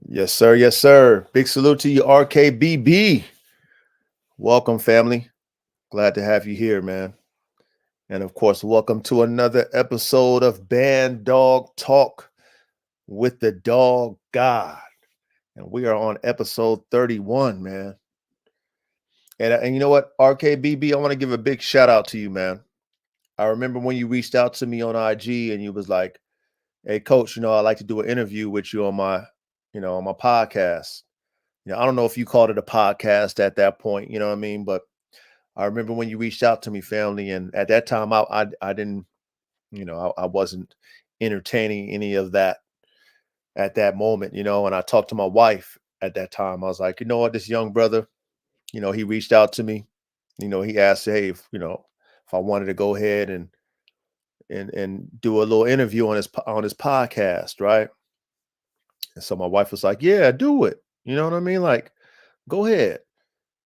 Yes, sir. Yes, sir. Big salute to you, RKBB. Welcome, family. Glad to have you here, man. And of course, welcome to another episode of Bandog Talk with the Dog God. And we are on episode 31, man. And you know what, RKBB, I want to give a big shout out to you, man. I remember when you reached out to me on IG and you was like, "Hey, coach, I'd like to do an interview with you on my podcast." I don't know if you called it a podcast at that point, you know what I mean? But I remember when you reached out to me, family, and at that time, I didn't, I wasn't entertaining any of that at that moment, and I talked to my wife at that time. I was like, you know what, this young brother, he reached out to me, he asked, hey, if I wanted to go ahead and do a little interview on his podcast, right? And so my wife was like, yeah, do it. You know what I mean? Like, go ahead.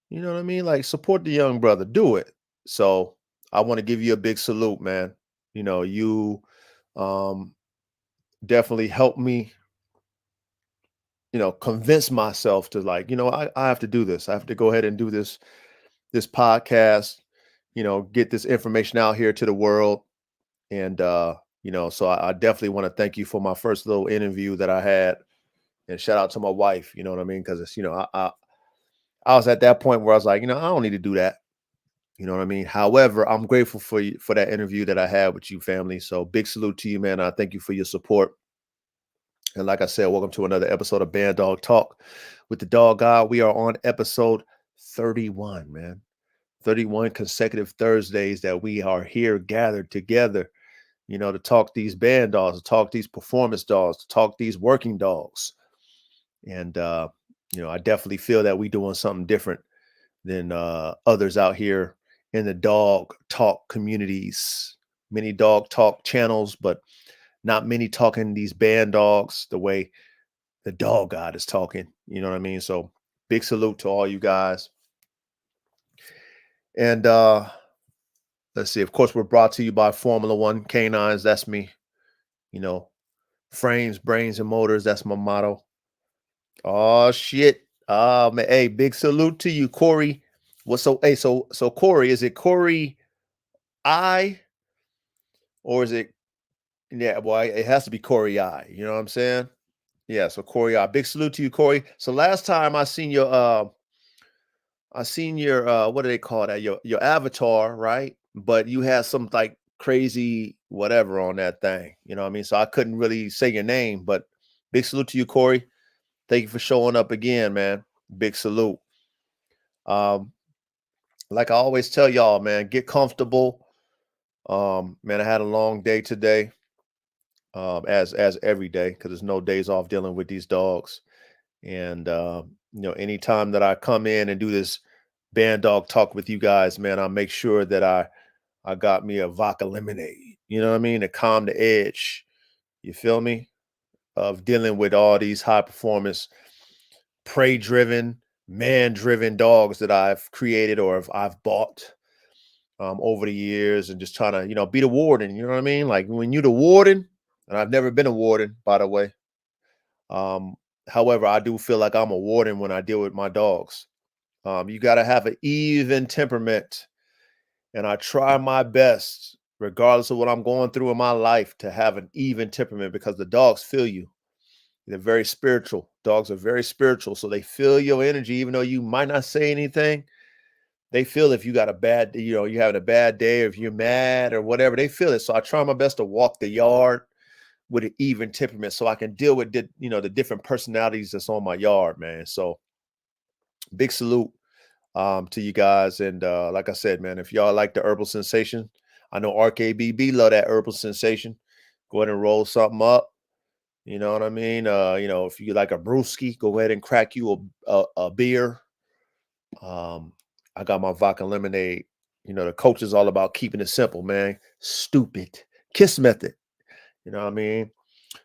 You know what I mean? Like, support the young brother, do it. So I want to give you a big salute, man. You um, definitely helped me, convince myself to like, I have to do this. I have to go ahead and do this podcast, get this information out here to the world. And so I definitely want to thank you for my first little interview that I had. And shout out to my wife, you know what I mean? Because it's, I was at that point where I was like, I don't need to do that. You know what I mean? However, I'm grateful for you for that interview that I had with you, family. So big salute to you, man. I thank you for your support. And like I said, welcome to another episode of Band Dog Talk with the Dog God. We are on episode 31, man. 31 consecutive Thursdays that we are here gathered together, to talk these band dogs, to talk these performance dogs, to talk these working dogs. And I definitely feel that we doing something different than others out here in the dog talk communities. Many dog talk channels, but not many talking these band dogs the way the dog god is talking. You know what I mean? So big salute to all you guys. And let's see, of course, we're brought to you by Formula One Canines. That's me. You know, frames, brains, and motors. That's my motto. Oh shit. Man, hey, big salute to you, Corey. So Corey, is it Corey I or is it yeah, boy, it has to be Corey I. You know what I'm saying? Yeah, so Corey I. Big salute to you, Corey. So last time I seen your what do they call that? Your avatar, right? But you had some like crazy whatever on that thing. You know what I mean? So I couldn't really say your name, but big salute to you, Corey. Thank you for showing up again, man. Big salute. Um, like I always tell y'all, man, get comfortable. Man, I had a long day today. As every day, because there's no days off dealing with these dogs. And anytime that I come in and do this band dog talk with you guys, man, I make sure that I got me a vodka lemonade. You know what I mean? To calm the edge. You feel me? Of dealing with all these high performance, prey driven, man driven dogs that I've created or I've bought over the years, and just trying to be the warden. You know what I mean? Like when you're the warden, and I've never been a warden, by the way. Um, However, I do feel like I'm a warden when I deal with my dogs. You got to have an even temperament, and I try my best, regardless of what I'm going through in my life, to have an even temperament because the dogs feel you. They're very spiritual. Dogs are very spiritual, so they feel your energy, even though you might not say anything. They feel if you got a bad, you're having a bad day, or if you're mad or whatever. They feel it. So I try my best to walk the yard with an even temperament so I can deal with the different personalities that's on my yard, man. So big salute to you guys. And like I said, man, if y'all like the herbal sensation, I know RKBB love that herbal sensation. Go ahead and roll something up. You know what I mean? If you like a brewski, go ahead and crack you a beer. I got my vodka lemonade. The coach is all about keeping it simple, man. Stupid. Kiss method. You know what I mean?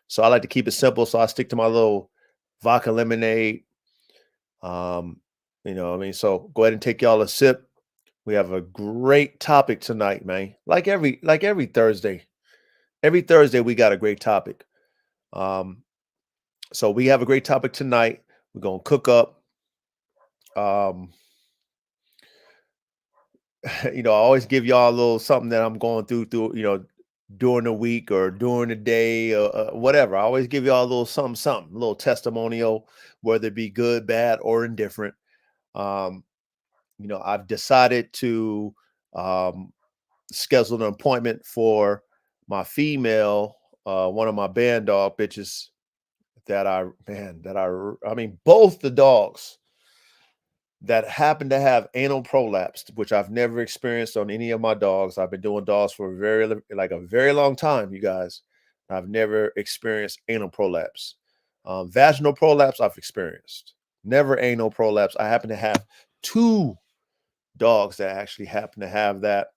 So I like to keep it simple. So I stick to my little vodka lemonade. Um, what I mean? So go ahead and take y'all a sip. We have a great topic tonight, man. Like every Thursday. Every Thursday we got a great topic. Um, So we have a great topic tonight. We're gonna cook up. Um, I always give y'all a little something that I'm going through, during the week or during the day or whatever. I always give y'all a little something, a little testimonial, whether it be good, bad, or indifferent. Um, I've decided to um, schedule an appointment for my female, one of my Bandog bitches I mean, both the dogs that happen to have anal prolapse, which I've never experienced on any of my dogs. I've been doing dogs for a very long time, you guys. I've never experienced anal prolapse. Vaginal prolapse, I've experienced. Never anal prolapse. I happen to have two dogs that actually happen to have that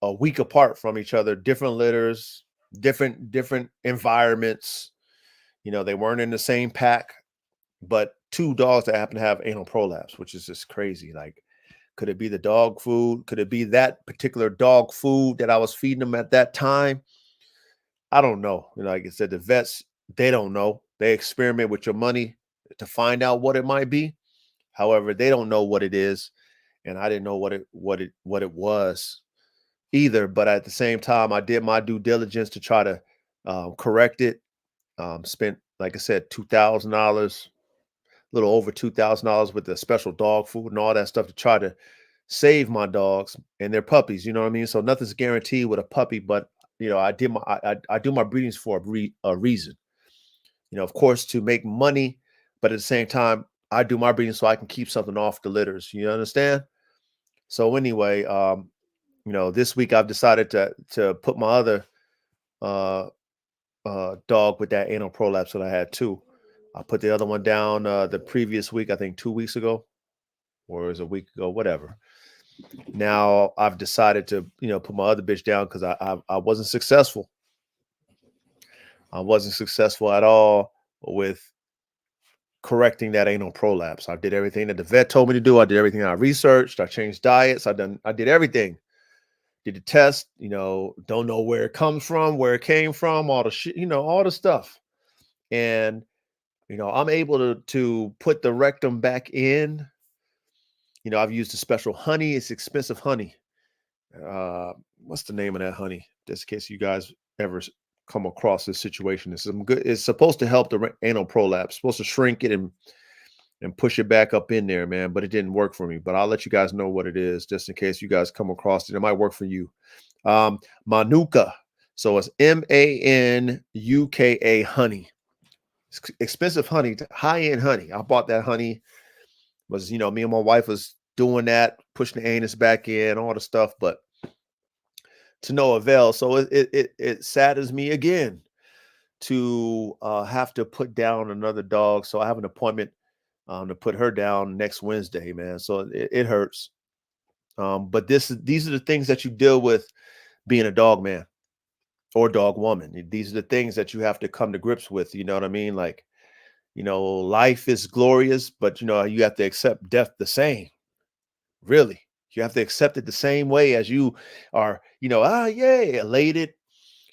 a week apart from each other, different litters, different environments. They weren't in the same pack, but two dogs that happen to have anal prolapse, which is just crazy. Like, could it be the dog food? Could it be that particular dog food that I was feeding them at that time? I don't know. Like I said, the vets, they don't know. They experiment with your money to find out what it might be. However, they don't know what it is, and I didn't know what it was either. But at the same time, I did my due diligence to try to correct it. Spent, like I said, $2,000, a little over $2,000 with the special dog food and all that stuff to try to save my dogs and their puppies. You know what I mean? So nothing's guaranteed with a puppy, but I do my breedings for a reason. Of course, to make money, but at the same time, I do my breeding so I can keep something off the litters. You understand? So anyway, this week I've decided to put my other uh dog with that anal prolapse that I had too. I put the other one down the previous week, I think 2 weeks ago, or it was a week ago, whatever. Now I've decided to, put my other bitch down because I wasn't successful. I wasn't successful at all with correcting that anal prolapse. I did everything that the vet told me to do. I did everything I researched. I changed diets. I did everything. Did the test, don't know where it comes from, where it came from, all the shit, all the stuff. And I'm able to put the rectum back in. I've used a special honey. It's expensive honey. What's the name of that honey? Just in case you guys ever come across this situation. It's some good. It's supposed to help the anal prolapse. Supposed to shrink it and push it back up in there, man. But it didn't work for me. But I'll let you guys know what it is, just in case you guys come across it. It might work for you. Manuka. So it's Manuka honey. It's expensive honey, high end honey. I bought that honey. Was me and my wife was doing that, pushing the anus back in, all the stuff, but to no avail. So it saddens me again to have to put down another dog. So I have an appointment to put her down next Wednesday, man. So it hurts. But these are the things that you deal with being a dog man or dog woman. These are the things that you have to come to grips with. You know what I mean? Like, life is glorious, but you have to accept death the same. Really. You have to accept it the same way as you are, yay, elated.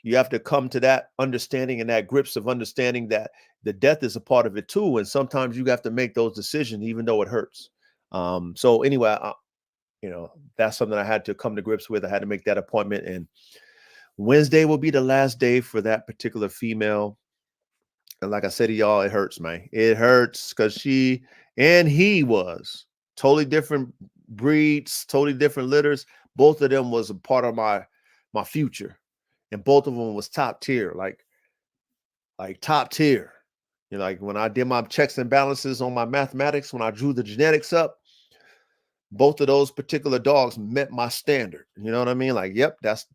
You have to come to that understanding and that grips of understanding that the death is a part of it too. And sometimes you have to make those decisions, even though it hurts. So anyway, that's something I had to come to grips with. I had to make that appointment, and Wednesday will be the last day for that particular female. And like I said to y'all, it hurts, man. It hurts because she and he was totally different breeds, totally different litters. Both of them was a part of my future, and both of them was top tier, like top tier. Like when I did my checks and balances on my mathematics, when I drew the genetics up, both of those particular dogs met my standard. You know what I mean? Like, that's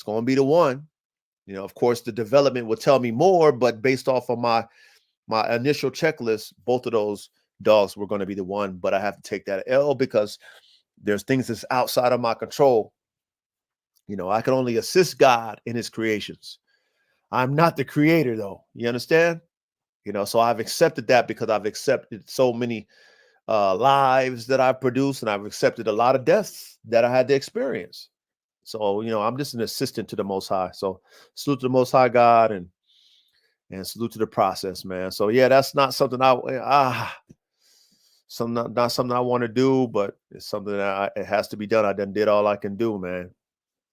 going to be the one. Of course, the development will tell me more, but based off of my initial checklist, both of those dogs were going to be the one. But I have to take that L because there's things that's outside of my control. I can only assist God in his creations. I'm not the creator, though. You understand? So I've accepted that because I've accepted so many lives that I've produced, and I've accepted a lot of deaths that I had to experience. So, I'm just an assistant to the Most High. So salute to the Most High God, and and salute to the process, man. So yeah, that's not something not something I want to do, but it's something that it has to be done. I done did all I can do, man.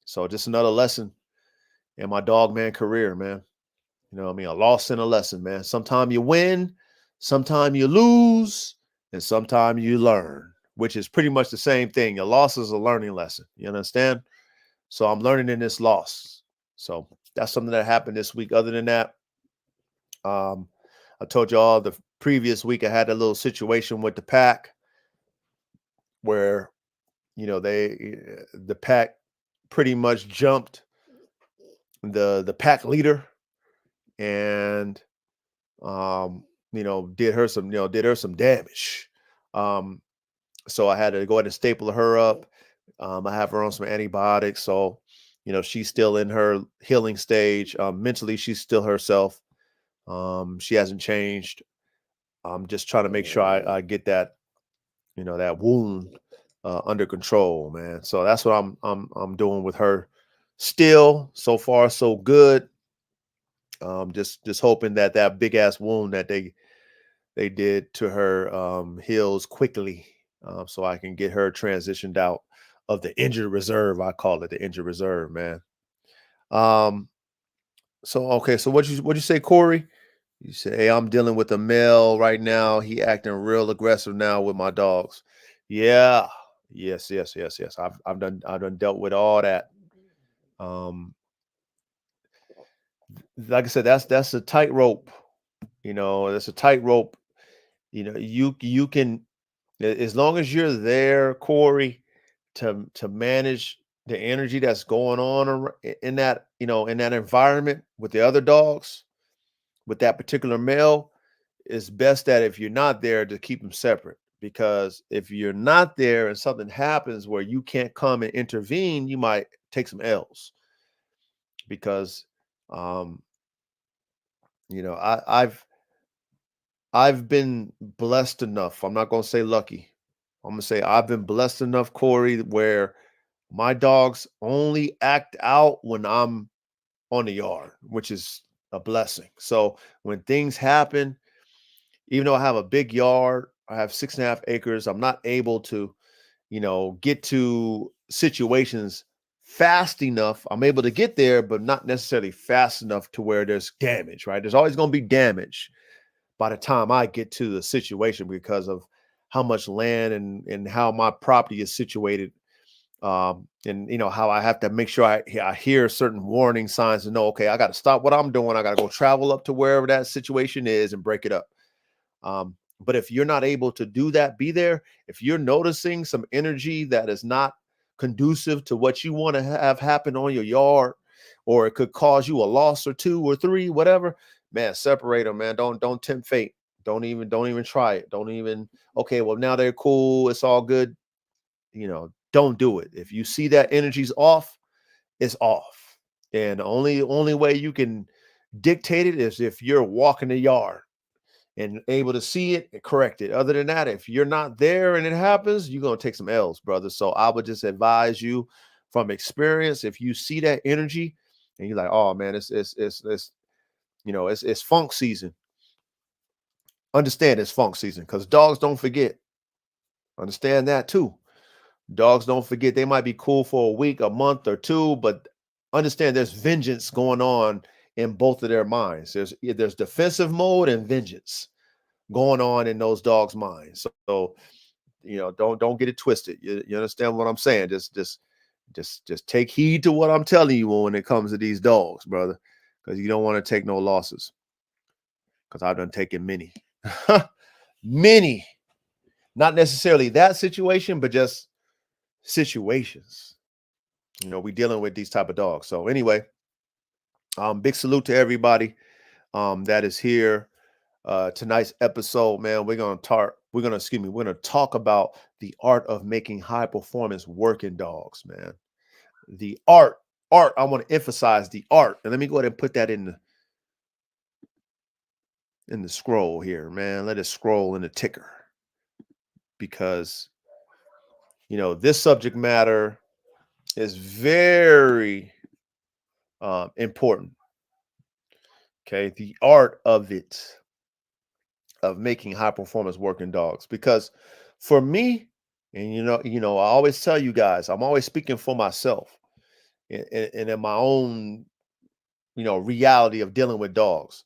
So just another lesson in my dog man career, man. You know what I mean? A loss and a lesson, man. Sometime you win, sometime you lose, and sometime you learn, which is pretty much the same thing. A loss is a learning lesson. You understand? So I'm learning in this loss. So that's something that happened this week. Other than that, um, I told y'all the previous week I had a little situation with the pack where the pack pretty much jumped the pack leader and did her some damage. Um, so I had to go ahead and staple her up. I have her on some antibiotics, so she's still in her healing stage. Mentally, she's still herself. She hasn't changed. I'm just trying to make sure I get that wound under control, man. So that's what I'm doing with her. Still, so far so good. Just hoping that big ass wound that they did to her heals quickly, so I can get her transitioned out of the injured reserve. I call it the injured reserve, man. Um, so okay, so what you say, Corey? You say, hey, I'm dealing with a male right now. He acting real aggressive now with my dogs. Yeah, yes. I've done dealt with all that. Um, like I said, that's a tightrope. That's a tightrope. You can, as long as you're there, Corey, to manage the energy that's going on in that environment with the other dogs, with that particular male, it's best that if you're not there to keep them separate. Because if you're not there and something happens where you can't come and intervene, you might take some L's. Because um, I've been blessed enough. I'm not gonna say lucky. I'm gonna say I've been blessed enough, Corey, where my dogs only act out when I'm on the yard, which is a blessing. So when things happen, even though I have a big yard, I have 6.5 acres, I'm not able to, get to situations fast enough. I'm able to get there, but not necessarily fast enough to where there's damage, right? There's always going to be damage by the time I get to the situation because of how much land and how my property is situated. And how I have to make sure I hear certain warning signs and know, okay, I got to stop what I'm doing. I got to go travel up to wherever that situation is and break it up. But if you're not able to do that, be there. If you're noticing some energy that is not conducive to what you want to have happen on your yard, or it could cause you a loss or two or three, whatever, man, separate them, man. Don't tempt fate. Don't even try it. Don't even, okay, well, now they're cool. It's all good. Don't do it. If you see that energy's off, it's off. And the only way you can dictate it is if you're walking the yard and able to see it and correct it. Other than that, if you're not there and it happens, you're gonna take some L's, brother. So I would just advise you from experience. If you see that energy and you're like, oh man, it's funk season. Understand it's funk season because dogs don't forget. Understand that too. Dogs don't forget. They might be cool for a week, a month, or two, but understand there's vengeance going on in both of their minds. There's defensive mode and vengeance going on in those dogs' minds. So don't get it twisted. You understand what I'm saying? Just take heed to what I'm telling you when it comes to these dogs, brother, because you don't want to take no losses. Because I've done taken many, many, not necessarily that situation, but just situations. We dealing with these type of dogs. So anyway, big salute to everybody that is here. Tonight's episode, man, we're gonna talk about the art of making high performance working dogs, man. The art. I want to emphasize the art, and let me go ahead and put that in the scroll here, man. Let it scroll in the ticker because this subject matter is very important. Okay, the art of it, of making high performance working dogs. Because for me, and I always tell you guys, I'm always speaking for myself and in my own, reality of dealing with dogs.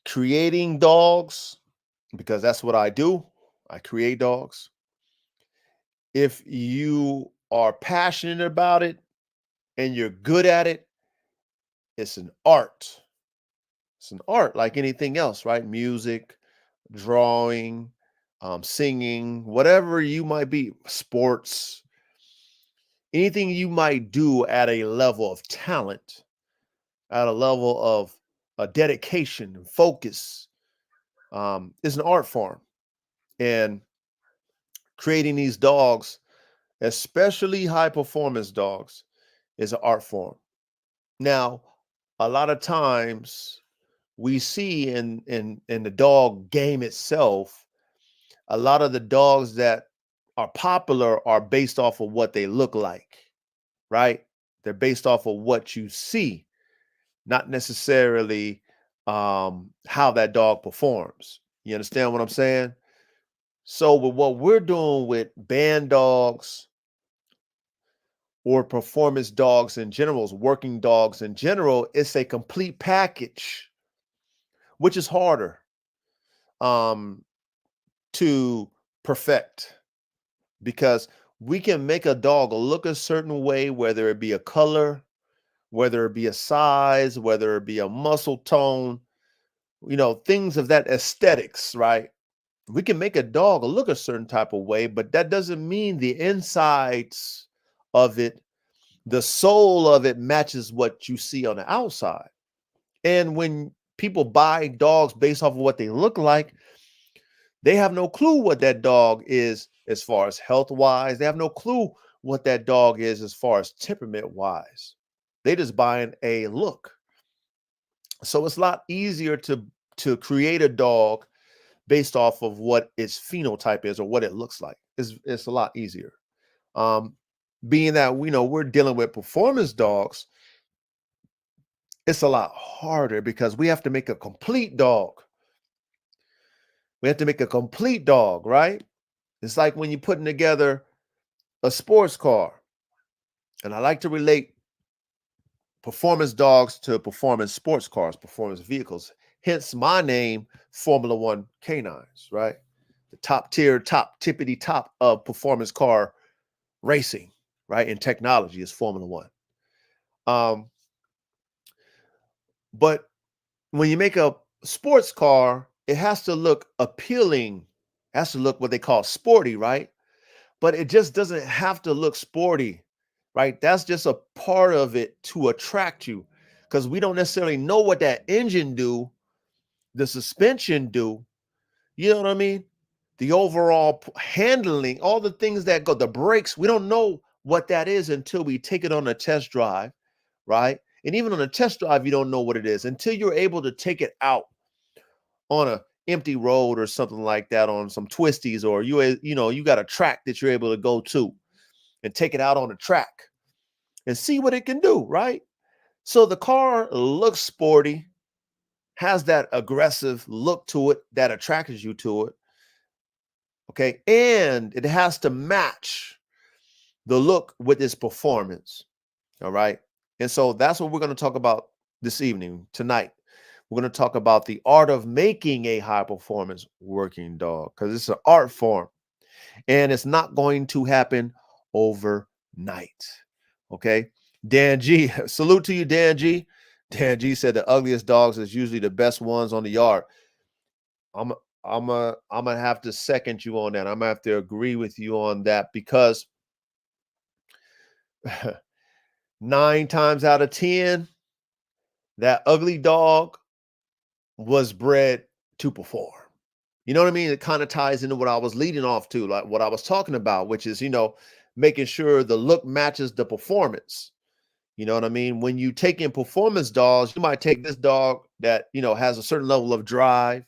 Creating dogs, because that's what I do. I create dogs. If you are passionate about it and you're good at it, it's an art. It's an art like anything else, right? Music, drawing, singing, whatever you might be, sports, anything you might do at a level of talent, at a level of dedication and focus, is an art form. And creating these dogs, especially high performance dogs, is an art form. Now, a lot of times we see in the dog game itself, a lot of the dogs that are popular are based off of what they look like, right? They're based off of what you see, not necessarily how that dog performs. You understand what I'm saying? So with what we're doing with band dogs or performance dogs in general, working dogs in general, it's a complete package, which is harder um, to perfect, because we can make a dog look a certain way, whether it be a color, whether it be a size, whether it be a muscle tone, things of that aesthetics, right? We can make a dog look a certain type of way, but that doesn't mean the insides of it, the soul of it matches what you see on the outside. And when people buy dogs based off of what they look like, they have no clue what that dog is as far as health wise. They have no clue what that dog is as far as temperament wise. They just buying a look. So it's a lot easier to create a dog based off of what its phenotype is or what it looks like. It's a lot easier. Um, Being that we're dealing with performance dogs, it's a lot harder because we have to make a complete dog. We have to make a complete dog, right? It's like when you're putting together a sports car. And I like to relate performance dogs to performance sports cars, performance vehicles. Hence my name, Formula One Canines, right? The top tier, top tippity top of performance car racing, right? And technology is Formula One. But when you make a sports car, it has to look appealing, it has to look what they call sporty, right? But it just doesn't have to look sporty, right? That's just a part of it to attract you, because we don't necessarily know what that engine do, the suspension do, you know what I mean? The overall handling, all the things that go, the brakes, we don't know what that is until we take it on a test drive, right? And even on a test drive, you don't know what it is until you're able to take it out on a empty road or something like that, on some twisties, or you got a track that you're able to go to and take it out on the track and see what it can do, right? So the car looks sporty, has that aggressive look to it that attracts you to it. Okay. And it has to match the look with its performance. All right. And so that's what we're going to talk about this evening, tonight. We're going to talk about the art of making a high performance working dog, because it's an art form and it's not going to happen overnight. Okay. Dan G, salute to you, Dan G. Dan G said the ugliest dogs is usually the best ones on the yard. I'm gonna have to second you on that. I'm gonna have to agree with you on that, because 9 times out of 10, that ugly dog was bred to perform. You know what I mean? It kind of ties into what I was leading off to, like what I was talking about, which is, making sure the look matches the performance. You know what I mean? When you take in performance dogs, you might take this dog that, has a certain level of drive,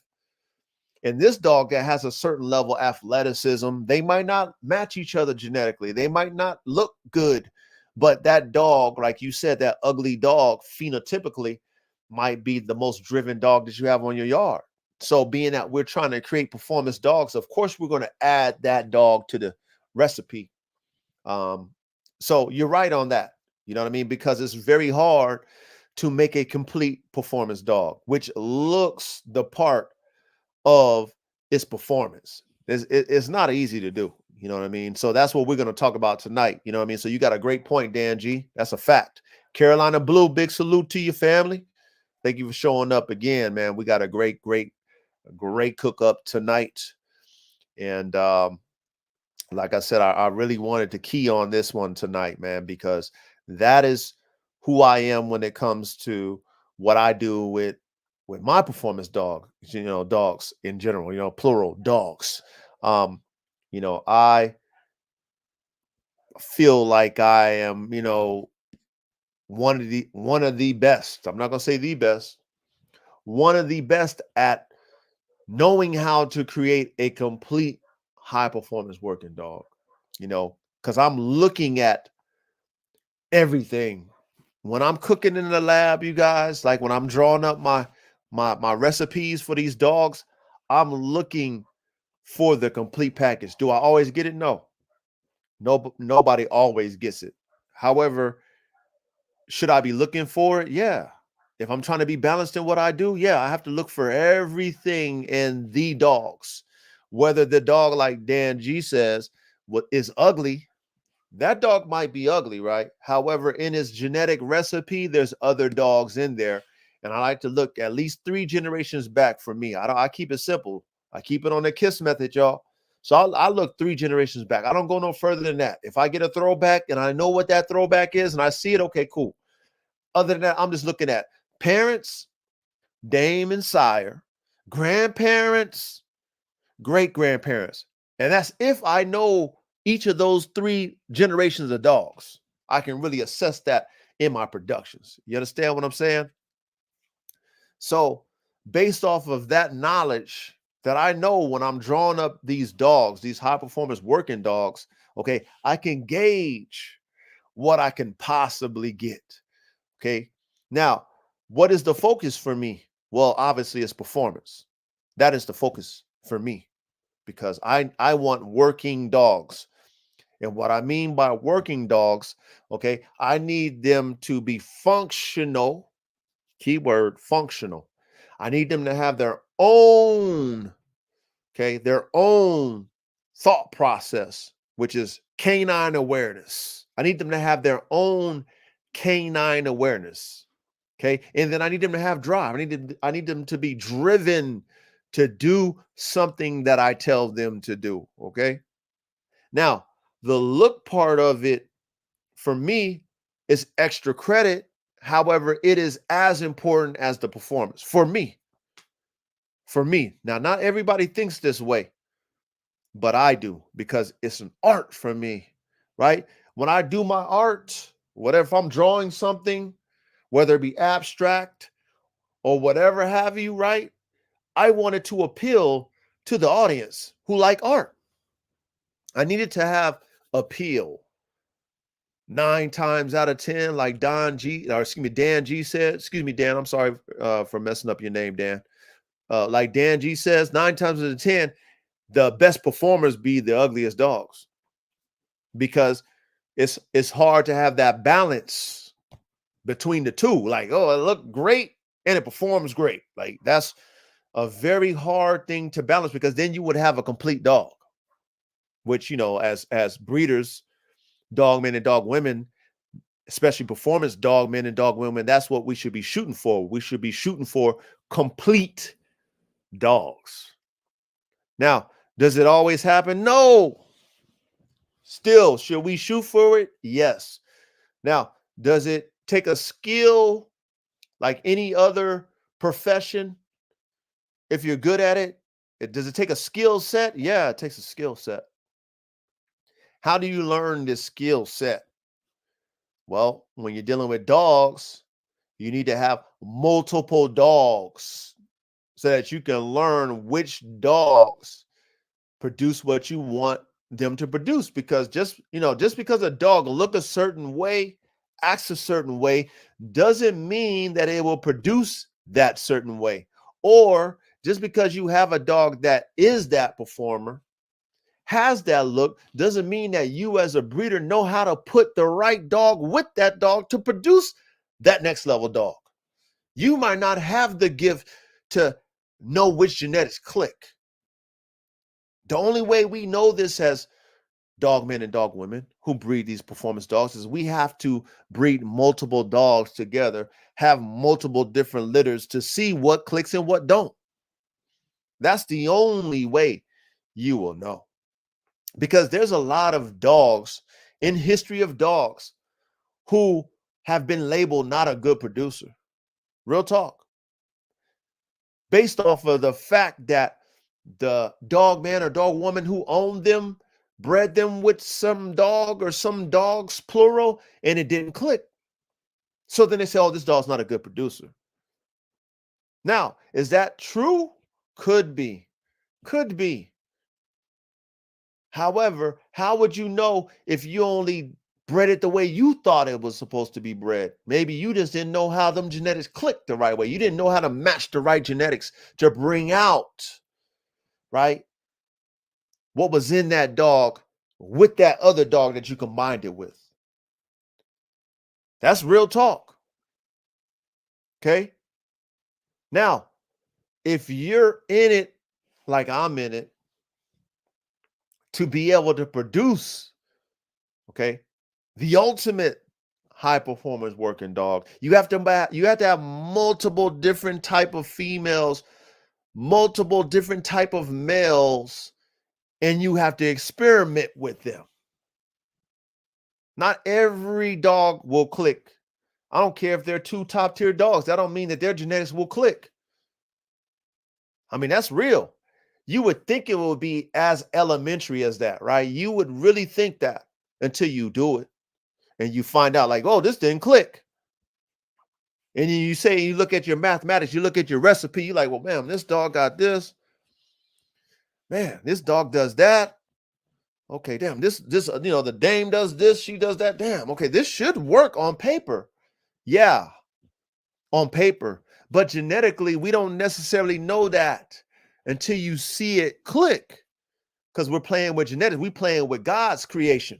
and this dog that has a certain level of athleticism. They might not match each other genetically. They might not look good, but that dog, like you said, that ugly dog phenotypically, might be the most driven dog that you have on your yard. So being that we're trying to create performance dogs, of course we're going to add that dog to the recipe. Um, so you're right on that. You know what I mean? Because it's very hard to make a complete performance dog, which looks the part of its performance. It's not easy to do. You know what I mean? So that's what we're going to talk about tonight. You know what I mean? So you got a great point, Dan G. That's a fact. Carolina Blue, big salute to your family. Thank you for showing up again, man. We got a great cook up tonight. And like I said, I really wanted to key on this one tonight, man, because that is who I am when it comes to what I do with my performance dog, dogs in general, plural dogs. I feel like I am, one of the best. I'm not going to say the best. One of the best at knowing how to create a complete high performance working dog, because I'm looking at everything when I'm cooking in the lab, you guys, like when I'm drawing up my recipes for these dogs, I'm looking for the complete package. Do I always get it? No, nobody always gets it. However, should I be looking for it? Yeah. If I'm trying to be balanced in what I do, yeah, I have to look for everything in the dogs. Whether the dog, like Dan G says, what is ugly, that dog might be ugly, right? However, in his genetic recipe, there's other dogs in there. And I like to look at least 3 generations back for me. I keep it simple. I keep it on the KISS method, y'all. So I look 3 generations back. I don't go no further than that. If I get a throwback and I know what that throwback is and I see it, okay, cool. Other than that, I'm just looking at parents, dame and sire, grandparents, great grandparents. And that's if I know each of those 3 generations of dogs. I can really assess that in my productions. You understand what I'm saying? So based off of that knowledge that I know when I'm drawing up these dogs, these high performance working dogs, okay, I can gauge what I can possibly get. Okay. Now, what is the focus for me? Well, obviously it's performance. That is the focus for me because I want working dogs. And what I mean by working dogs, okay, I need them to be functional, keyword functional. I need them to have their own, their own thought process, which is canine awareness. I need them to have their own canine awareness. Okay. And then I need them to have drive. I need them to be driven to do something that I tell them to do. Okay. Now, the look part of it for me is extra credit. However, it is as important as the performance for me. For me. Now, not everybody thinks this way, but I do because it's an art for me, right? When I do my art, whatever, if I'm drawing something, whether it be abstract or whatever have you, right? I wanted to appeal to the audience who like art. I needed to have appeal. 9 times out of 10, like Dan G said, excuse me, Dan, I'm sorry for messing up your name, Dan. Like Dan G says, 9 times out of 10, the best performers be the ugliest dogs because it's hard to have that balance between the two. Like, oh, it looked great and it performs great. Like that's a very hard thing to balance because then you would have a complete dog, which, as breeders, dog men and dog women, especially performance dog men and dog women, that's what we should be shooting for. We should be shooting for complete dogs. Now, does it always happen? No. Still, should we shoot for it? Yes. Now, does it take a skill like any other profession? If you're good at it, does it take a skill set? Yeah, it takes a skill set. How do you learn this skill set? Well, when you're dealing with dogs, you need to have multiple dogs so that you can learn which dogs produce what you want them to produce. Because just because a dog look a certain way, acts a certain way doesn't mean that it will produce that certain way. Or just because you have a dog that is that performer, has that look, doesn't mean that you as a breeder know how to put the right dog with that dog to produce that next level dog. You might not have the gift to know which genetics click. The only way we know this as dog men and dog women who breed these performance dogs is we have to breed multiple dogs together, have multiple different litters to see what clicks and what don't. That's the only way you will know. Because there's a lot of dogs in history of dogs who have been labeled not a good producer. Real talk. Based off of the fact that the dog man or dog woman who owned them bred them with some dog or some dogs, plural, and it didn't click. So then they say, oh, this dog's not a good producer. Now, is that true? Could be. Could be. However, how would you know if you only bred it the way you thought it was supposed to be bred? Maybe you just didn't know how them genetics clicked the right way. You didn't know how to match the right genetics to bring out, right, what was in that dog with that other dog that you combined it with. That's real talk. Okay. Now, if you're in it like I'm in it, to be able to produce, okay, the ultimate high performance working dog, you have to have multiple different type of females, multiple different type of males, and you have to experiment with them. Not every dog will click. I don't care if they're two top tier dogs. That don't mean that their genetics will click. I mean, that's real. You would think it would be as elementary as that, right? You would really think that until you do it and you find out like, oh, this didn't click. And you say, you look at your mathematics, you look at your recipe, you're like, well, man, this dog got this. Man, this dog does that. Okay, damn, this, the dame does this, she does that. Damn, okay, this should work on paper. Yeah, on paper. But genetically, we don't necessarily know that until you see it click. Because we're playing with genetics. We're playing with God's creation.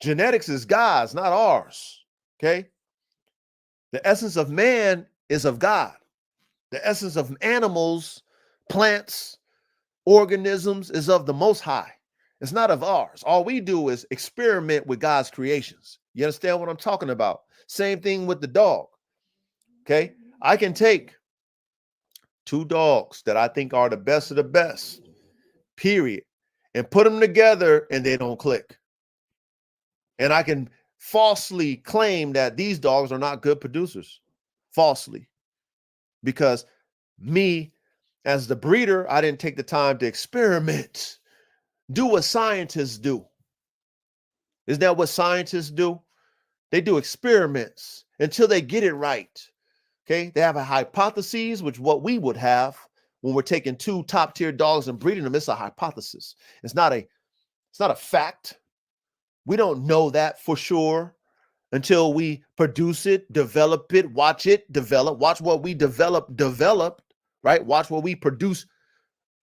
Genetics is God's, not ours. Okay? The essence of man is of God. The essence of animals, plants, organisms is of the Most High. It's not of ours. All we do is experiment with God's creations. You understand what I'm talking about? Same thing with the dog. Okay? I can take two dogs that I think are the best of the best, period, and put them together and they don't click. And I can falsely claim that these dogs are not good producers. Falsely. Because me, as the breeder, I didn't take the time to experiment. Do what scientists do. Isn't that what scientists do? They do experiments until they get it right. Okay, they have a hypothesis, which what we would have when we're taking two top tier dogs and breeding them. It's a hypothesis. It's not a fact. We don't know that for sure until we produce it, develop it, watch it develop, watch what we developed, right? Watch what we produce,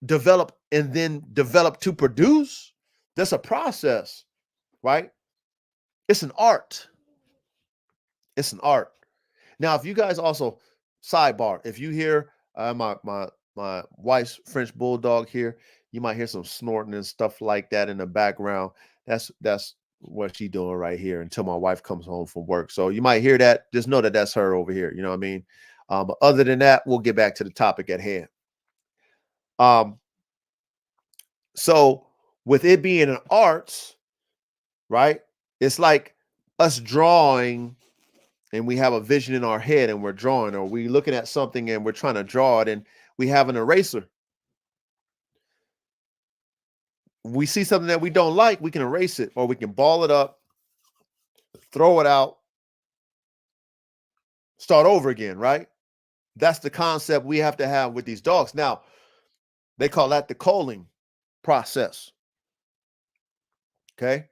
develop, and then develop to produce. That's a process, right? It's an art. It's an art. Now, if you guys also, sidebar, if you hear my wife's French bulldog here, you might hear some snorting and stuff like that in the background. That's what she's doing right here until my wife comes home from work. So you might hear that. Just know that that's her over here. You know what I mean? But other than that, we'll get back to the topic at hand. So with it being an arts, right? It's like us drawing, and we have a vision in our head and we're drawing, or we looking at something and we're trying to draw it and we have an eraser. We see something that we don't like, we can erase it, or we can ball it up, throw it out, start over again, right? That's the concept we have to have with these dogs. Now, they call that the culling process. Okay.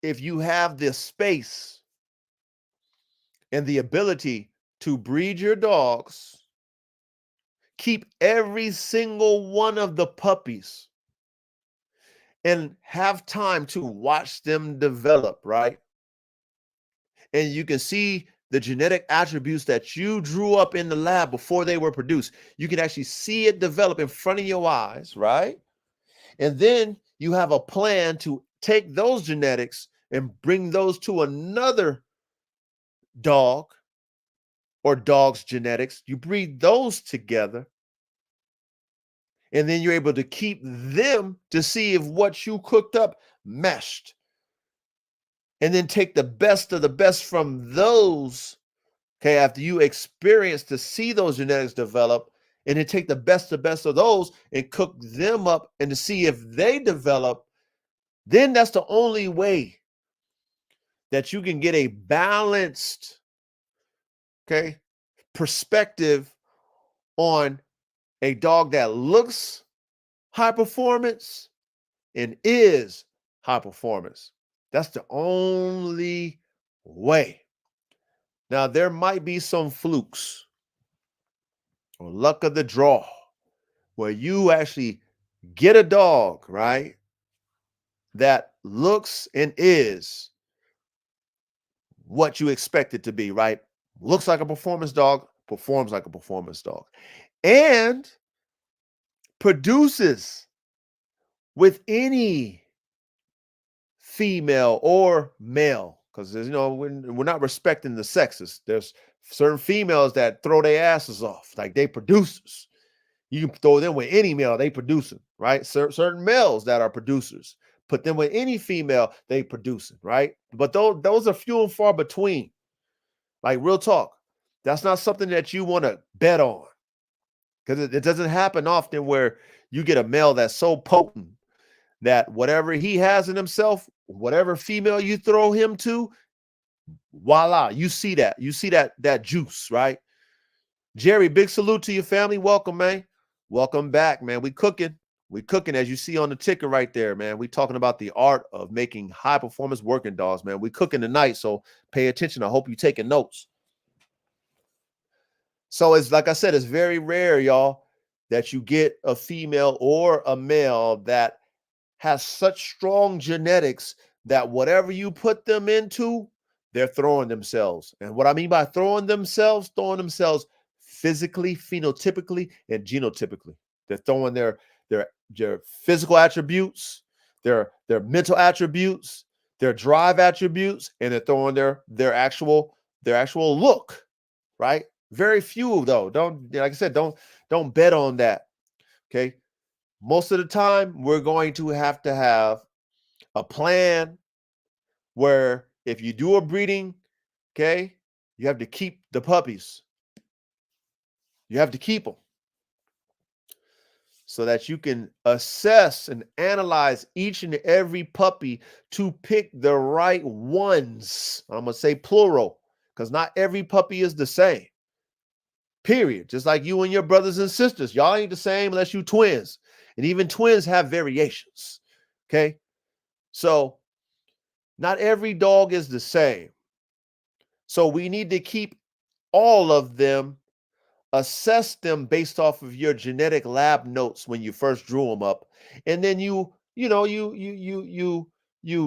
if you have this space and the ability to breed your dogs, keep every single one of the puppies and have time to watch them develop, right? And you can see the genetic attributes that you drew up in the lab before they were produced. You can actually see it develop in front of your eyes, right? And then you have a plan to take those genetics and bring those to another dog or dog's genetics. You breed those together, and then you're able to keep them to see if what you cooked up meshed. And then take the best of the best from those, okay, after you experience to see those genetics develop, and then take the best of those and cook them up and to see if they develop. Then that's the only way that you can get a balanced, okay, perspective on a dog that looks high performance and is high performance. That's the only way. Now, there might be some flukes or luck of the draw where you actually get a dog, right, that looks and is what you expect it to be, right? Looks like a performance dog, performs like a performance dog, and produces with any female or male, because we're not respecting the sexes. There's certain females that throw their asses off, like they producers. You can throw them with any male, they producing, right? Certain males that are producers, put them with any female, they producing, right? But those are few and far between. Like real talk, that's not something that you want to bet on, because it doesn't happen often where you get a male that's so potent that whatever he has in himself, whatever female you throw him to, voila, you see that juice, right? Jerry, big salute to your family. Welcome, man. Welcome back, man. We cooking as you see on the ticker right there, man. We talking about the art of making high performance working dogs, man. We cooking tonight, so pay attention. I hope you're taking notes. So it's like I said, it's very rare, y'all, that you get a female or a male that has such strong genetics that whatever you put them into, they're throwing themselves. And what I mean by throwing themselves physically, phenotypically, and genotypically. They're throwing their physical attributes, their mental attributes, their drive attributes, and they're throwing their actual look, right? Very few though. Don't, like I said, don't bet on that. Okay. Most of the time, we're going to have a plan where if you do a breeding, okay, you have to keep the puppies. You have to keep them so that you can assess and analyze each and every puppy to pick the right ones. I'm going to say plural, because not every puppy is the same. Period. Just like you and your brothers and sisters. Y'all ain't the same unless you twins. And even twins have variations. Okay. So not every dog is the same. So we need to keep all of them, assess them based off of your genetic lab notes when you first drew them up. And then you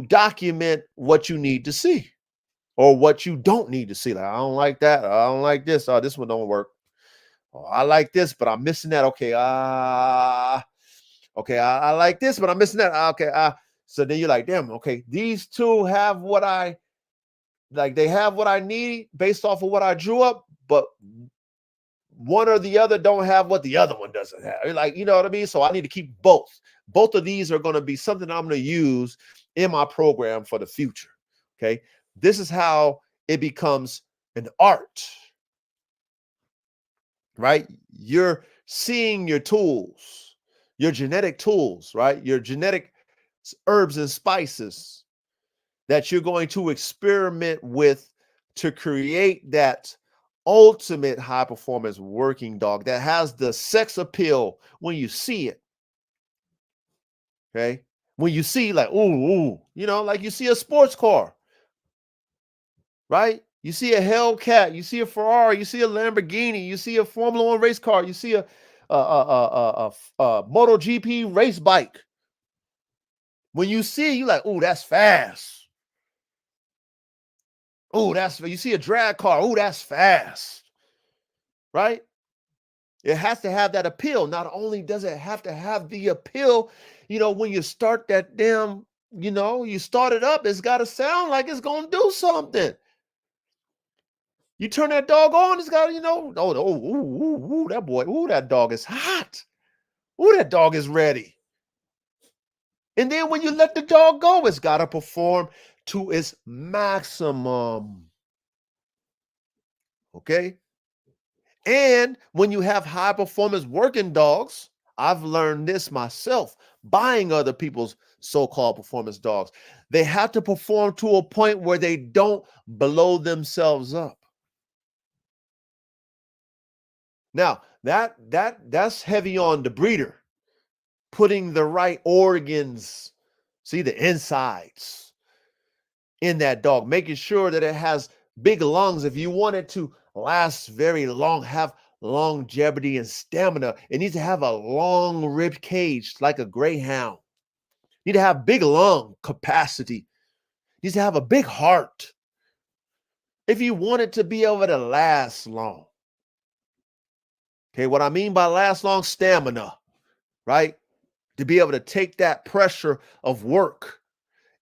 document what you need to see or what you don't need to see. Like, I don't like that. I don't like this. Oh, this one don't work. Oh, I like this, but I'm missing that. Okay. Okay. I like this, but I'm missing that. Okay. So then you're like, damn, okay, these two have what I like, they have what I need based off of what I drew up, but one or the other don't have what the other one doesn't have. Like, you know what I mean? So I need to keep both. Both of these are going to be something I'm going to use in my program for the future. Okay. This is how it becomes an art, right? You're seeing your tools, your genetic tools, right? Your genetic herbs and spices that you're going to experiment with to create that ultimate high performance working dog that has the sex appeal when you see it. Okay. When you see like, ooh, like you see a sports car, right? You see a Hellcat, you see a Ferrari, you see a Lamborghini, you see a Formula One race car, you see a MotoGP race bike. When you see, you like, ooh, that's fast. Ooh, you see a drag car. Ooh, that's fast. Right? It has to have that appeal. Not only does it have to have the appeal, when you start that damn, you start it up, it's got to sound like it's going to do something. You turn that dog on, it's got, ooh, that boy, ooh, that dog is hot. Ooh, that dog is ready. And then when you let the dog go, it's got to perform to its maximum. Okay? And when you have high performance working dogs, I've learned this myself, buying other people's so-called performance dogs. They have to perform to a point where they don't blow themselves up. Now, that's heavy on the breeder, putting the right organs, see the insides in that dog, making sure that it has big lungs. If you want it to last very long, have longevity and stamina, it needs to have a long rib cage like a greyhound. You need to have big lung capacity. It needs to have a big heart if you want it to be able to last long. Okay, what I mean by last long, stamina, right? To be able to take that pressure of work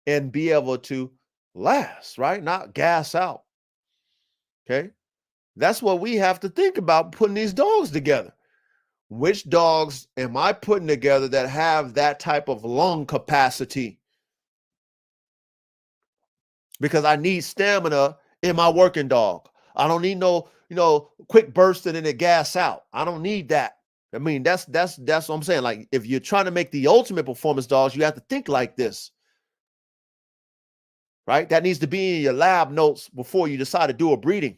and be able to last, right? Not gas out. Okay. That's what we have to think about putting these dogs together. Which dogs am I putting together that have that type of lung capacity? Because I need stamina in my working dog. I don't need no, quick bursting and it gas out. I don't need that. I mean, that's what I'm saying. Like, if you're trying to make the ultimate performance dogs, you have to think like this. Right? That needs to be in your lab notes before you decide to do a breeding.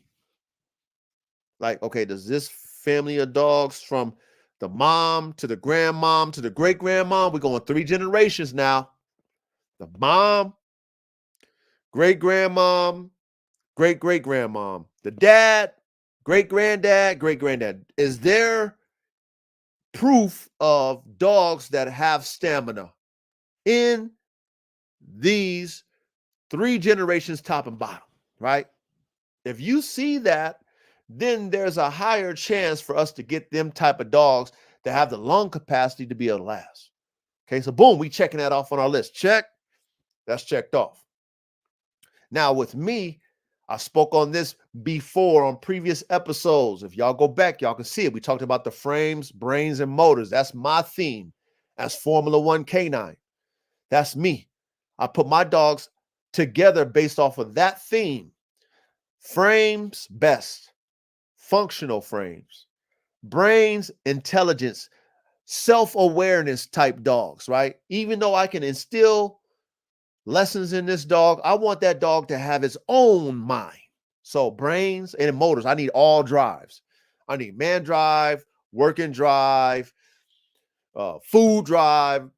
Like, okay, does this family of dogs from the mom to the grandmom to the great grandmom, we're going 3 generations now. The mom, great grandmom, great great grandmom, the dad, great granddad, great granddad. Is there proof of dogs that have stamina in these 3 generations, top and bottom, right? If you see that, then there's a higher chance for us to get them type of dogs that have the lung capacity to be able to last. Okay, so boom, we checking that off on our list. Check. That's checked off. Now with me, I spoke on this before on previous episodes. If y'all go back, y'all can see it. We talked about the frames, brains, and motors. That's my theme as Formula One Canine. That's me. I put my dogs together based off of that theme. Frames, best. Functional frames. Brains, intelligence, self-awareness type dogs, right? Even though I can instill lessons in this dog, I want that dog to have its own mind. So brains and motors, I need all drives. I need man drive, working drive, food drive,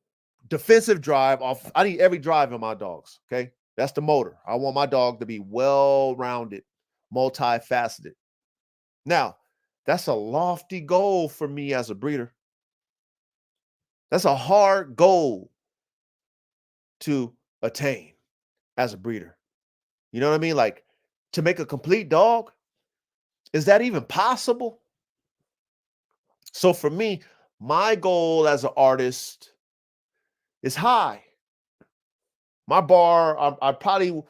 defensive drive. I need every drive in my dogs, okay? That's the motor. I want my dog to be well-rounded, multifaceted. Now, that's a lofty goal for me as a breeder. That's a hard goal to attain as a breeder. You know what I mean? Like, to make a complete dog, is that even possible? So for me, my goal as an artist is high. My bar, I probably,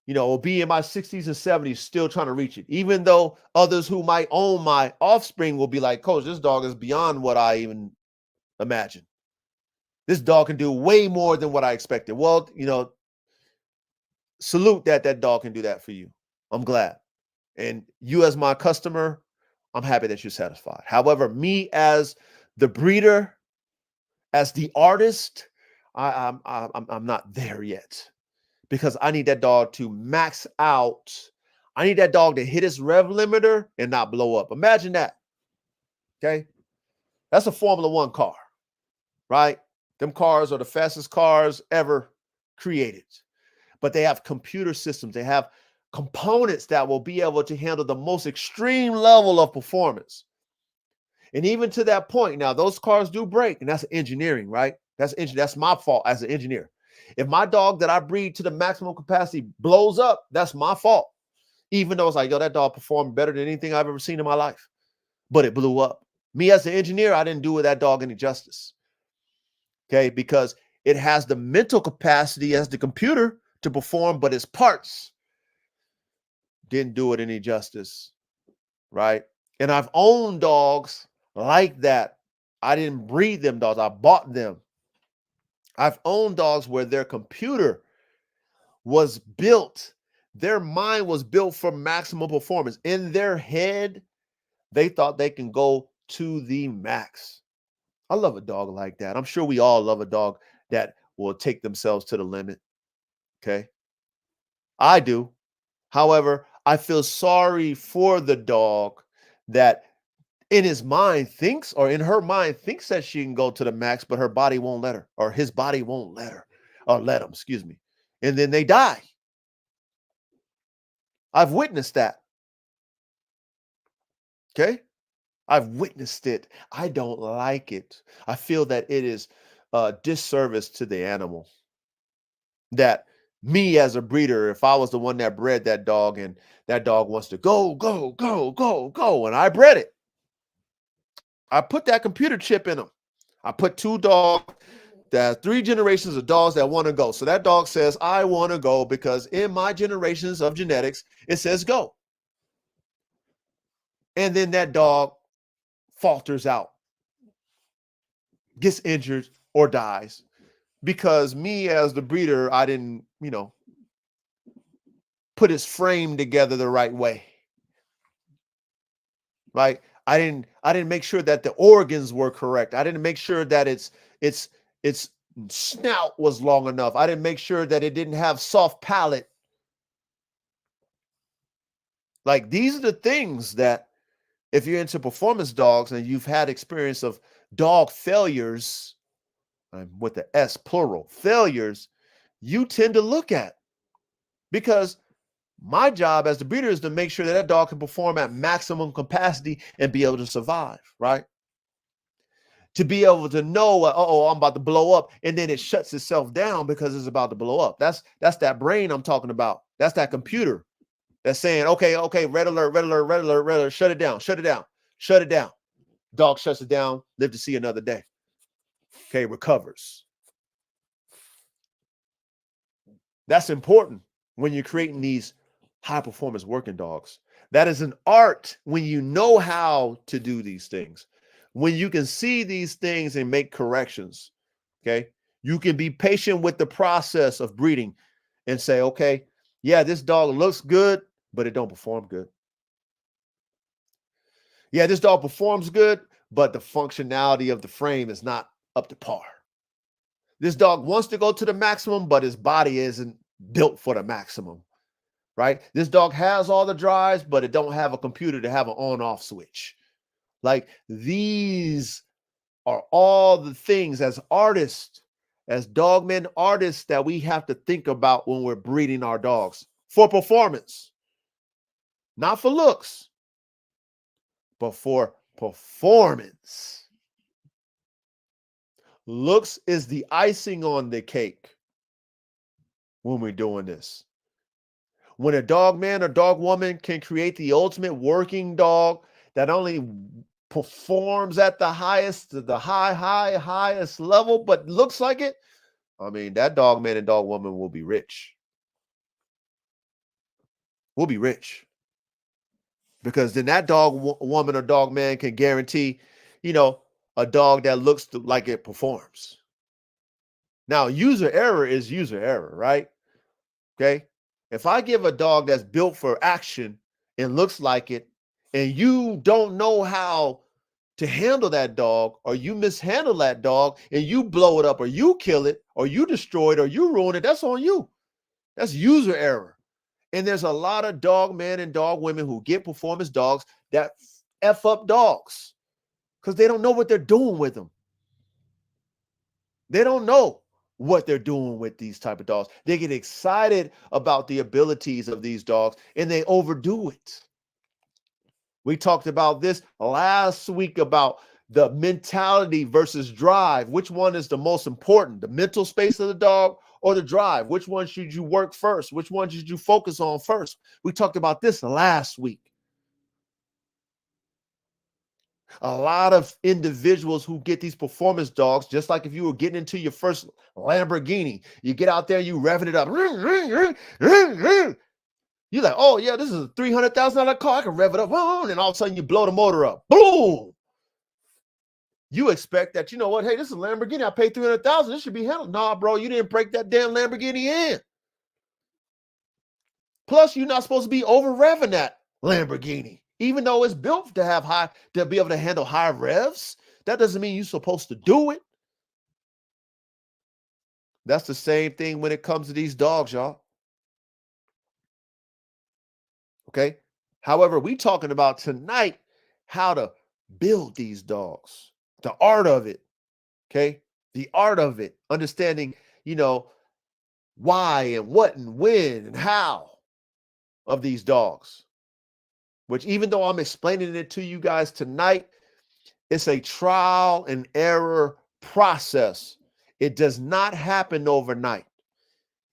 will be in my 60s and 70s still trying to reach it. Even though others who might own my offspring will be like, Coach, this dog is beyond what I even imagined. This dog can do way more than what I expected. Well, salute that dog can do that for you. I'm glad. And you as my customer, I'm happy that you're satisfied. However, me as the breeder, as the artist, I'm not there yet, because I need that dog to max out. I need that dog to hit its rev limiter and not blow up. Imagine that. Okay. That's a Formula One car, right? Them cars are the fastest cars ever created. But they have computer systems. They have components that will be able to handle the most extreme level of performance. And even to that point, now those cars do break, and that's engineering, right? That's my fault as an engineer. If my dog that I breed to the maximum capacity blows up, that's my fault. Even though it's like, yo, that dog performed better than anything I've ever seen in my life, but it blew up. Me as an engineer, I didn't do that dog any justice. Okay, because it has the mental capacity as the computer to perform, but its parts didn't do it any justice, right? And I've owned dogs like that. I didn't breed them dogs, I bought them. I've owned dogs where their computer was built, their mind was built for maximum performance. In their head, they thought they can go to the max. I love a dog like that. I'm sure we all love a dog that will take themselves to the limit. Okay. I do. However, I feel sorry for the dog that in his mind thinks, or in her mind thinks that she can go to the max, but her body won't let her, or his body won't let her, or let him, excuse me. And then they die. I've witnessed that. Okay. I've witnessed it. I don't like it. I feel that it is a disservice to the animal. That me as a breeder, if I was the one that bred that dog and that dog wants to go, go, go, go, go, and I bred it, I put that computer chip in them. I put two dogs, that 3 generations of dogs that want to go. So that dog says, I want to go because in my generations of genetics, it says go. And then that dog falters out, gets injured, or dies because me as the breeder, I didn't, put his frame together the right way. Right? I didn't make sure that the organs were correct. I didn't make sure that its snout was long enough. I didn't make sure that it didn't have soft palate. Like, these are the things that if you're into performance dogs and you've had experience of dog failures, with the S plural, failures, you tend to look at. Because my job as the breeder is to make sure that that dog can perform at maximum capacity and be able to survive, right? To be able to know, I'm about to blow up, and then it shuts itself down because it's about to blow up. That's that brain I'm talking about. That's that computer that's saying, okay, red alert, red alert, red alert, red alert, shut it down, shut it down, shut it down. Dog shuts it down, live to see another day. Okay, recovers. That's important when you're creating these high performance working dogs. That is an art when you know how to do these things. When you can see these things and make corrections, okay? You can be patient with the process of breeding and say, okay, yeah, this dog looks good, but it don't perform good. Yeah, this dog performs good, but the functionality of the frame is not up to par. This dog wants to go to the maximum, but his body isn't built for the maximum, right? This dog has all the drives, but it don't have a computer to have an on-off switch. Like, these are all the things as artists, as dogmen artists, that we have to think about when we're breeding our dogs for performance, not for looks, but for performance. Looks is the icing on the cake when we're doing this. When a dog man or dog woman can create the ultimate working dog that only performs at the highest, the highest level, but looks like it, I mean, that dog man and dog woman will be rich. We'll be rich. Because then that dog woman or dog man can guarantee, a dog that looks like it performs. Now, user error is user error, right? Okay. If I give a dog that's built for action and looks like it, and you don't know how to handle that dog, or you mishandle that dog and you blow it up, or you kill it, or you destroy it, or you ruin it, that's on you. That's user error. And there's a lot of dog men and dog women who get performance dogs that F up dogs because they don't know what they're doing with them. They don't know what they're doing with these type of dogs. They get excited about the abilities of these dogs and they overdo it. We talked about this last week about the mentality versus drive. Which one is the most important? The mental space of the dog or the drive? Which one should you work first? Which one should you focus on first? We talked about this last week. A lot of individuals who get these performance dogs, just like if you were getting into your first Lamborghini, you get out there, you revving it up. You're like, oh, yeah, this is a $300,000 car. I can rev it up. And all of a sudden you blow the motor up. Boom. You expect that, you know what? Hey, this is a Lamborghini. I paid $300,000. This should be handled. Nah, bro, you didn't break that damn Lamborghini in. Plus, you're not supposed to be over revving that Lamborghini. Even though it's built to have to be able to handle high revs, that doesn't mean you're supposed to do it. That's the same thing when it comes to these dogs, y'all. Okay. However, we talking about tonight how to build these dogs, the art of it. Okay. The art of it, understanding, why and what and when and how of these dogs, which even though I'm explaining it to you guys tonight, it's a trial and error process. It does not happen overnight.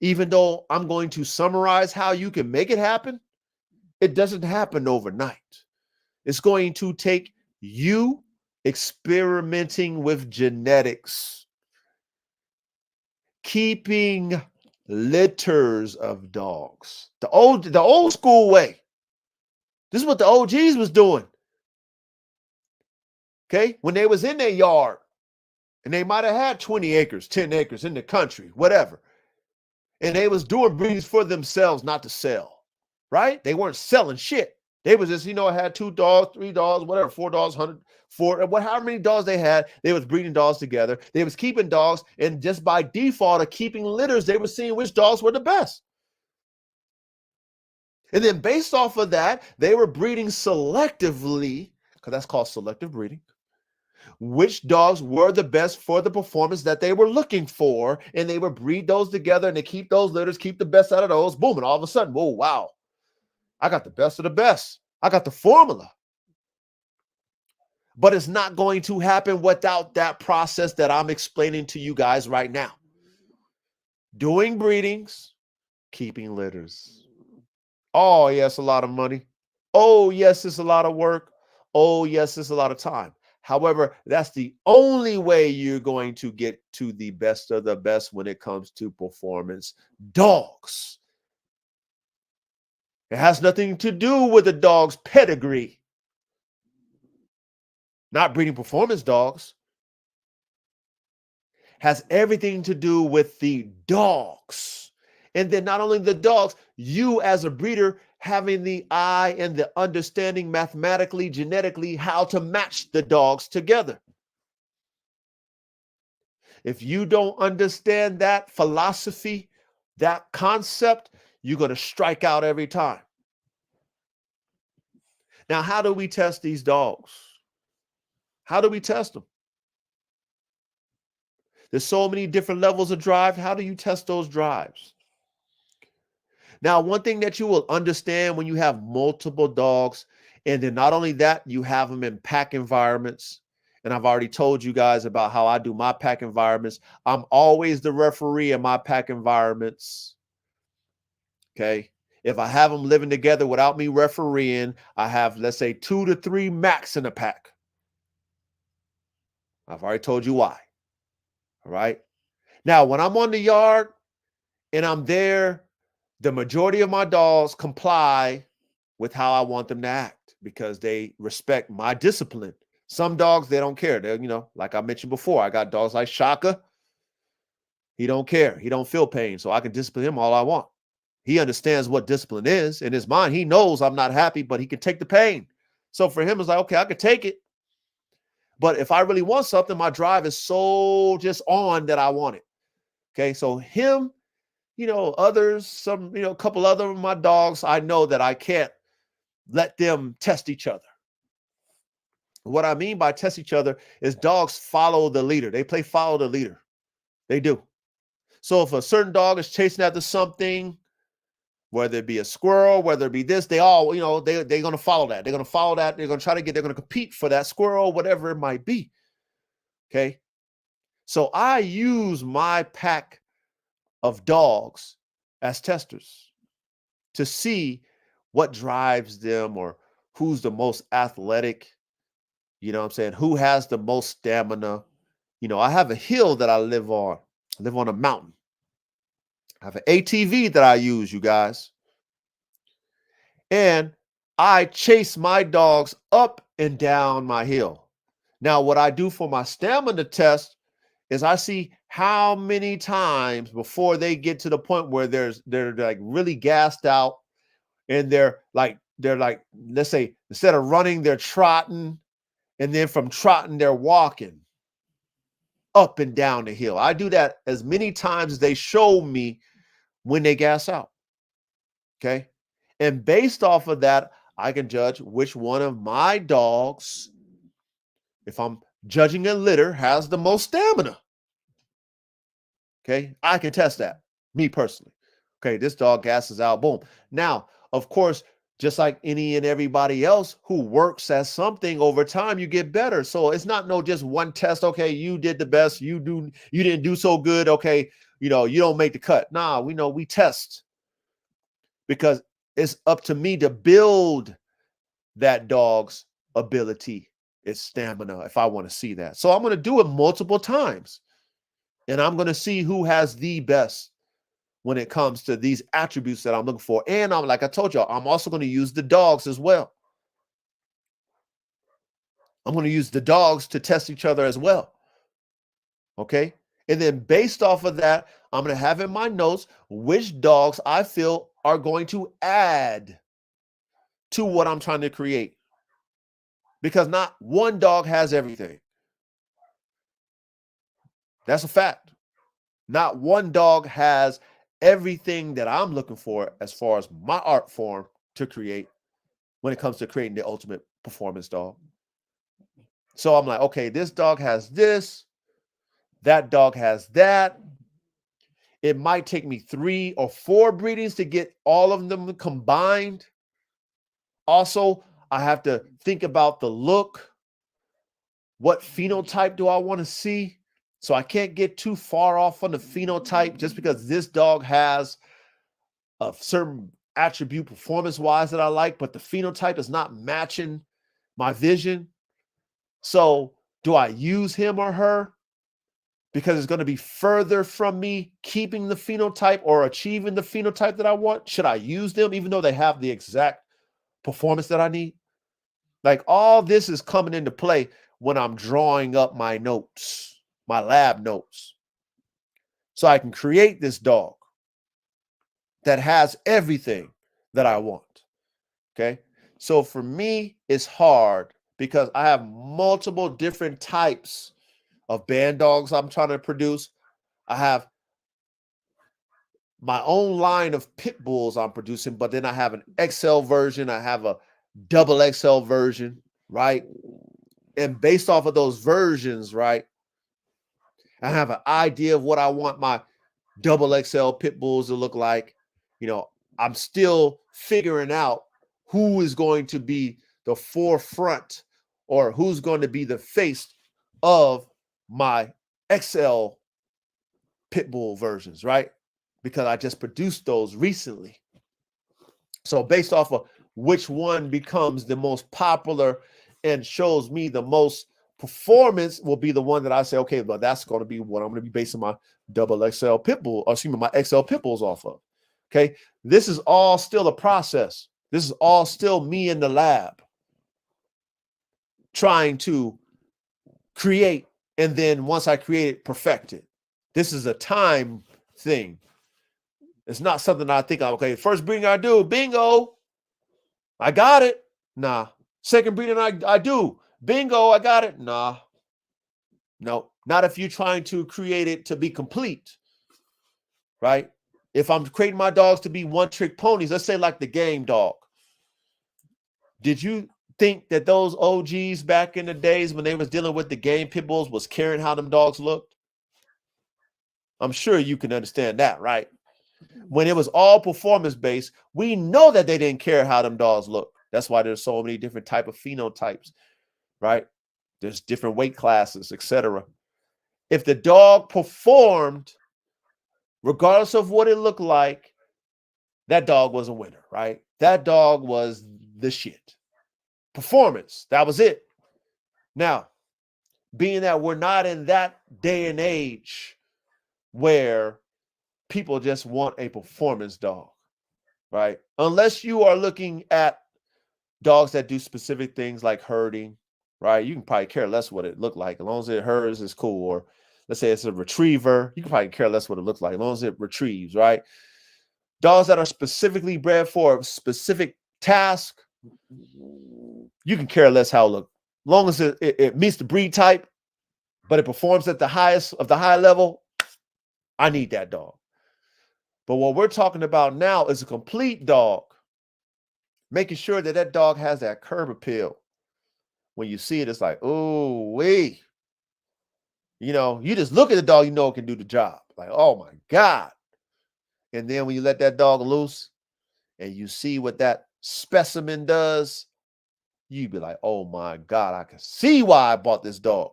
Even though I'm going to summarize how you can make it happen, it doesn't happen overnight. It's going to take you experimenting with genetics, keeping litters of dogs, the old school way. This is what the OGs was doing. Okay, when they was in their yard and they might have had 20 acres, 10 acres in the country, whatever. And they was doing breeds for themselves, not to sell, right? They weren't selling shit. They was just, had 2 dogs, 3 dogs, whatever, 4 dogs, 104, however many dogs they had, they was breeding dogs together. They was keeping dogs, and just by default of keeping litters, they were seeing which dogs were the best. And then based off of that, they were breeding selectively, because that's called selective breeding, which dogs were the best for the performance that they were looking for. And they would breed those together and they keep those litters, keep the best out of those. Boom. And all of a sudden, whoa, wow, I got the best of the best. I got the formula. But it's not going to happen without that process that I'm explaining to you guys right now. Doing breedings, keeping litters. Oh, yes, a lot of money. Oh, yes, it's a lot of work. Oh, yes, it's a lot of time. However, that's the only way you're going to get to the best of the best when it comes to performance dogs. It has nothing to do with the dog's pedigree. Not breeding performance dogs. Has everything to do with the dogs. And then not only the dogs, you as a breeder having the eye and the understanding mathematically, genetically, how to match the dogs together. If you don't understand that philosophy, that concept, you're going to strike out every time. Now, how do we test these dogs? How do we test them? There's so many different levels of drive. How do you test those drives? Now, one thing that you will understand when you have multiple dogs, and then not only that, you have them in pack environments. And I've already told you guys about how I do my pack environments. I'm always the referee in my pack environments. Okay. If I have them living together without me refereeing, I have, let's say, 2 to 3 max in a pack. I've already told you why. All right. Now, when I'm on the yard and I'm there, the majority of my dogs comply with how I want them to act because they respect my discipline. Some dogs, they don't care. They're, like I mentioned before, I got dogs like Shaka. He don't care. He don't feel pain. So I can discipline him all I want. He understands what discipline is. In his mind, he knows I'm not happy, but he can take the pain. So for him, it's like, okay, I could take it. But if I really want something, my drive is so just on that I want it. Okay, so him, others, a couple other of my dogs, I know that I can't let them test each other. What I mean by test each other is dogs follow the leader. They play follow the leader. They do. So if a certain dog is chasing after something, whether it be a squirrel, whether it be this, they all, they're going to follow that. They're going to follow that. They're going to they're going to compete for that squirrel, whatever it might be. Okay. So I use my pack of dogs as testers to see what drives them or who's the most athletic, you know what I'm saying? Who has the most stamina? I have a hill that I live on. I live on a mountain. I have an ATV that I use, you guys. And I chase my dogs up and down my hill. Now, what I do for my stamina test is I see how many times before they get to the point where they're like really gassed out, and they're like, let's say, instead of running, they're trotting, and then from trotting, they're walking up and down the hill. I do that as many times as they show me when they gas out. Okay. And based off of that, I can judge which one of my dogs, if I'm judging a litter, has the most stamina. Okay. I can test that, me personally. Okay. This dog gasses out. Boom. Now, of course, just like any and everybody else who works at something over time, you get better. So it's not just one test. Okay, you did the best. You didn't do so good. Okay, you don't make the cut. Nah, we test, because it's up to me to build that dog's ability, its stamina, if I want to see that. So I'm going to do it multiple times, and I'm going to see who has the best when it comes to these attributes that I'm looking for. And like I told y'all, I'm also going to use the dogs as well. I'm going to use the dogs to test each other as well. Okay. And then based off of that, I'm going to have in my notes which dogs I feel are going to add to what I'm trying to create. Because not one dog has everything. That's a fact. Not one dog has everything that I'm looking for as far as my art form to create when it comes to creating the ultimate performance dog. So I'm like, okay, this dog has this, that dog has that. It might take me 3 or 4 breedings to get all of them combined. Also, I have to think about the look. What phenotype do I want to see? So I can't get too far off on the phenotype just because this dog has a certain attribute performance-wise that I like, but the phenotype is not matching my vision. So do I use him or her because it's going to be further from me keeping the phenotype or achieving the phenotype that I want? Should I use them even though they have the exact performance that I need? Like, all this is coming into play when I'm drawing up my notes, my lab notes, so I can create this dog that has everything that I want. Okay. So for me, it's hard because I have multiple different types of band dogs I'm trying to produce. I have my own line of pit bulls I'm producing, but then I have an XL version. I have a double XL version, right? And based off of those versions, right, I have an idea of what I want my double XL pit bulls to look like. I'm still figuring out who is going to be the forefront or who's going to be the face of my XL pit bull versions, right? Because I just produced those recently. So based off of which one becomes the most popular and shows me the most performance will be the one that I say, okay, but that's going to be what I'm going to be basing my double XL pit bull, or excuse me, my XL pit bulls off of. Okay. This is all still a process. This is all still me in the lab trying to create. And then once I create it, perfect it. This is a time thing. It's not something I think, okay, first breeding I do, bingo, I got it. Nah. Second breeding I do, bingo, I got it. Nah. No, not if you're trying to create it to be complete, right? If I'm creating my dogs to be one-trick ponies, let's say like the game dog. Did you think that those OGs back in the days when they was dealing with the game pit bulls was caring how them dogs looked? I'm sure you can understand that, right? When it was all performance based, we know that they didn't care how them dogs look. That's why there's so many different type of phenotypes, right? There's different weight classes, etc. If the dog performed, regardless of what it looked like, that dog was a winner, right? That dog was the shit. Performance, that was it. Now, being that we're not in that day and age where people just want a performance dog, right? Unless you are looking at dogs that do specific things like herding, right? You can probably care less what it looked like. As long as it herds, it's cool. Or let's say it's a retriever, you can probably care less what it looks like, as long as it retrieves, right? Dogs that are specifically bred for a specific task, you can care less how it looks. As long as it meets the breed type, but it performs at the highest of the high level, I need that dog. But what we're talking about now is a complete dog, making sure that that dog has that curb appeal. When you see it, it's like, oh, wait. You know, you just look at the dog, you know it can do the job. Like, oh my God. And then when you let that dog loose and you see what that specimen does, you be like, oh my God, I can see why I bought this dog.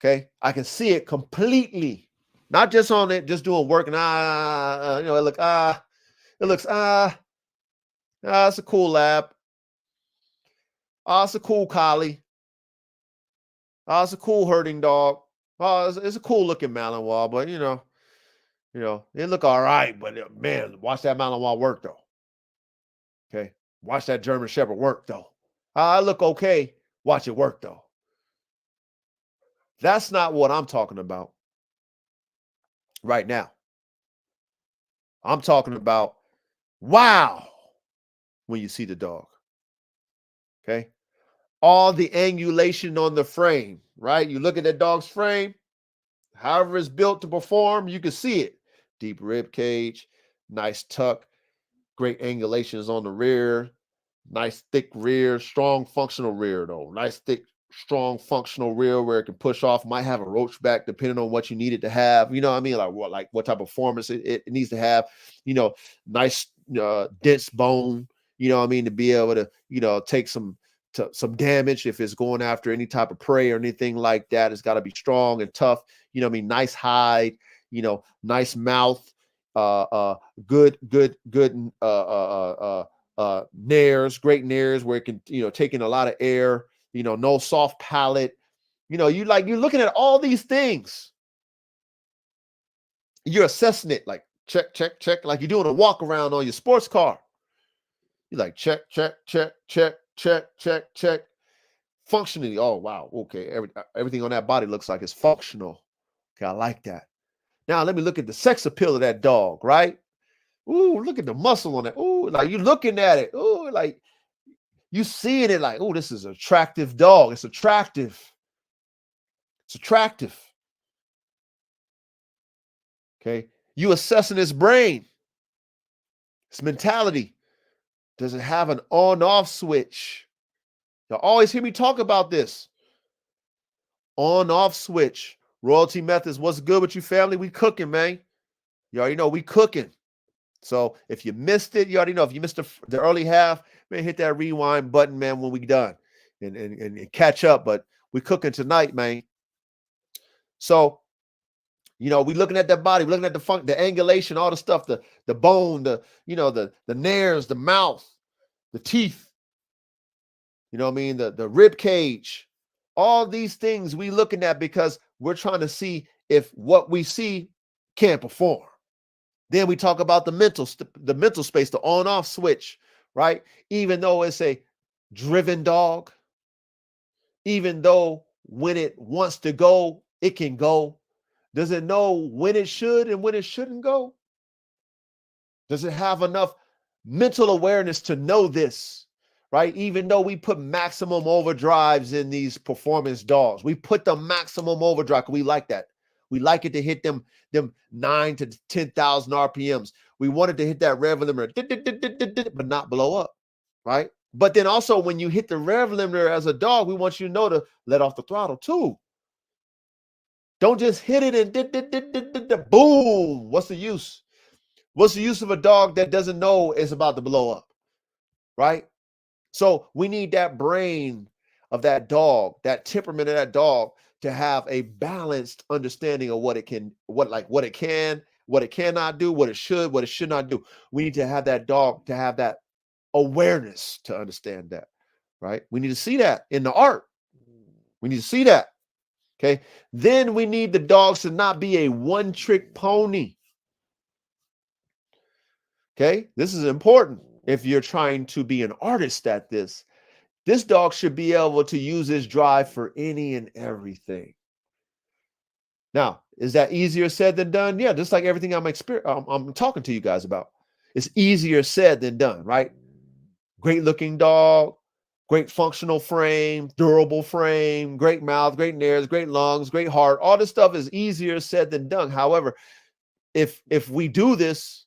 Okay. I can see it completely. Not just on it, just doing work and it looks, it's a cool lab. It's a cool collie. It's a cool herding dog. It's a cool looking Malinois, but you know, it look all right. But man, watch that Malinois work though. Okay, watch that German Shepherd work though. I look okay. Watch it work though. That's not what I'm talking about right now. I'm talking about wow when you see the dog. Okay, all the angulation on the frame, right? You look at that dog's frame, however it's built to perform, you can see it. Deep rib cage, nice tuck, great angulations on the rear, nice thick rear, strong functional rear though. Nice thick, strong functional rear where it can push off. Might have a roach back depending on what you need it to have. You know what I mean? Like what type of performance it needs to have. You know, nice dense bone. You know what I mean, to be able to take some damage if it's going after any type of prey or anything like that. It's got to be strong and tough. You know what I mean? Nice hide. You know, nice mouth. Good nares, great nares where it can take in a lot of air. No soft palate. You're looking at all these things. You're assessing it like check, check, check, like you're doing a walk around on your sports car. You're like check, check, check, check, check, check, check. Functionally, oh wow, okay, everything on that body looks like it's functional. Okay, I like that. Now let me look at the sex appeal of that dog, right? Ooh, look at the muscle on it. Ooh, like you're looking at it. Ooh, like you seeing it like, oh, this is an attractive dog. It's attractive. It's attractive. Okay. You assessing its brain, its mentality. Does it have an on-off switch? Y'all always hear me talk about this. On-off switch. Royalty Methods. What's good with you, family? We cooking, man. You already know we cooking. So if you missed it, you already know. If you missed the early half, man, hit that rewind button, man, when we done and catch up. But we cooking tonight, man. So, we looking at that body, we looking at the angulation, all the stuff, the bone, the nares, the mouth, the teeth, you know what I mean? The rib cage, all these things we looking at because we're trying to see if what we see can perform. Then we talk about the mental space, the on-off switch, right? Even though it's a driven dog, even though when it wants to go, it can go. Does it know when it should and when it shouldn't go? Does it have enough mental awareness to know this, right? Even though we put maximum overdrives in these performance dogs, we put the maximum overdrive because we like that. We like it to hit them 9 to 10,000 RPMs. We wanted to hit that rev limiter, but not blow up, right? But then also when you hit the rev limiter as a dog, we want you to know to let off the throttle too. Don't just hit it and boom. What's the use? What's the use of a dog that doesn't know it's about to blow up, right? So we need that brain of that dog, that temperament of that dog to have a balanced understanding of what it can, what it can, what it cannot do, what it should not do. We need to have that dog to have that awareness to understand that, right? We need to see that in the art. We need to see that. Okay. Then we need the dogs to not be a one-trick pony. Okay. This is important. If you're trying to be an artist at this dog should be able to use his drive for any and everything. Now, is that easier said than done? Yeah, just like everything I'm talking to you guys about. It's easier said than done, right? Great looking dog, great functional frame, durable frame, great mouth, great nares, great lungs, great heart. All this stuff is easier said than done. However, if we do this,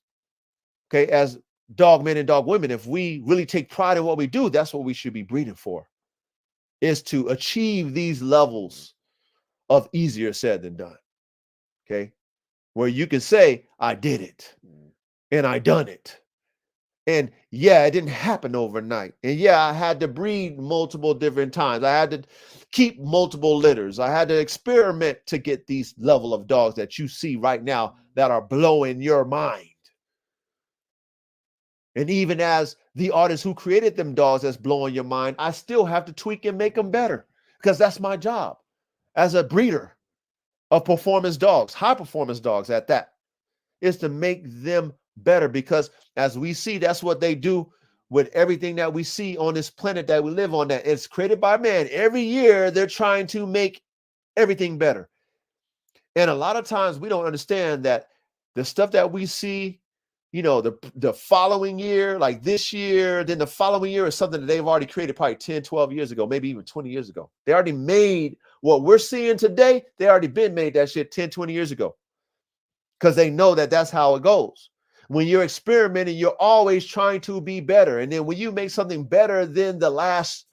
okay, as dog men and dog women, if we really take pride in what we do, that's what we should be breeding for, is to achieve these levels of easier said than done. Okay. Where you can say, I did it and I done it. And yeah, it didn't happen overnight. And yeah, I had to breed multiple different times. I had to keep multiple litters. I had to experiment to get these level of dogs that you see right now that are blowing your mind. And even as the artist who created them dogs that's blowing your mind, I still have to tweak and make them better because that's my job as a breeder of performance dogs, high performance dogs at that, is to make them better, because as we see, that's what they do with everything that we see on this planet that we live on, that it's created by man. Every year they're trying to make everything better. And a lot of times we don't understand that the stuff that we see, the following year, like this year, then the following year is something that they've already created probably 10, 12 years ago, maybe even 20 years ago. They already made what we're seeing today. They already been made that shit 10, 20 years ago, because they know that that's how it goes. When you're experimenting, you're always trying to be better. And then when you make something better than the last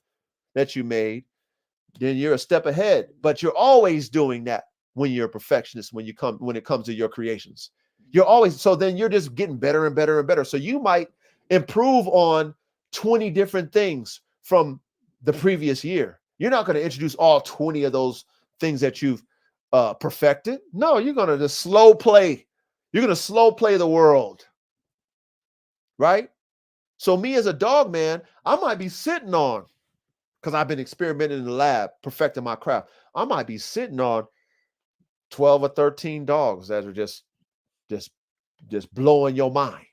that you made, then you're a step ahead. But you're always doing that when you're a perfectionist, when it comes to your creations. You're always, so then you're just getting better and better and better. So you might improve on 20 different things from the previous year. You're not going to introduce all 20 of those things that you've perfected. No, you're going to just slow play. You're going to slow play the world, right? So me as a dog man, I might be sitting on, because I've been experimenting in the lab, perfecting my craft. I might be sitting on 12 or 13 dogs that are just blowing your mind.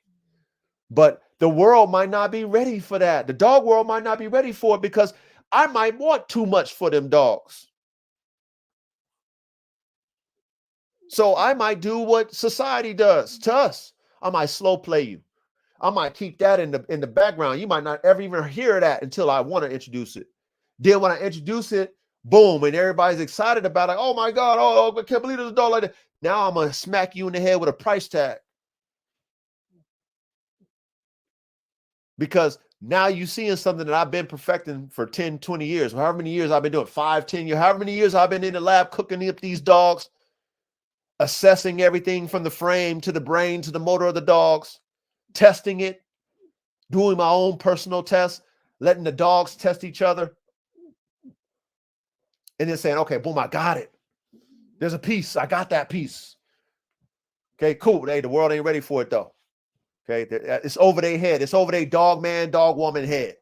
But the world might not be ready for that. The dog world might not be ready for it, because I might want too much for them dogs. So I might do what society does to us. I might slow play you. I might keep that in the background. You might not ever even hear that until I want to introduce it. Then when I introduce it, boom, and everybody's excited about it. Like, oh my God, oh, I can't believe there's a dog like that. Now I'm going to smack you in the head with a price tag. Because now you're seeing something that I've been perfecting for 10, 20 years, or however many years I've been doing, 5, 10 years, however many years I've been in the lab cooking up these dogs, assessing everything from the frame to the brain to the motor of the dogs, testing it, doing my own personal tests, letting the dogs test each other, and then saying, okay, boom, I got it. There's a piece. I got that piece. Okay, cool. Hey, the world ain't ready for it though. Okay, it's over their head. It's over their dog man, dog woman head.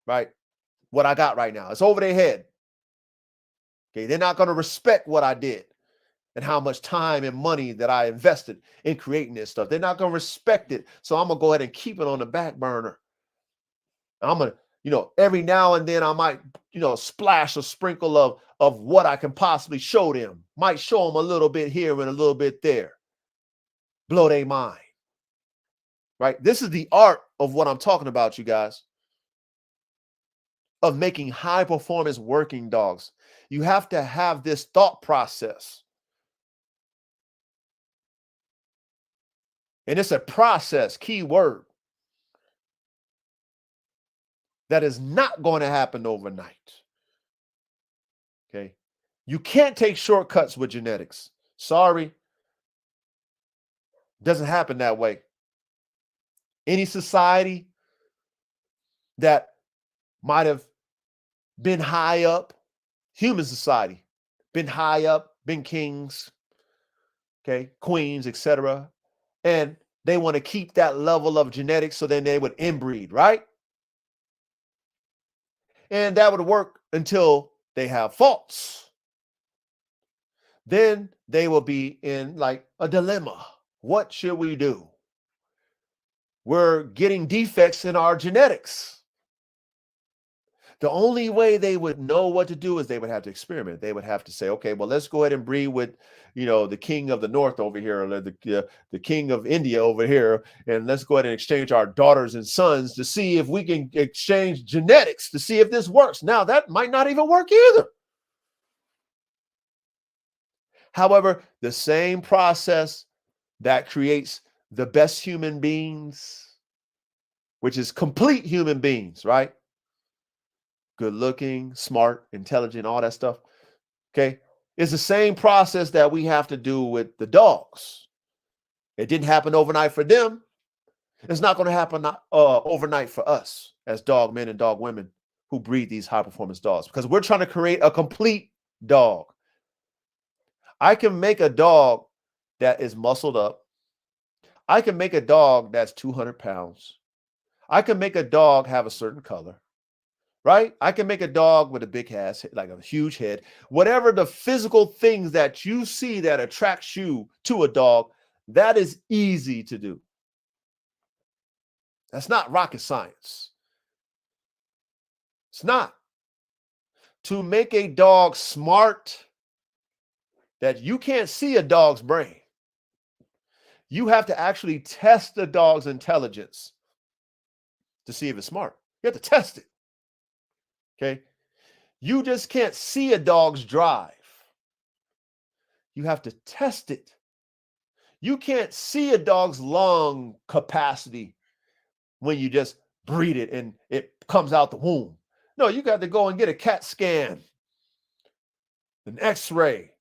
Right? What I got right now. It's over their head. Okay, they're not going to respect what I did and how much time and money that I invested in creating this stuff. They're not going to respect it. So I'm going to go ahead and keep it on the back burner. I'm going to, every now and then I might, splash a sprinkle of what I can possibly show them. Might show them a little bit here and a little bit there. Blow their mind. Right? This is the art of what I'm talking about, you guys, of making high performance working dogs. You have to have this thought process. And it's a process, key word, that is not going to happen overnight. Okay. You can't take shortcuts with genetics. Sorry. Doesn't happen that way. Any society that might have been high up, human society, been high up, been kings, okay, queens, etc. And they want to keep that level of genetics, so then they would inbreed, right? And that would work until they have faults. Then they will be in like a dilemma. What should we do? We're getting defects in our genetics. The only way they would know what to do is they would have to experiment. They would have to say, okay, well, let's go ahead and breed with, the king of the north over here, or the king of India over here, and let's go ahead and exchange our daughters and sons to see if we can exchange genetics to see if this works. Now, that might not even work either. However, the same process that creates the best human beings, which is complete human beings, right? Good looking, smart, intelligent, all that stuff. Okay. It's the same process that we have to do with the dogs. It didn't happen overnight for them. It's not going to happen overnight for us as dog men and dog women who breed these high performance dogs, because we're trying to create a complete dog. I can make a dog that is muscled up. I can make a dog that's 200 pounds. I can make a dog have a certain color, right? I can make a dog with a big ass, like a huge head. Whatever the physical things that you see that attracts you to a dog, that is easy to do. That's not rocket science. It's not. To make a dog smart, that you can't see a dog's brain, you have to actually test the dog's intelligence to see if it's smart. You have to test it. Okay. You just can't see a dog's drive. You have to test it. You can't see a dog's lung capacity when you just breed it and it comes out the womb. No, you got to go and get a CAT scan, an X-ray,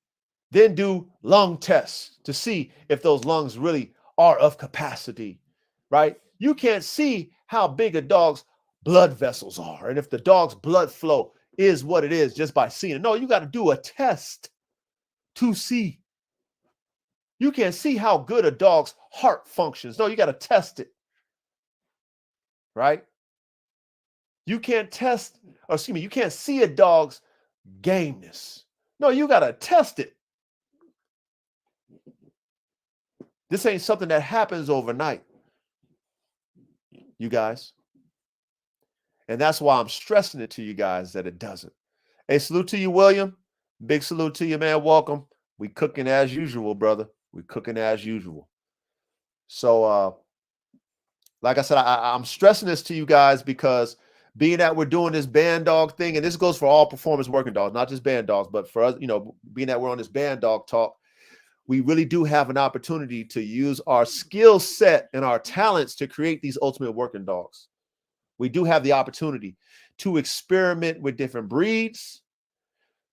then do lung tests to see if those lungs really are of capacity, right? You can't see how big a dog's blood vessels are and if the dog's blood flow is what it is just by seeing it. No, you got to do a test to see. You can't see how good a dog's heart functions. No, you got to test it, right? You can't test, or excuse me, you can't see a dog's gameness. No, you got to test it. This ain't something that happens overnight, you guys. And that's why I'm stressing it to you guys that it doesn't. Hey, salute to you, William. Big salute to you, man. Welcome. We cooking as usual, brother. We cooking as usual. So, like I said, I'm stressing this to you guys because being that we're doing this Bandog thing, and this goes for all performance working dogs, not just band dogs, but for us, being that we're on this Bandog talk, we really do have an opportunity to use our skill set and our talents to create these ultimate working dogs. We do have the opportunity to experiment with different breeds,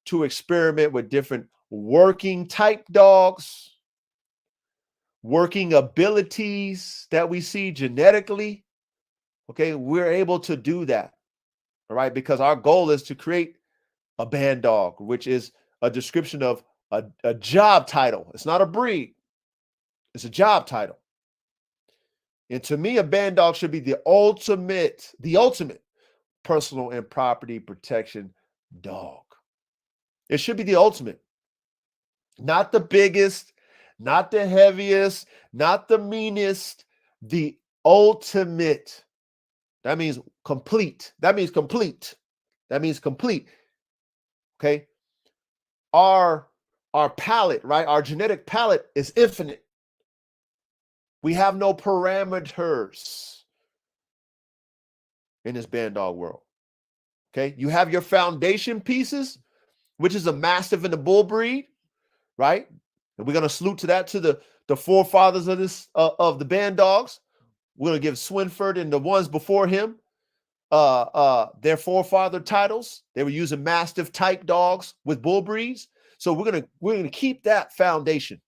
to experiment with different working type dogs, working abilities that we see genetically. Okay, we're able to do that. All right, because our goal is to create a Bandog, which is a description of a job title. It's not a breed. It's a job title. And to me, a Bandog should be the ultimate personal and property protection dog. It should be the ultimate. Not the biggest, not the heaviest, not the meanest, the ultimate. That means complete. That means complete. That means complete. Okay. Our palette, right? Our genetic palette is infinite. We have no parameters in this Bandog world. Okay. You have your foundation pieces, which is a mastiff and a bull breed, right? And we're going to salute to that, to the forefathers of this, of the Bandogs. We're going to give Swinford and the ones before him their forefather titles. They were using mastiff type dogs with bull breeds. So we're gonna keep that foundation.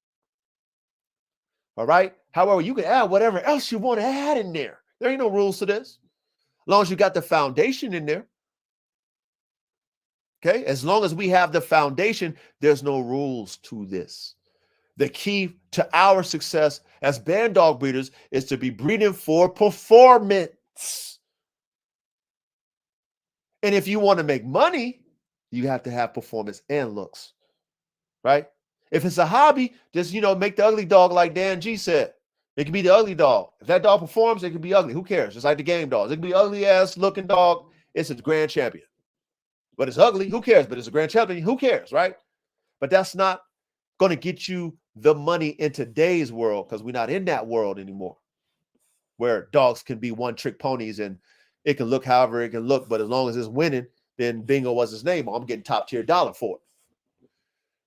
All right. However, you can add whatever else you want to add in there. There ain't no rules to this. As long as you got the foundation in there. Okay. As long as we have the foundation, there's no rules to this. The key to our success as Bandog breeders is to be breeding for performance. And if you want to make money, you have to have performance and looks, right? If it's a hobby, just, make the ugly dog like Dan G said. It can be the ugly dog. If that dog performs, it can be ugly. Who cares? Just like the game dogs. It can be ugly ass looking dog. It's a grand champion. But it's ugly. Who cares? But it's a grand champion. Who cares, right? But that's not going to get you the money in today's world, because we're not in that world anymore, where dogs can be one-trick ponies and it can look however it can look. But as long as it's winning, then bingo was his name. I'm getting top tier dollar for it.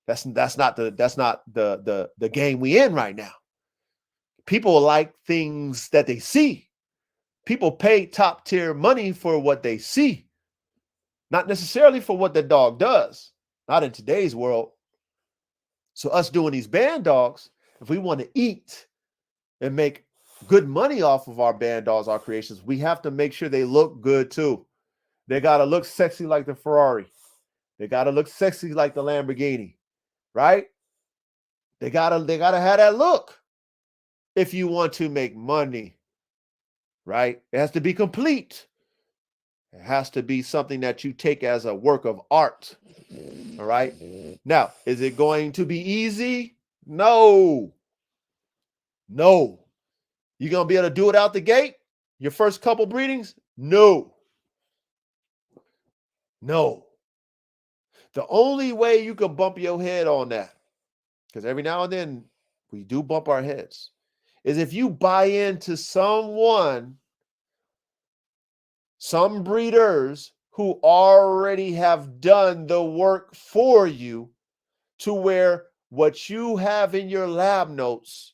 That's not the game we in right now. People like things that they see. People pay top tier money for what they see, not necessarily for what the dog does. Not in today's world. So us doing these band dogs, if we want to eat and make good money off of our band dogs, our creations, we have to make sure they look good too. They got to look sexy like the Ferrari. They got to look sexy like the Lamborghini, right? They gotta have that look if you want to make money, right? It has to be complete. It has to be something that you take as a work of art. All right. Now, is it going to be easy? No. No. You going to be able to do it out the gate? Your first couple breedings? No. No. The only way you can bump your head on that, because every now and then we do bump our heads, is if you buy into some breeders who already have done the work for you, to where what you have in your lab notes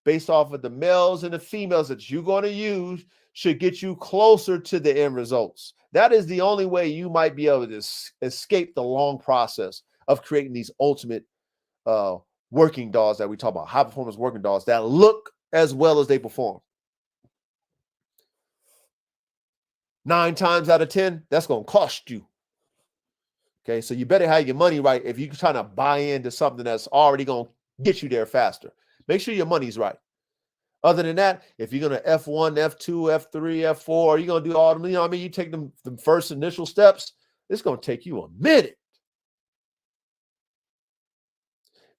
based off of the males and the females that you're going to use should get you closer to the end results. That is the only way you might be able to escape the long process of creating these ultimate working dogs that we talk about, high performance working dogs that look as well as they perform. 9 times out of 10, that's going to cost you. Okay, so you better have your money right if you're trying to buy into something that's already going to get you there faster. Make sure your money's right. Other than that, if you're going to F1, F2, F3, F4, you're going to do all them, you take them first initial steps, it's going to take you a minute.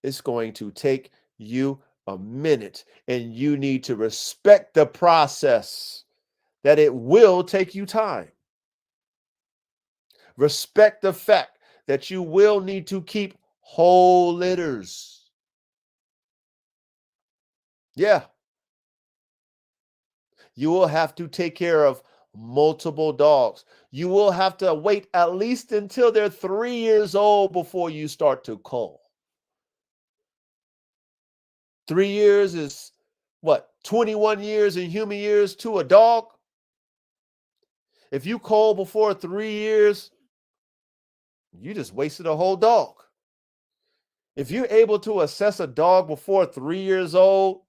It's going to take you a minute, and you need to respect the process, that it will take you time. Respect the fact that you will need to keep whole litters. Yeah. You will have to take care of multiple dogs. You will have to wait at least until they're 3 years old before you start to cull. 3 years is what? 21 years in human years to a dog. If you cull before 3 years, you just wasted a whole dog. If you're able to assess a dog before 3 years old,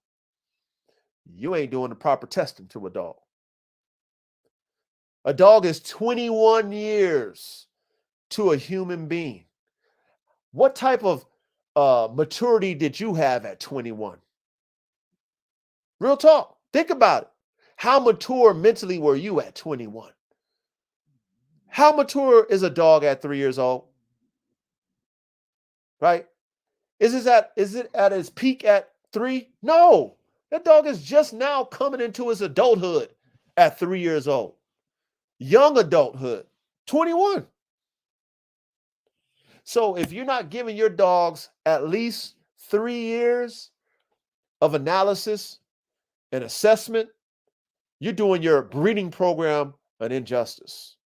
you ain't doing the proper testing to a dog. A dog is 21 years to a human being. What type of maturity did you have at 21? Real talk. Think about it. How mature mentally were you at 21? How mature is a dog at 3 years old? Right? Is it at its peak at 3? No. That dog is just now coming into his adulthood at 3 years old. Young adulthood, 21. So if you're not giving your dogs at least 3 years of analysis and assessment, you're doing your breeding program an injustice.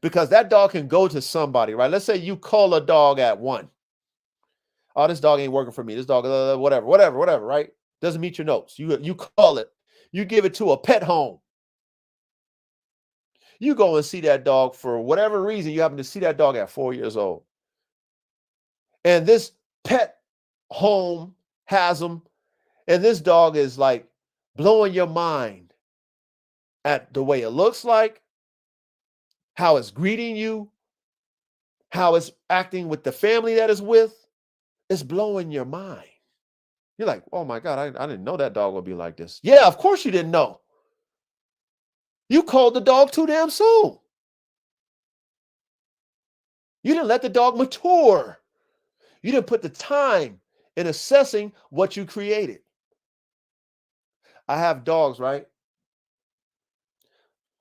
Because that dog can go to somebody, right? Let's say you call a dog at 1. Oh, this dog ain't working for me. This dog, whatever, right? Doesn't meet your notes. You call it. You give it to a pet home. You go and see that dog for whatever reason. You happen to see that dog at 4 years old. And this pet home has them, and this dog is like blowing your mind at the way it looks like, how it's greeting you, how it's acting with the family that it's with. It's blowing your mind. You're like, oh my God, I didn't know that dog would be like this. Yeah, of course you didn't know. You called the dog too damn soon. You didn't let the dog mature. You didn't put the time in assessing what you created. I have dogs, right?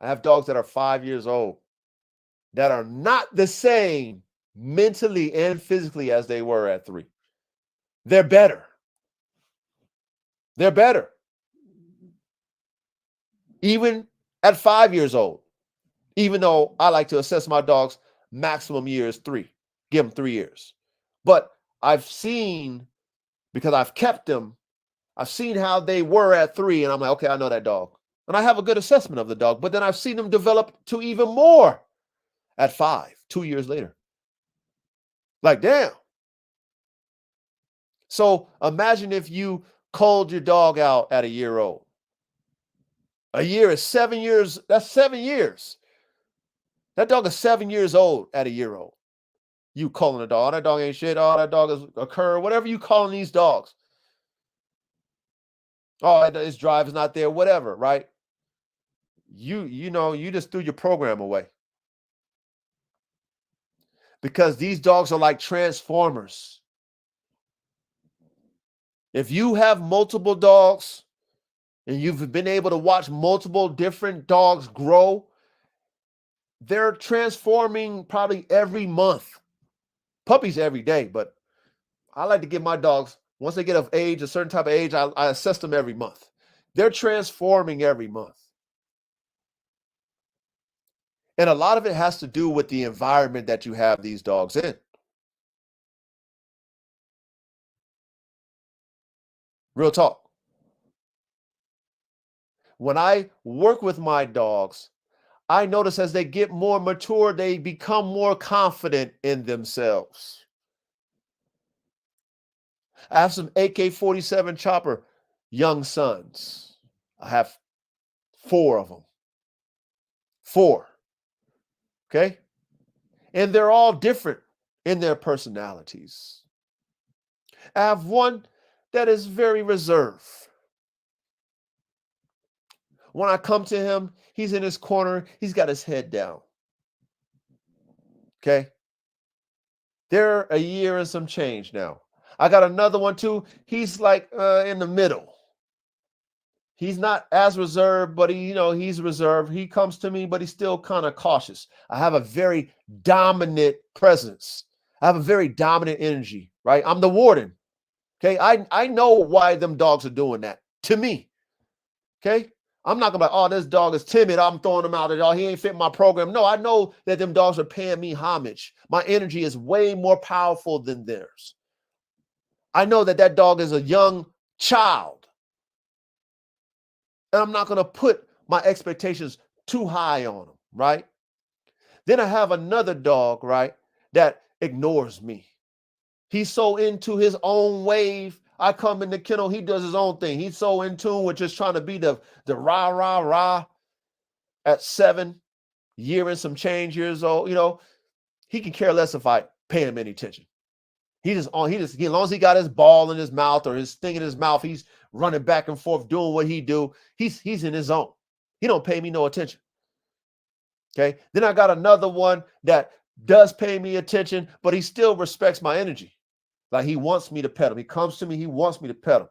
I have dogs that are 5 years old that are not the same mentally and physically as they were at 3. They're better. They're better. Even at 5 years old, even though I like to assess my dogs, maximum year is 3. Give them 3 years. But I've seen, because I've kept them, I've seen how they were at 3, and I'm like, okay, I know that dog. And I have a good assessment of the dog. But then I've seen them develop to even more at 5, 2 years later. Like, damn. So imagine if you culled your dog out at a year old. A year is 7 years. That's 7 years. That dog is 7 years old at a year old. You calling a dog, oh, that dog ain't shit. Oh, that dog is a cur. Whatever you calling these dogs. Oh, his drive is not there. Whatever, right? You know, you just threw your program away. Because these dogs are like transformers. If you have multiple dogs and you've been able to watch multiple different dogs grow, they're transforming probably every month. Puppies every day, but I like to give my dogs, once they get of age, a certain type of age, I assess them every month. They're transforming every month. And a lot of it has to do with the environment that you have these dogs in. Real talk. When I work with my dogs, I notice as they get more mature, they become more confident in themselves. I have some AK-47 chopper young sons. I have 4 of them. 4. Okay? And they're all different in their personalities. I have one that is very reserved. When I come to him, he's in his corner. He's got his head down. Okay? They're a year and some change now. I got another one too. He's like in the middle. He's not as reserved, but he's reserved. He comes to me, but he's still kind of cautious. I have a very dominant presence. I have a very dominant energy, right? I'm the warden. Okay. I know why them dogs are doing that to me. Okay. I'm not gonna be like, oh, this dog is timid. I'm throwing him out. Oh, he ain't fit my program. No, I know that them dogs are paying me homage. My energy is way more powerful than theirs. I know that that dog is a young child. And I'm not going to put my expectations too high on him, right? Then I have another dog, right, that ignores me. He's so into his own wave. I come in the kennel, he does his own thing. He's so in tune with just trying to be the rah, rah, rah at 7 year and some change years old. He can care less if I pay him any attention. As long as he got his ball in his mouth or his thing in his mouth, he's running back and forth, doing what he do. He's in his zone. He don't pay me no attention. Okay. Then I got another one that does pay me attention, but he still respects my energy. Like he wants me to pet him. He comes to me, he wants me to pet him.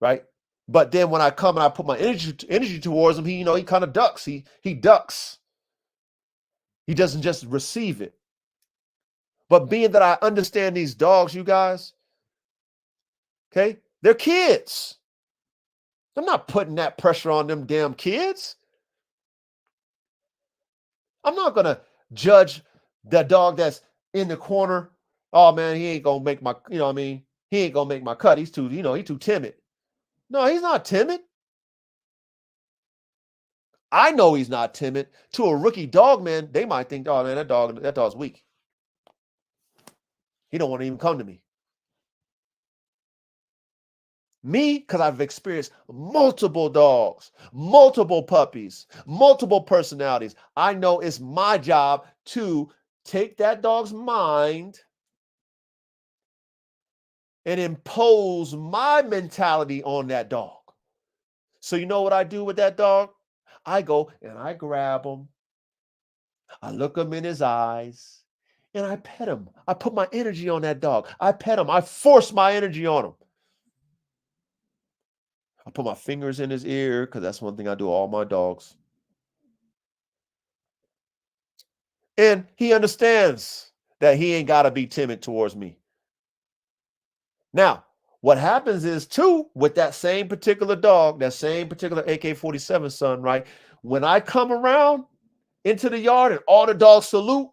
Right. But then when I come and I put my energy towards him, he kind of ducks. He ducks. He doesn't just receive it. But being that I understand these dogs, you guys, okay, they're kids. I'm not putting that pressure on them damn kids. I'm not going to judge that dog that's in the corner. Oh, man, he ain't going to make my, he ain't going to make my cut. He's too, he's too timid. No, he's not timid. I know he's not timid. To a rookie dog, man, they might think, oh, man, that dog's weak. He don't want to even come to me. Me, because I've experienced multiple dogs, multiple puppies, multiple personalities. I know it's my job to take that dog's mind and impose my mentality on that dog. So you know what I do with that dog? I go and I grab him. I look him in his eyes and I pet him. I put my energy on that dog. I pet him. I force my energy on him. I put my fingers in his ear because that's one thing I do with all my dogs. And he understands that he ain't got to be timid towards me. Now, what happens is too, with that same particular dog, that same particular AK-47 son, right? When I come around into the yard and all the dogs salute,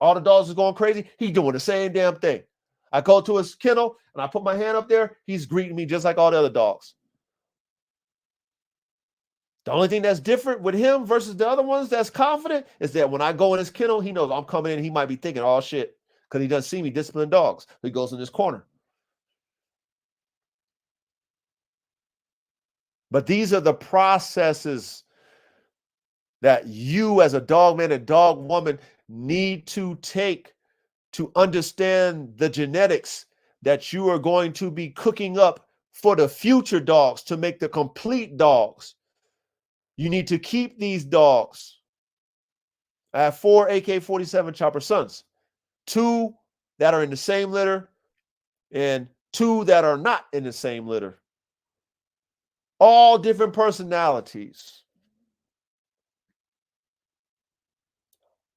all the dogs is going crazy, he doing the same damn thing. I go to his kennel and I put my hand up there, he's greeting me just like all the other dogs. The only thing that's different with him versus the other ones that's confident is that when I go in his kennel, he knows I'm coming in. He might be thinking, oh shit, because he doesn't see me discipline dogs. He goes in this corner. But these are the processes that you as a dog man and dog woman need to take to understand the genetics that you are going to be cooking up for the future dogs to make the complete dogs. You need to keep these dogs. I have 4 AK-47 chopper sons, 2 that are in the same litter and 2 that are not in the same litter. All different personalities.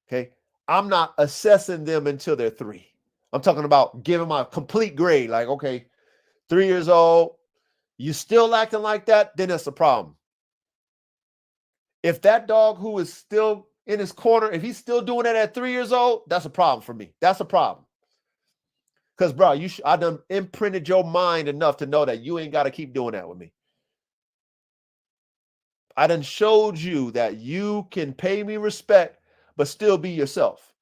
Okay. I'm not assessing them until they're 3. I'm talking about giving them a complete grade. Like, okay, 3 years old, you still acting like that, then that's a problem. If that dog who is still in his corner, if he's still doing that at 3 years old, that's a problem for me. That's a problem. Because, bro, I done imprinted your mind enough to know that you ain't got to keep doing that with me. I done showed you that you can pay me respect, but still be yourself.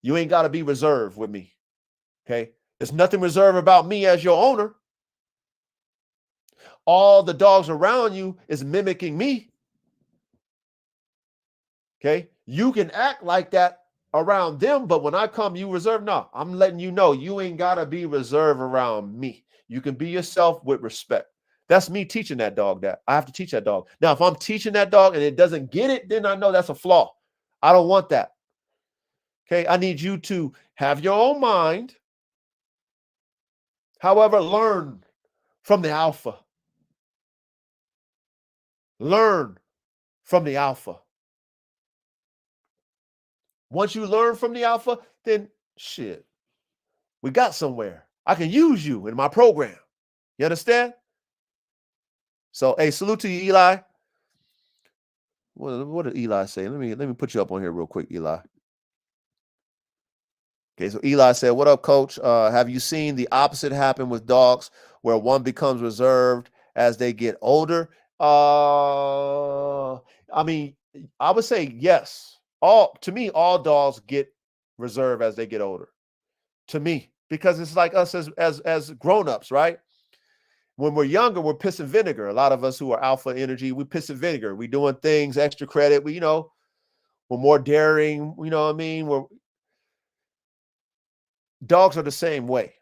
You ain't got to be reserved with me. Okay? There's nothing reserved about me as your owner. All the dogs around you is mimicking me. Okay? You can act like that around them, but when I come, you reserve. No, I'm letting you know you ain't got to be reserved around me. You can be yourself with respect. That's me teaching that dog that. I have to teach that dog. Now, if I'm teaching that dog and it doesn't get it, then I know that's a flaw. I don't want that. Okay? I need you to have your own mind. However, learn from the alpha. Learn from the alpha. Once you learn from the alpha, then shit, we got somewhere. I can use you in my program. You understand? So, hey, salute to you, Eli. What did Eli say? Let me put you up on here real quick, Eli. Okay, so Eli said, "What up, coach? Have you seen the opposite happen with dogs, where one becomes reserved as they get older?" I mean, I would say yes. To me, all dogs get reserved as they get older. To me, because it's like us as grown-ups, right? When we're younger, we're piss and vinegar. A lot of us who are alpha energy, we piss and vinegar. We doing things, extra credit. We're more daring. You know what I mean? Dogs are the same way.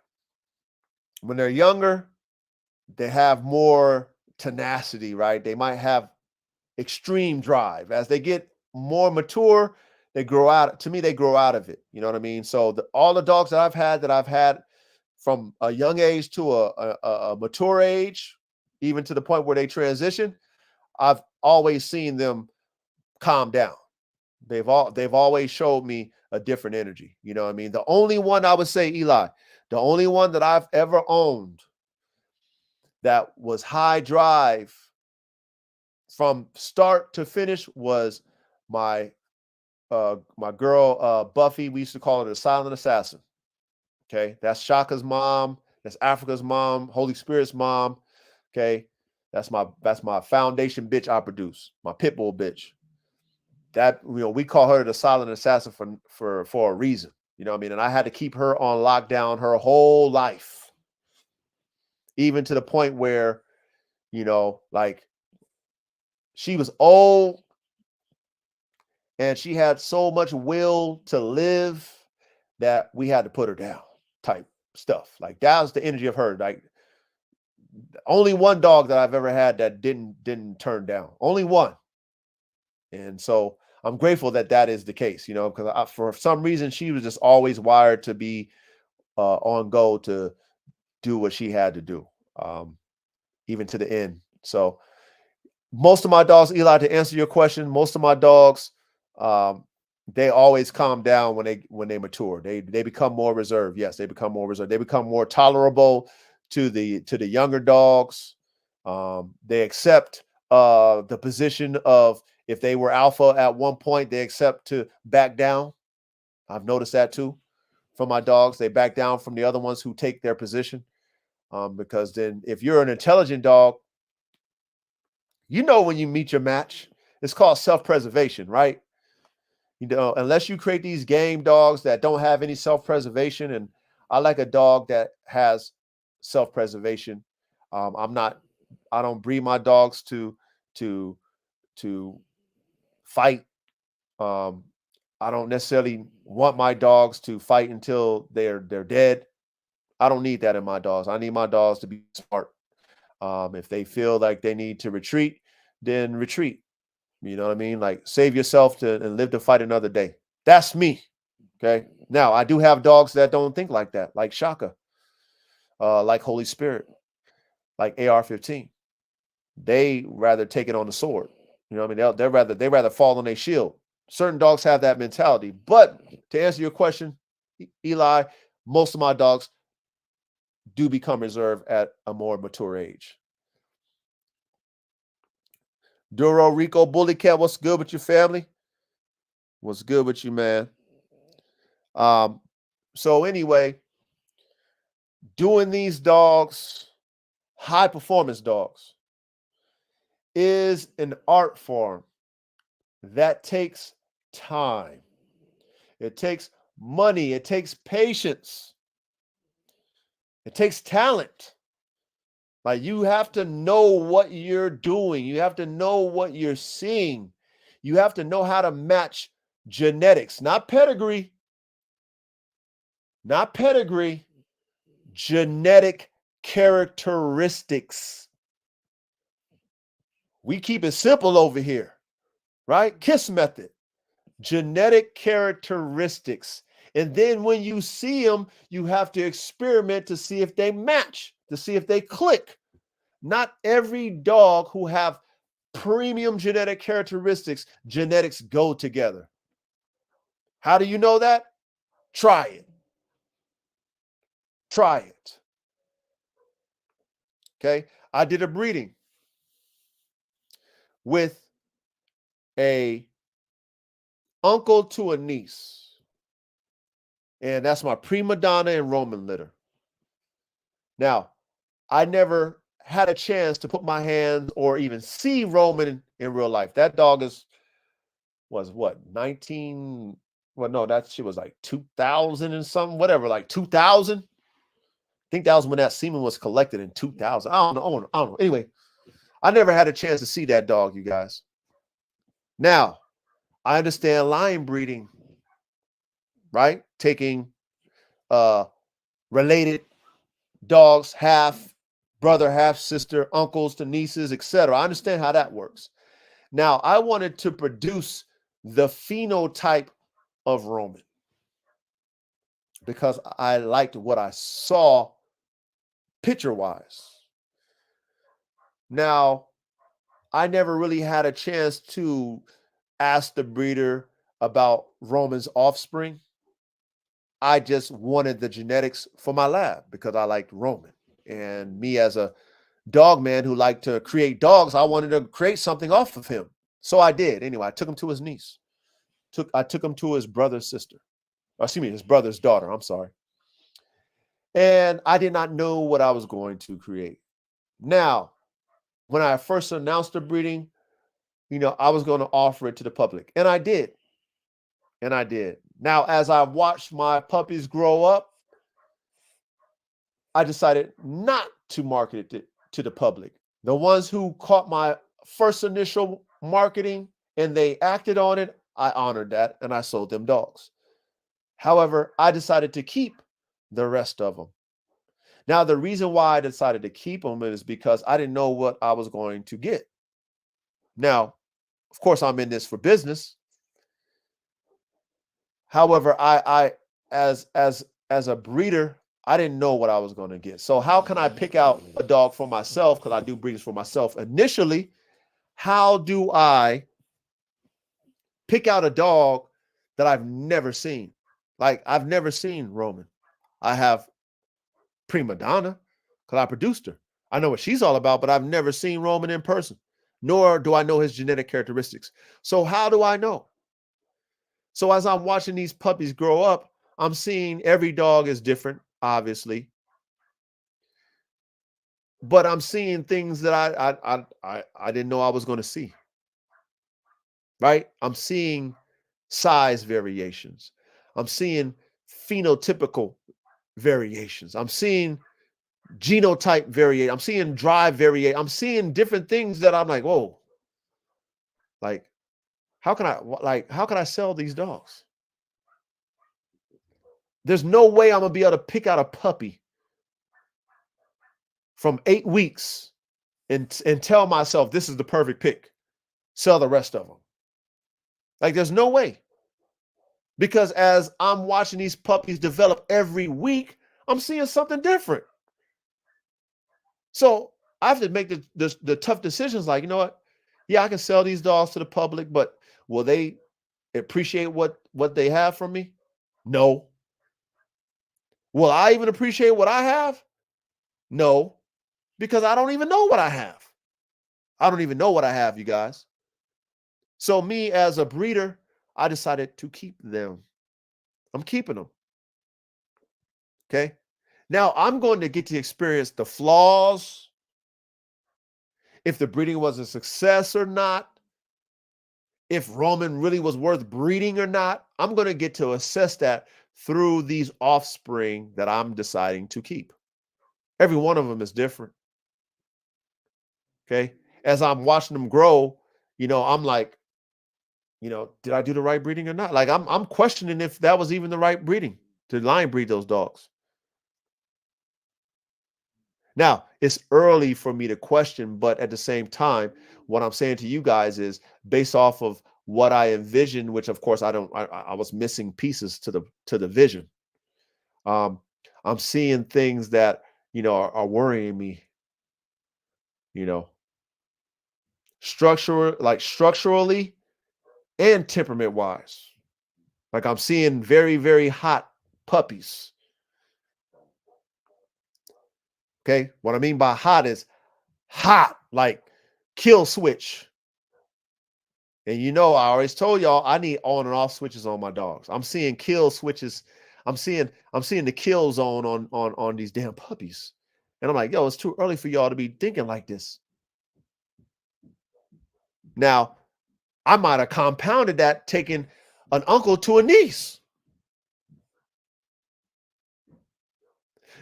When they're younger, they have more tenacity, right? They might have extreme drive. As they get more mature, they grow out. To me, they grow out of it. You know what I mean? So all the dogs that I've had from a young age to a mature age, even to the point where they transition, I've always seen them calm down. They've always showed me a different energy. You know what I mean? The only one I would say, Eli, the only one that I've ever owned that was high drive from start to finish was my girl Buffy. We used to call her the silent assassin. Okay, that's Shaka's mom, that's Africa's mom, Holy Spirit's mom. Okay, that's my foundation bitch I produce, my pit bull bitch. That we call her the silent assassin for a reason. You know what I mean? And I had to keep her on lockdown her whole life, even to the point where, you know, like she was old and she had so much will to live that we had to put her down type stuff. Like that was the energy of her. Like only one dog that I've ever had that didn't turn down. Only one. And so I'm grateful that that is the case, you know, because for some reason she was just always wired to be on go to do what she had to do, even to the end. So most of my dogs, Eli, to answer your question, most of my dogs, they always calm down when they mature. They become more reserved. Yes, they become more reserved. They become more tolerable to the younger dogs. They accept the position of, if they were alpha at one point, they accept to back down. I've noticed that too from my dogs. They back down from the other ones who take their position, because then if you're an intelligent dog, you know when you meet your match. It's called self-preservation, right? You know, unless you create these game dogs that don't have any self-preservation, and I like a dog that has self-preservation. I don't breed my dogs to fight. I don't necessarily want my dogs to fight until they're dead. I don't need that in my dogs. I need my dogs to be smart. If they feel like they need to retreat, then retreat. You know what I mean? Like save yourself and live to fight another day. That's me. Okay. Now I do have dogs that don't think like that, like Shaka, like Holy Spirit, like AR-15. They rather take it on the sword. You know what I mean? They rather fall on their shield. Certain dogs have that mentality. But to answer your question, Eli, most of my dogs do become reserved at a more mature age. Duro Rico Bully Cat, what's good with your family? What's good with you, man? So anyway, doing these dogs, high performance dogs, is an art form that takes time. It takes money. It takes patience. It takes talent. Like you have to know what you're doing. You have to know what you're seeing. You have to know how to match genetics, not pedigree, genetic characteristics. We keep it simple over here, right? KISS method, genetic characteristics. And then when you see them, you have to experiment to see if they match, to see if they click. Not every dog who have premium genetic characteristics, genetics go together. How do you know that? Try it. Try it. Okay. I did a breeding with a uncle to a niece. And that's my prima donna and Roman litter. Now, I never had a chance to put my hands or even see Roman in real life. That dog was what, 19? Well, no, that shit was like 2000 and something, whatever, like 2000. I think that was when that semen was collected in 2000. I don't know. Anyway, I never had a chance to see that dog, you guys. Now, I understand lion breeding, right? Taking related dogs, half brother, half sister, uncles to nieces, etc. I understand how that works. Now, I wanted to produce the phenotype of Roman because I liked what I saw picture-wise. Now, I never really had a chance to ask the breeder about Roman's offspring. I just wanted the genetics for my lab because I liked Roman. And me as a dog man who liked to create dogs, I wanted to create something off of him. So I did. Anyway, I took him to his niece. I took him to his brother's sister. Excuse me, his brother's daughter. I'm sorry. And I did not know what I was going to create. Now, when I first announced the breeding, I was going to offer it to the public. And I did. Now, as I watched my puppies grow up, I decided not to market it to the public. The ones who caught my first initial marketing and they acted on it, I honored that and I sold them dogs. However, I decided to keep the rest of them. Now, the reason why I decided to keep them is because I didn't know what I was going to get. Now, of course, I'm in this for business. However, I as a breeder, I didn't know what I was going to get. So how can I pick out a dog for myself? Because I do breeders for myself initially. How do I pick out a dog that I've never seen? Like, I've never seen Roman. I have Prima Donna because I produced her. I know what she's all about, but I've never seen Roman in person, nor do I know his genetic characteristics. So how do I know? So as I'm watching these puppies grow up, I'm seeing every dog is different, obviously, but I'm seeing things that I didn't know I was going to see. Right? I'm seeing size variations. I'm seeing phenotypical variations. I'm seeing genotype variation. I'm seeing drive variation. I'm seeing different things that I'm like, whoa. Like, how can I sell these dogs? There's no way I'm gonna be able to pick out a puppy from 8 weeks and tell myself this is the perfect pick. Sell the rest of them. Like, there's no way. Because as I'm watching these puppies develop every week, I'm seeing something different. So I have to make the tough decisions like, you know what? Yeah, I can sell these dogs to the public, but will they appreciate what they have from me? No. Will I even appreciate what I have? No, because I don't even know what I have. I don't even know what I have, you guys. So me as a breeder, I decided to keep them. I'm keeping them. Okay. Now I'm going to get to experience the flaws, if the breeding was a success or not, if Roman really was worth breeding or not. I'm going to get to assess that through these offspring that I'm deciding to keep. Every one of them is different. Okay. As I'm watching them grow, I'm like, did I do the right breeding or not? Like, I'm questioning if that was even the right breeding to line breed those dogs. Now, it's early for me to question, but at the same time, what I'm saying to you guys is based off of what I envisioned, which of course I was missing pieces to the vision. I'm seeing things that, are worrying me, structurally and temperament wise. Like, I'm seeing very, very hot puppies. Okay. What I mean by hot is hot, like kill switch. And I always told y'all I need on and off switches on my dogs. I'm seeing kill switches. I'm seeing the kill zone on these damn puppies. And I'm like, yo, it's too early for y'all to be thinking like this. Now, I might have compounded that taking an uncle to a niece.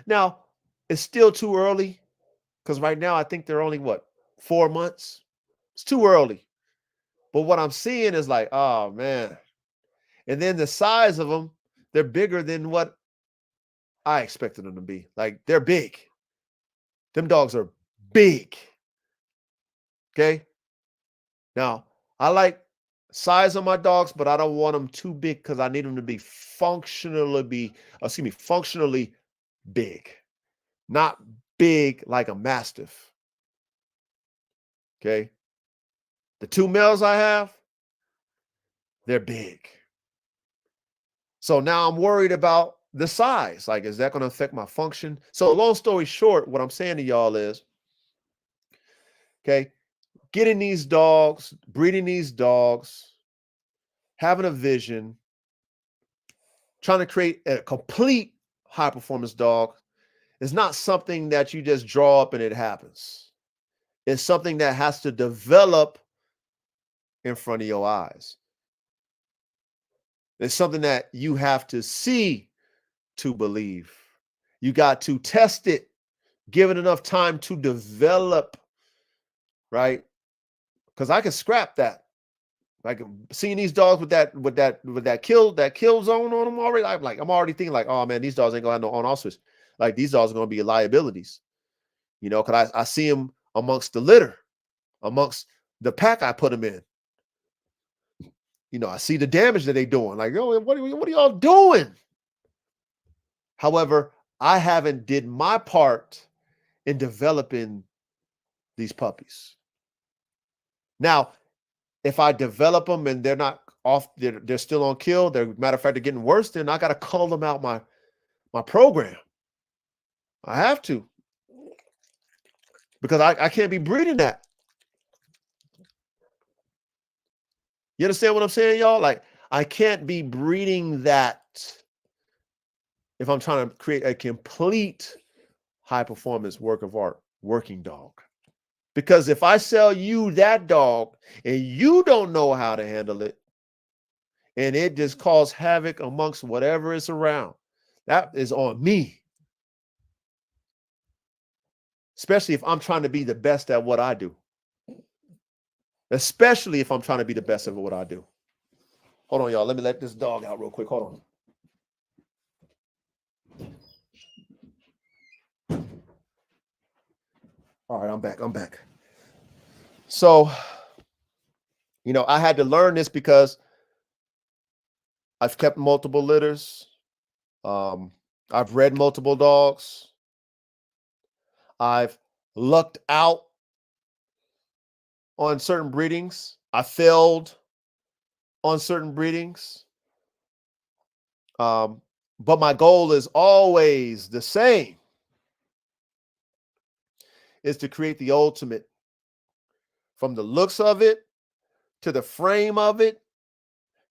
Now, it's still too early because right now I think they're only 4 months. It's too early. But what I'm seeing is like, oh man. And then the size of them, they're bigger than what I expected them to be. Like, they're big. Them dogs are big. Okay. Now, I like size of my dogs, but I don't want them too big because I need them to be functionally big, not big like a Mastiff. Okay. The 2 males I have, they're big. So now I'm worried about the size. Like, is that going to affect my function? So long story short, what I'm saying to y'all is, okay, getting these dogs, breeding these dogs, having a vision, trying to create a complete high performance dog is not something that you just draw up and it happens. It's something that has to develop in front of your eyes. It's something that you have to see to believe. You got to test it, give it enough time to develop, right? Because I can scrap that. Like seeing these dogs with that kill zone on them already. I'm already thinking like, oh man, these dogs ain't gonna have no on off switch. Like these dogs are gonna be liabilities, because I see them amongst the litter, amongst the pack I put them in. I see the damage that they doing. Like, oh, what are y'all doing? However, I haven't did my part in developing these puppies. Now, if I develop them and they're not off, they're still on kill. Matter of fact, they're getting worse. Then I got to cull them out my program. I have to, because I can't be breeding that. You understand what I'm saying, y'all? Like I can't be breeding that if I'm trying to create a complete high performance work of art working dog. Because if I sell you that dog and you don't know how to handle it, and it just causes havoc amongst whatever is around, that is on me. Especially if I'm trying to be the best at what I do. Especially if I'm trying to be the best at what I do. Hold on, y'all. Let me let this dog out real quick. Hold on. All right, I'm back. So, I had to learn this because I've kept multiple litters. I've read multiple dogs. I've lucked out on certain breedings. I failed on certain breedings. But my goal is always the same, is to create the ultimate, from the looks of it, to the frame of it,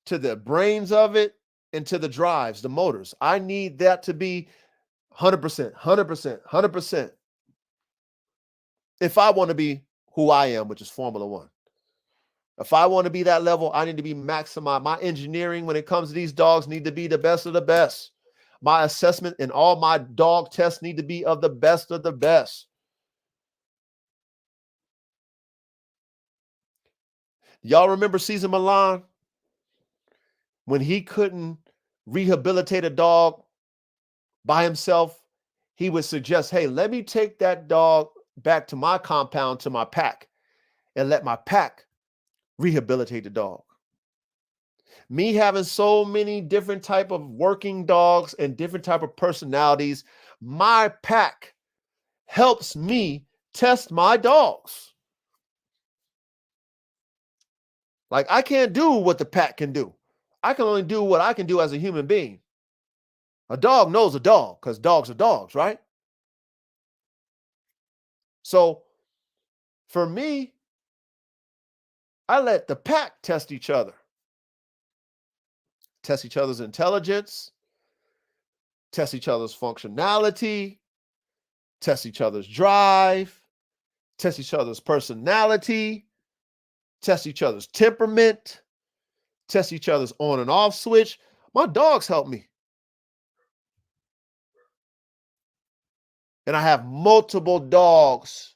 to the brains of it, and to the drives, the motors. I need that to be 100%, 100%, 100%. If I want to be who I am, which is Formula One. If I want to be that level, I need to be maximized. My engineering when it comes to these dogs need to be the best of the best. My assessment and all my dog tests need to be of the best of the best. Y'all remember Cesar Milan? When he couldn't rehabilitate a dog by himself, he would suggest, hey, let me take that dog back to my compound, to my pack, and let my pack rehabilitate the dog. Me having so many different type of working dogs and different type of personalities, my pack helps me test my dogs. Like I can't do what the pack can do. I can only do what I can do as a human being. A dog knows a dog because dogs are dogs, right? So for me, I let the pack test each other. Test each other's intelligence, test each other's functionality, test each other's drive, test each other's personality, test each other's temperament, test each other's on and off switch. My dogs help me. And I have multiple dogs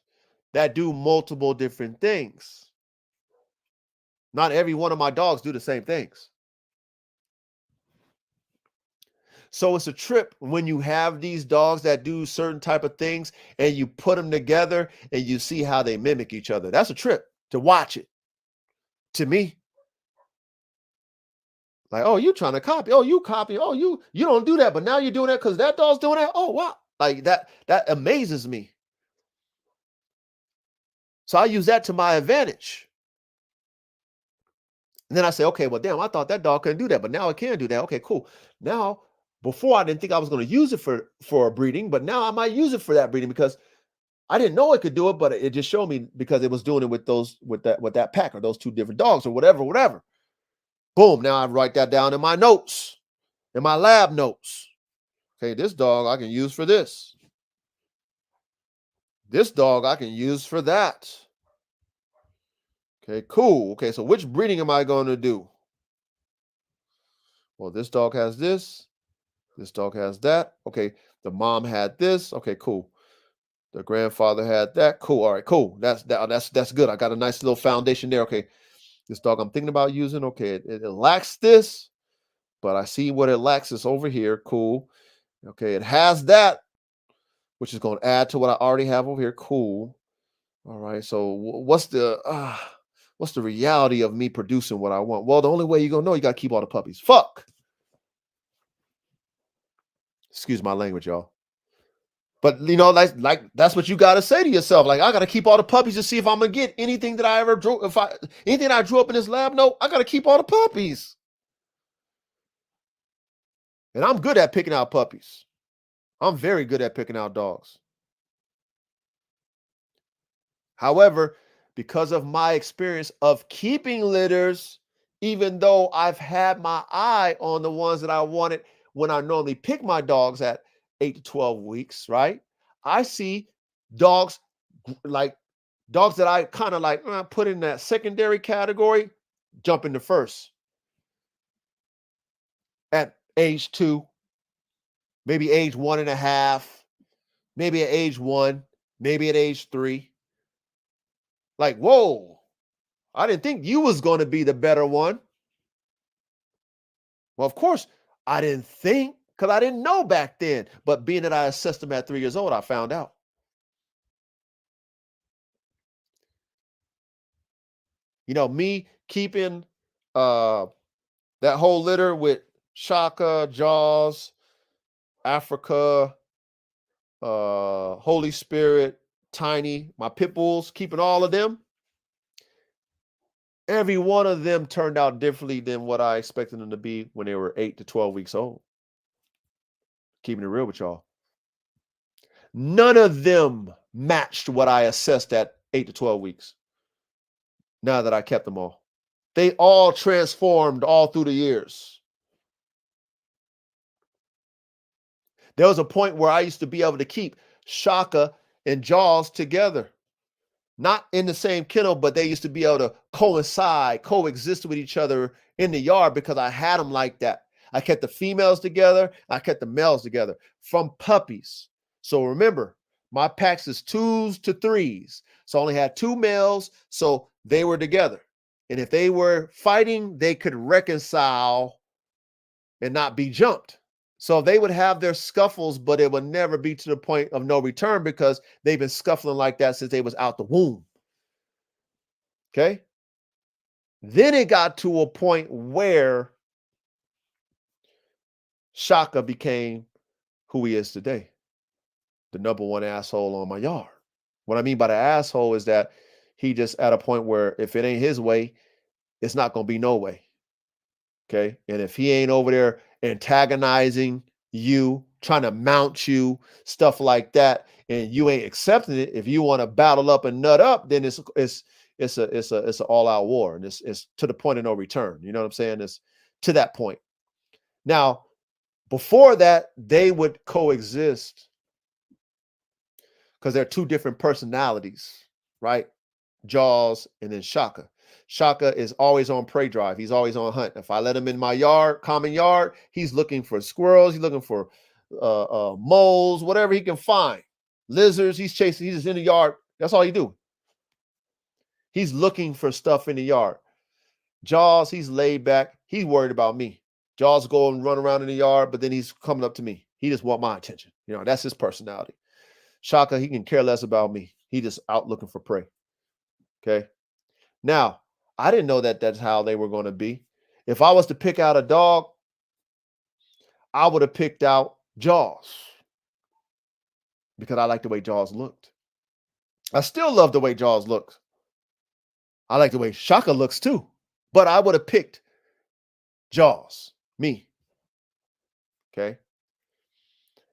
that do multiple different things. Not every one of my dogs do the same things. So it's a trip when you have these dogs that do certain type of things and you put them together and you see how they mimic each other. That's a trip to watch it. To me, like, oh, you trying to copy. Oh, you copy. Oh, you don't do that, but now you're doing that because that dog's doing that. Oh, wow. Like that amazes me. So I use that to my advantage. And then I say, okay, well, damn, I thought that dog couldn't do that, but now it can do that. Okay, cool. Now, before I didn't think I was going to use it for a breeding, but now I might use it for that breeding because I didn't know it could do it, but it just showed me because it was doing it with that pack or those two different dogs or whatever. Boom. Now I write that down in my notes, in my lab notes. Okay, this dog I can use for this. This dog I can use for that. Okay, cool. Okay, so which breeding am I going to do? Well, this dog has this. This dog has that. Okay. The mom had this. Okay, cool. The grandfather had that. Cool. All right, cool. That's good. I got a nice little foundation there. Okay. This dog I'm thinking about using. Okay, it lacks this, but I see what it lacks is over here. Cool. Okay, it has that, which is going to add to what I already have over here. Cool. All right. So what's the reality of me producing what I want? Well, the only way you're gonna know, you gotta keep all the puppies. Fuck. Excuse my language, y'all. But like that's what you gotta say to yourself. Like, I gotta keep all the puppies to see if I'm gonna get anything that I ever drew. If I anything I drew up in this lab, no, I gotta keep all the puppies. And I'm good at picking out puppies. I'm very good at picking out dogs. However, because of my experience of keeping litters, even though I've had my eye on the ones that I wanted when I normally pick my dogs at 8 to 12 weeks, right? I see dogs like dogs that I kind of like put in that secondary category, jump into first at age 2, maybe age 1.5, maybe at age 1, maybe at age 3. Like, whoa, I didn't think you was going to be the better one. Well, of course, I didn't think because I didn't know back then. But being that I assessed them at 3 years old, I found out. Me keeping that whole litter with Shaka, Jaws, Africa, Holy Spirit, Tiny, my pit bulls, keeping all of them. Every one of them turned out differently than what I expected them to be when they were 8 to 12 weeks old. Keeping it real with y'all. None of them matched what I assessed at 8 to 12 weeks. Now that I kept them all, they all transformed all through the years. There was a point where I used to be able to keep Shaka and Jaws together. Not in the same kennel, but they used to be able to coexist with each other in the yard because I had them like that. I kept the females together. I kept the males together from puppies. So remember, my packs is 2s to 3s. So I only had 2 males, so they were together. And if they were fighting, they could reconcile and not be jumped. So they would have their scuffles, but it would never be to the point of no return because they've been scuffling like that since they was out the womb. Okay. Then it got to a point where Shaka became who he is today, the number one asshole on my yard. What I mean by the asshole is that he just at a point where if it ain't his way, it's not going to be no way. Okay. And if he ain't over there antagonizing you, trying to mount you, stuff like that, and you ain't accepting it, if you want to battle up and nut up, then it's an all-out war. And it's to the point of no return. You know what I'm saying? It's to that point. Now, before that, they would coexist because they're 2 different personalities, right? Jaws and then Shaka. Shaka is always on prey drive. He's always on hunt. If I let him in my yard, common yard, he's looking for squirrels. He's looking for moles, whatever he can find. Lizards. He's chasing. He's just in the yard. That's all he do. He's looking for stuff in the yard. Jaws, he's laid back. He's worried about me. Jaws go and run around in the yard, but then he's coming up to me. He just want my attention. That's his personality. Shaka, he can care less about me. He just out looking for prey. Okay. Now, I didn't know that that's how they were going to be. If I was to pick out a dog, I would have picked out Jaws because I like the way Jaws looked. I still love the way Jaws looks. I like the way Shaka looks too, but I would have picked Jaws, me. Okay.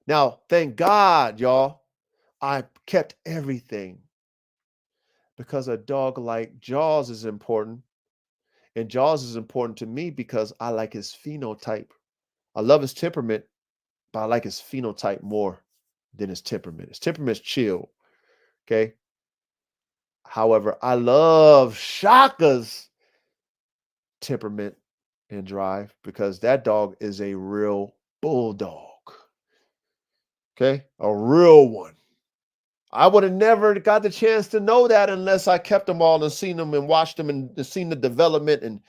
Now, thank God, y'all, I kept everything because a dog like Jaws is important. And Jaws is important to me because I like his phenotype. I love his temperament, but I like his phenotype more than his temperament. His temperament's chill. Okay. However, I love Shaka's temperament and drive because that dog is a real bulldog. Okay, a real one. I would have never got the chance to know that unless I kept them all and seen them and watched them and seen the development and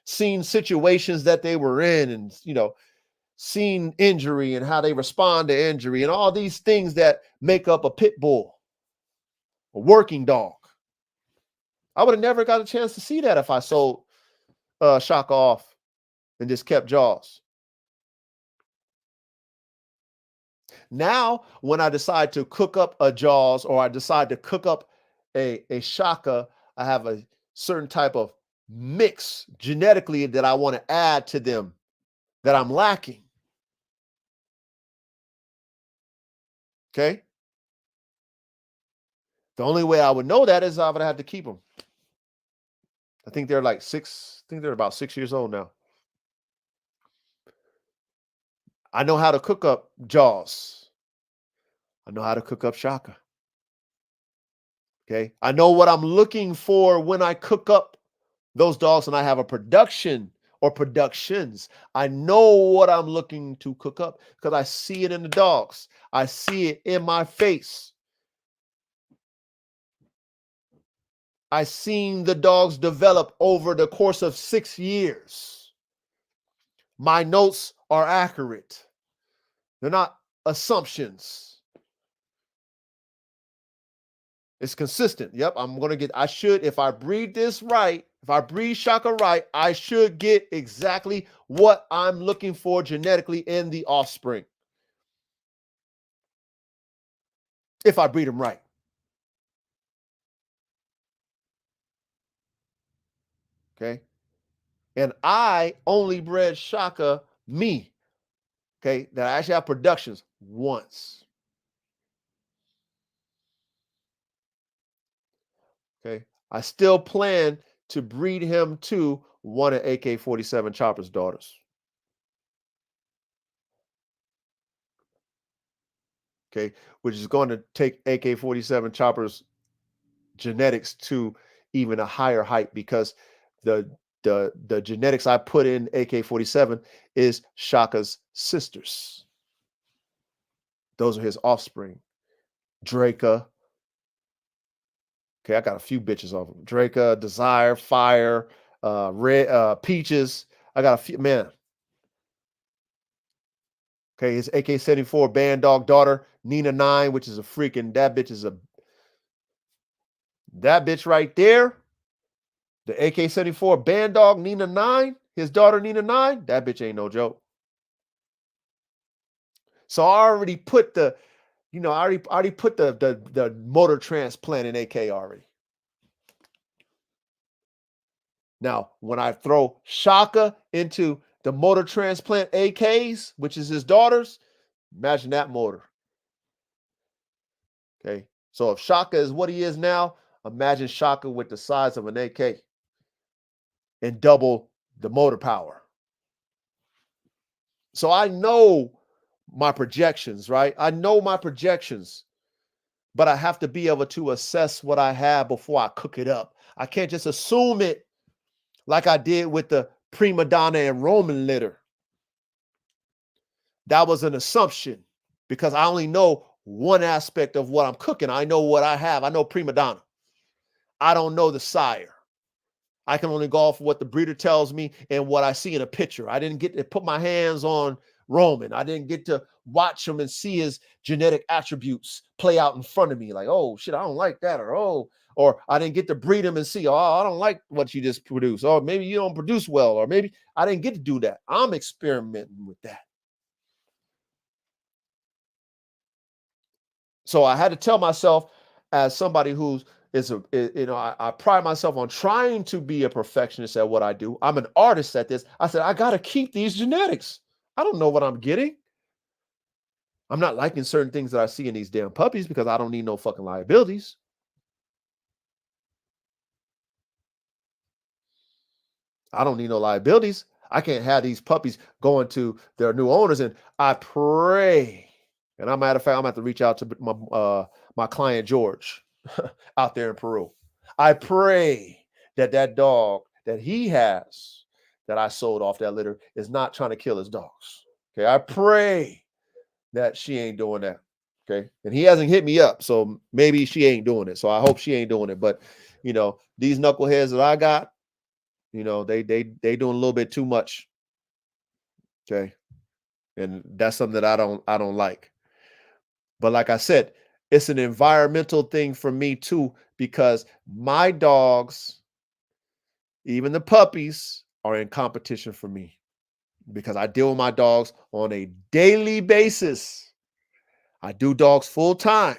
seen situations that they were in and, seen injury and how they respond to injury and all these things that make up a pit bull, a working dog. I would have never got a chance to see that if I sold Shaka off and just kept Jaws. Now, when I decide to cook up a Jaws or I decide to cook up a Shaka, I have a certain type of mix genetically that I want to add to them that I'm lacking. Okay. The only way I would know that is I would have to keep them. I think they're like I think they're about 6 years old now. I know how to cook up Jaws. I know how to cook up Shaka. Okay. I know what I'm looking for when I cook up those dogs and I have a production or productions. I know what I'm looking to cook up because I see it in the dogs. I see it in my face. I seen the dogs develop over the course of 6 years. My notes are accurate. They're not assumptions. It's consistent. Yep, if I breed this right, if I breed Shaka right, I should get exactly what I'm looking for genetically in the offspring. If I breed them right. Okay. And I only bred Shaka, okay, that I actually have productions once. Okay. I still plan to breed him to one of AK-47 Chopper's daughters. Okay. Which is going to take AK-47 Chopper's genetics to even a higher height because the genetics I put in AK-47 is Shaka's sisters. Those are his offspring. Draca. Okay, I got a few bitches off them. Draca, Desire, Fire, Red, Peaches. I got a few, man. Okay, his AK-74 Bandog daughter, Nina 9, which is that bitch right there. The AK-74 Bandog Nina 9, his daughter Nina 9, that bitch ain't no joke. So I already put the motor transplant in AK already. Now, when I throw Shaka into the motor transplant AKs, which is his daughters, imagine that motor. Okay. So if Shaka is what he is now, imagine Shaka with the size of an AK and double the motor power. So I know my projections, right? I know my projections, but I have to be able to assess what I have before I cook it up. I can't just assume it like I did with the prima donna and Roman litter. That was an assumption because I only know one aspect of what I'm cooking. I know what I have. I know prima donna. I don't know the sire. I can only go off what the breeder tells me and what I see in a picture. I didn't get to put my hands on Roman. I didn't get to watch him and see his genetic attributes play out in front of me. Like, oh shit, I don't like that. Or I didn't get to breed him and see, oh, I don't like what you just produced. Or maybe you don't produce well. Or maybe I didn't get to do that. I'm experimenting with that. So I had to tell myself, as somebody who's I pride myself on trying to be a perfectionist at what I do. I'm an artist at this. I said, I got to keep these genetics. I don't know what I'm getting. I'm not liking certain things that I see in these damn puppies because I don't need no fucking liabilities. I don't need no liabilities. I can't have these puppies going to their new owners. And I pray, and I'm matter of fact, I'm gonna have to reach out to my client George out there in Peru. I pray that dog that he has that I sold off that litter is not trying to kill his dogs. Okay. I pray that she ain't doing that. Okay. And he hasn't hit me up. So maybe she ain't doing it. So I hope she ain't doing it. But these knuckleheads that I got, they doing a little bit too much. Okay. And that's something that I don't like. But like I said, it's an environmental thing for me too, because my dogs, even the puppies, are in competition for me because I deal with my dogs on a daily basis. I do dogs full time.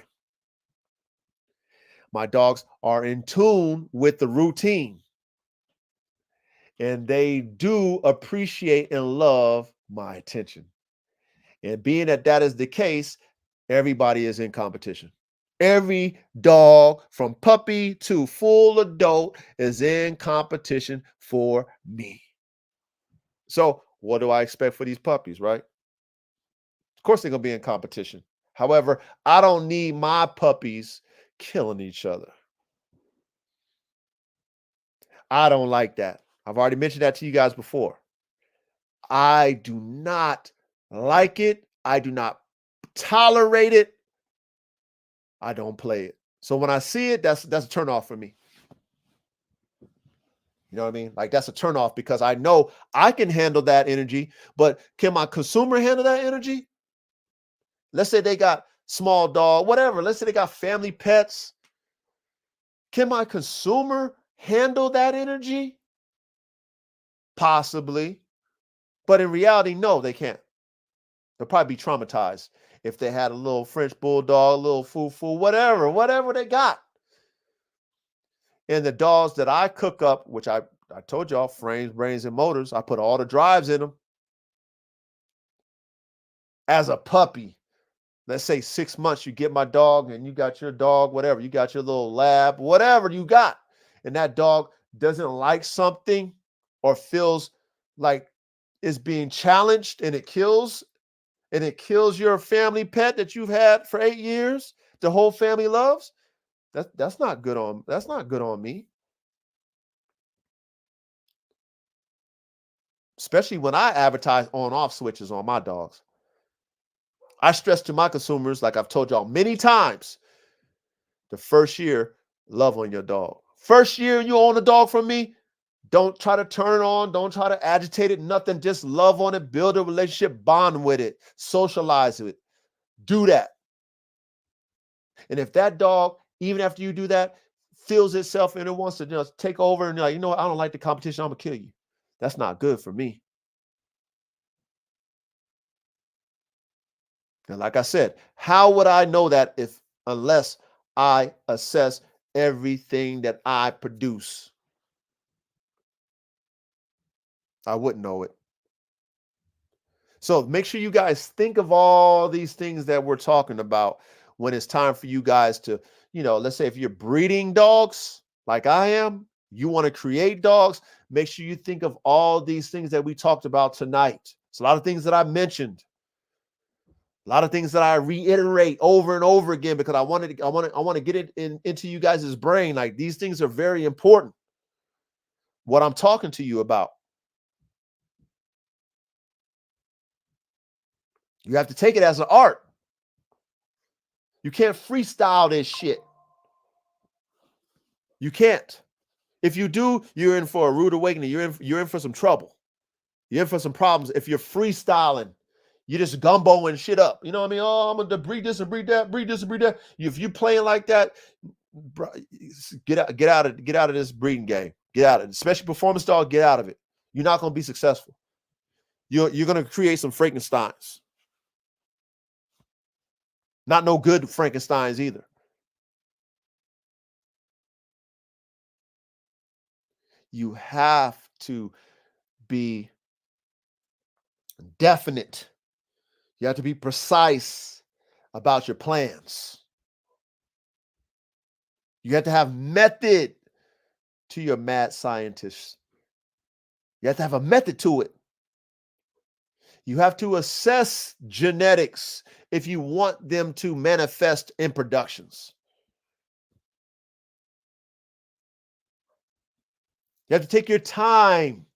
My dogs are in tune with the routine, and they do appreciate and love my attention. And being that is the case, everybody is in competition. Every dog from puppy to full adult is in competition for me. So what do I expect for these puppies, right? Of course they're going to be in competition. However, I don't need my puppies killing each other. I don't like that. I've already mentioned that to you guys before. I do not like it. I do not tolerate it. I don't play it. So when I see it, that's a turn off for me. You know what I mean? Like that's a turn off because I know I can handle that energy, but can my consumer handle that energy? Let's say they got small dog, whatever. Let's say they got family pets. Can my consumer handle that energy? Possibly. But in reality, no, they can't. They'll probably be traumatized if they had a little French bulldog, a little foo-foo, whatever they got. And the dogs that I cook up, which I told y'all, frames, brains, and motors, I put all the drives in them. As a puppy, let's say 6 months, you get my dog and you got your dog, whatever, you got your little lab, whatever you got, and that dog doesn't like something or feels like it's being challenged and it kills your family pet that you've had for 8 years, the whole family loves, that's not good on me. Especially when I advertise on-off switches on my dogs. I stress to my consumers, like I've told y'all many times, the first year, love on your dog. First year you own a dog from me, don't try to turn it on, don't try to agitate it, nothing. Just love on it, build a relationship, bond with it, socialize with it. Do that. And if that dog, even after you do that, feels itself and it wants to take over and you're like, you know what, I don't like the competition, I'm gonna kill you. That's not good for me. And like I said, how would I know that unless I assess everything that I produce? I wouldn't know it. So make sure you guys think of all these things that we're talking about when it's time for you guys to, let's say if you're breeding dogs like I am, you want to create dogs, make sure you think of all these things that we talked about tonight. It's a lot of things that I mentioned. A lot of things that I reiterate over and over again because I want to get it into you guys' brain. Like these things are very important. What I'm talking to you about. You have to take it as an art. You can't freestyle this shit. You can't. If you do, you're in for a rude awakening. You're in for some trouble. You're in for some problems. If you're freestyling, you're just gumboing shit up. You know what I mean? Oh, I'm gonna breed this and breed that, breed this and breed that. If you playing like that, bro, get out of this breeding game. Get out of it. Especially performance dog, get out of it. You're not gonna be successful. You're gonna create some Frankensteins. Not no good Frankensteins either. You have to be definite. You have to be precise about your plans. You have to have method to your mad scientists. You have to have a method to it. You have to assess genetics if you want them to manifest in productions. You have to take your time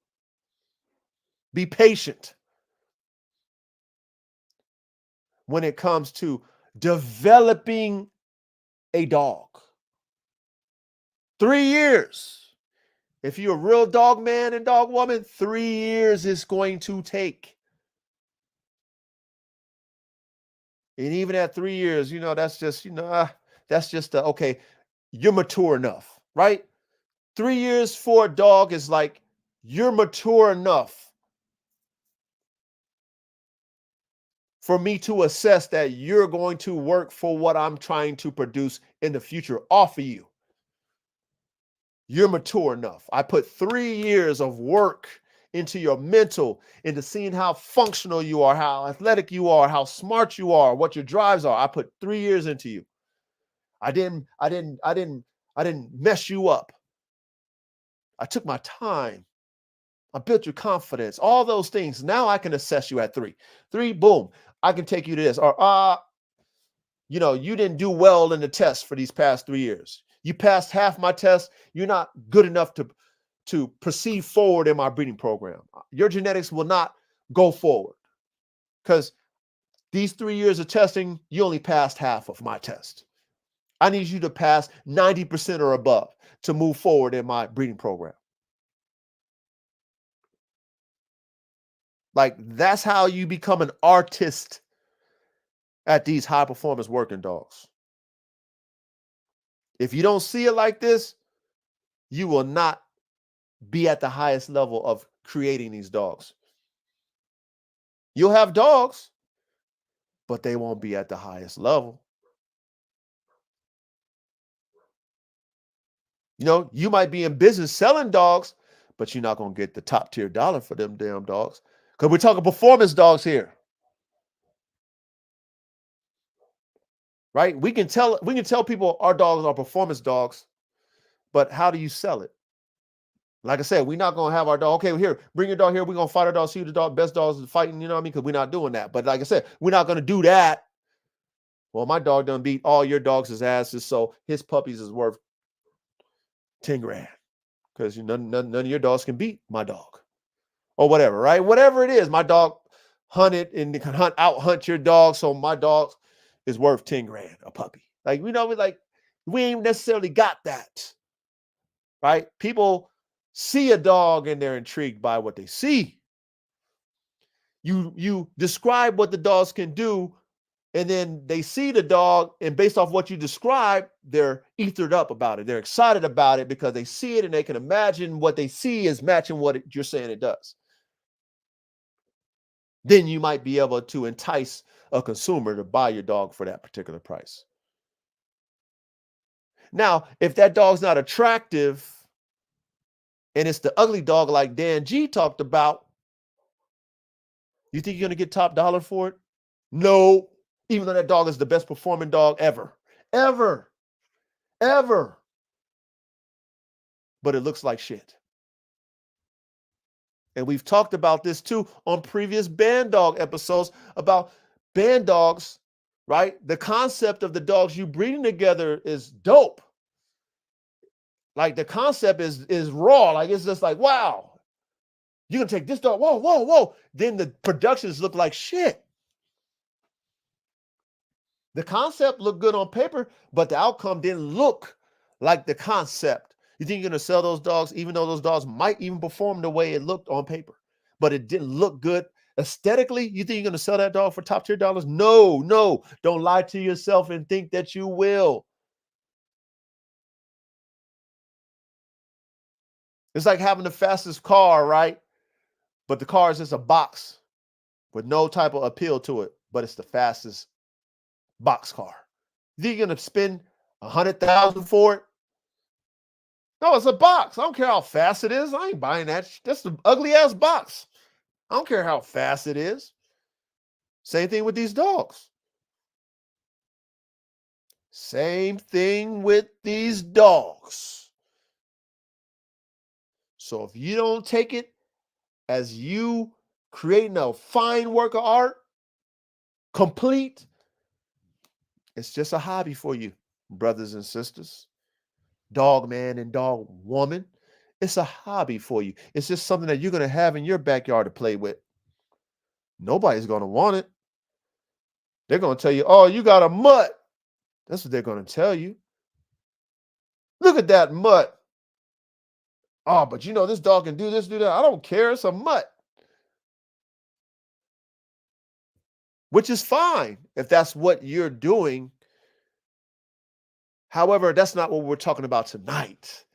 Be patient when it comes to developing a dog. 3 years. If you're a real dog man and dog woman, 3 years is going to take. And even at 3 years, that's just, that's just okay, you're mature enough, right? 3 years for a dog is like you're mature enough for me to assess that you're going to work for what I'm trying to produce in the future off of you. You're mature enough. I put 3 years of work into your mental, into seeing how functional you are, how athletic you are, how smart you are, what your drives are. I put 3 years into you. I didn't mess you up. I took my time. I built your confidence, all those things. Now I can assess you at 3. 3, boom. I can take you to this. Or, you didn't do well in the test for these past 3 years. You passed half my test. You're not good enough to proceed forward in my breeding program. Your genetics will not go forward because these 3 years of testing, you only passed half of my test. I need you to pass 90% or above to move forward in my breeding program. Like, that's how you become an artist at these high performance working dogs. If you don't see it like this, you will not be at the highest level of creating these dogs. You'll have dogs, but they won't be at the highest level. You might be in business selling dogs, but you're not going to get the top tier dollar for them damn dogs. Because we're talking performance dogs here. Right? We can tell people our dogs are performance dogs, but how do you sell it? Like I said, we're not going to have our dog. Okay, here, bring your dog here. We're going to fight our dog, see who the dog, best dogs is fighting, you know what I mean? Because we're not doing that. But like I said, we're not going to do that. Well, my dog done beat all your dogs' asses, so his puppies is worth 10 grand. Because none of your dogs can beat my dog. Or whatever, right? Whatever it is, my dog hunted and can out-hunt your dog, so my dog is worth 10 grand a puppy. Like, we ain't necessarily got that. Right? People see a dog and they're intrigued by what they see. You describe what the dogs can do, and then they see the dog, and based off what you describe, they're ethered up about it. They're excited about it because they see it and they can imagine what they see is matching what you're saying it does. Then you might be able to entice a consumer to buy your dog for that particular price. Now, if that dog's not attractive and it's the ugly dog like Dan G talked about, you think you're going to get top dollar for it? No, even though that dog is the best performing dog ever. Ever. But it looks like shit. And we've talked about this too on previous Bandog episodes about Bandogs, right? The concept of the dogs you breeding together is dope. Like, the concept is raw. Like, it's just like, wow, you can take this dog, whoa. Then the productions look like shit. The concept looked good on paper, but the outcome didn't look like the concept. You think you're going to sell those dogs, even though those dogs might even perform the way it looked on paper, but it didn't look good aesthetically? You think you're going to sell that dog for top tier dollars? No. Don't lie to yourself and think that you will. It's like having the fastest car, right? But the car is just a box with no type of appeal to it, but it's the fastest box car. You think you're going to spend $100,000 for it? No, it's a box. I don't care how fast it is. I ain't buying that. That's an ugly ass box. I don't care how fast it is. Same thing with these dogs. Same thing with these dogs. So if you don't take it as you creating a fine work of art, complete, it's just a hobby for you, brothers and sisters, dog man and dog woman. It's a hobby for you. It's just something that you're going to have in your backyard to play with. Nobody's going to want it. They're going to tell you, oh, you got a mutt. That's what they're going to tell you. Look at that mutt. Oh, but you know, this dog can do this, do that. I don't care. It's a mutt, which is fine if that's what you're doing. However, that's not what we're talking about tonight.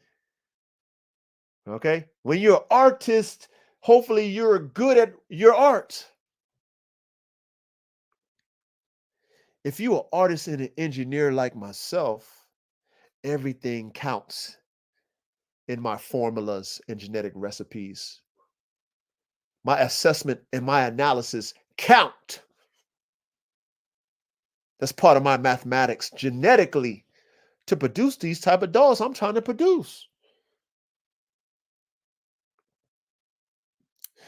Okay? When you're an artist, hopefully you're good at your art. If you're an artist and an engineer like myself, everything counts in my formulas and genetic recipes. My assessment and my analysis count. That's part of my mathematics genetically to produce these type of dogs I'm trying to produce.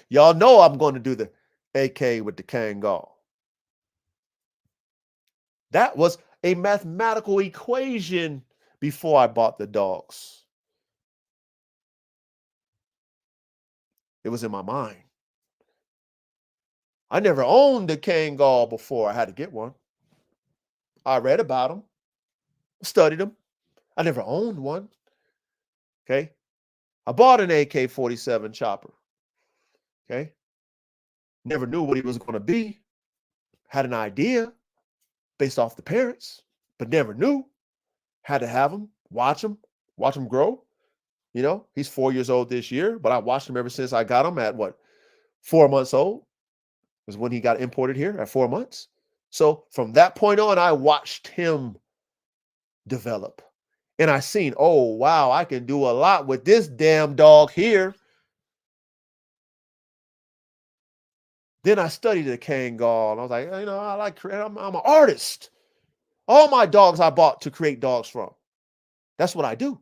Y'all know I'm going to do the AK with the Kangal. That was a mathematical equation before I bought the dogs. It was in my mind. I never owned a Kangal before I had to get one. I read about them, studied them. I never owned one. Okay. I bought an AK-47 chopper. Okay. Never knew what he was going to be. Had an idea based off the parents, but never knew. Had to have him, watch him grow. You know, he's 4 years old this year, but I watched him ever since I got him at 4 months old was when he got imported here at 4 months. So from that point on, I watched him develop. And I seen, oh, wow, I can do a lot with this damn dog here. Then I studied the Kangal, and I was like, you know, I like creating. I'm an artist. All my dogs I bought to create dogs from. That's what I do.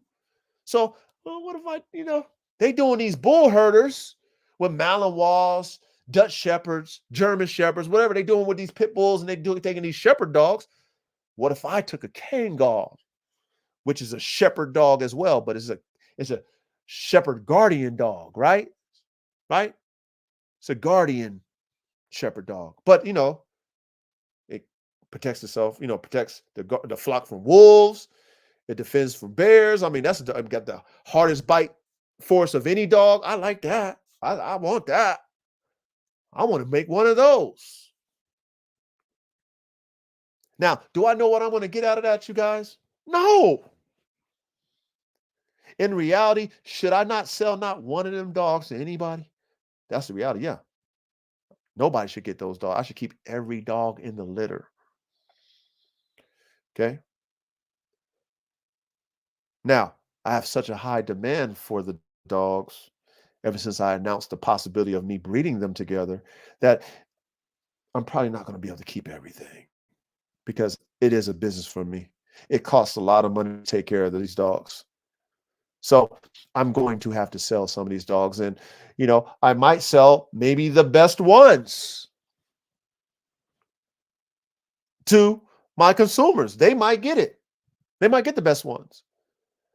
So, well, what if they doing these bull herders with Malinois, Dutch Shepherds, German Shepherds, whatever they doing with these pit bulls, and taking these shepherd dogs. What if I took a Kangal, which is a shepherd dog as well, but it's a shepherd guardian dog, right? Right? It's a guardian shepherd dog, but it protects itself. Protects the flock from wolves. It defends from bears. I mean, that's got the hardest bite force of any dog. I like that. I want that. I want to make one of those. Now, do I know what I want to get out of that, you guys? No. In reality, should I not sell not one of them dogs to anybody? That's the reality. Yeah. Nobody should get those dogs. I should keep every dog in the litter. Okay. Now, I have such a high demand for the dogs ever since I announced the possibility of me breeding them together that I'm probably not going to be able to keep everything because it is a business for me. It costs a lot of money to take care of these dogs. So I'm going to have to sell some of these dogs, and I might sell maybe the best ones to my consumers. They might get it. They might get the best ones.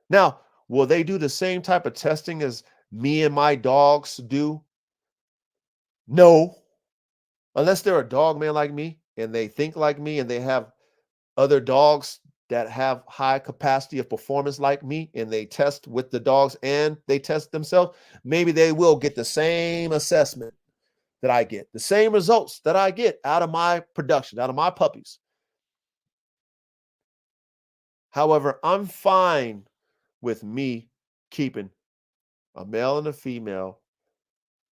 Now, will they do the same type of testing as me and my dogs do? No. Unless they're a dog man like me and they think like me and they have other dogs that have high capacity of performance like me and they test with the dogs and they test themselves, maybe they will get the same assessment that I get, the same results that I get out of my production, out of my puppies. However, I'm fine with me keeping a male and a female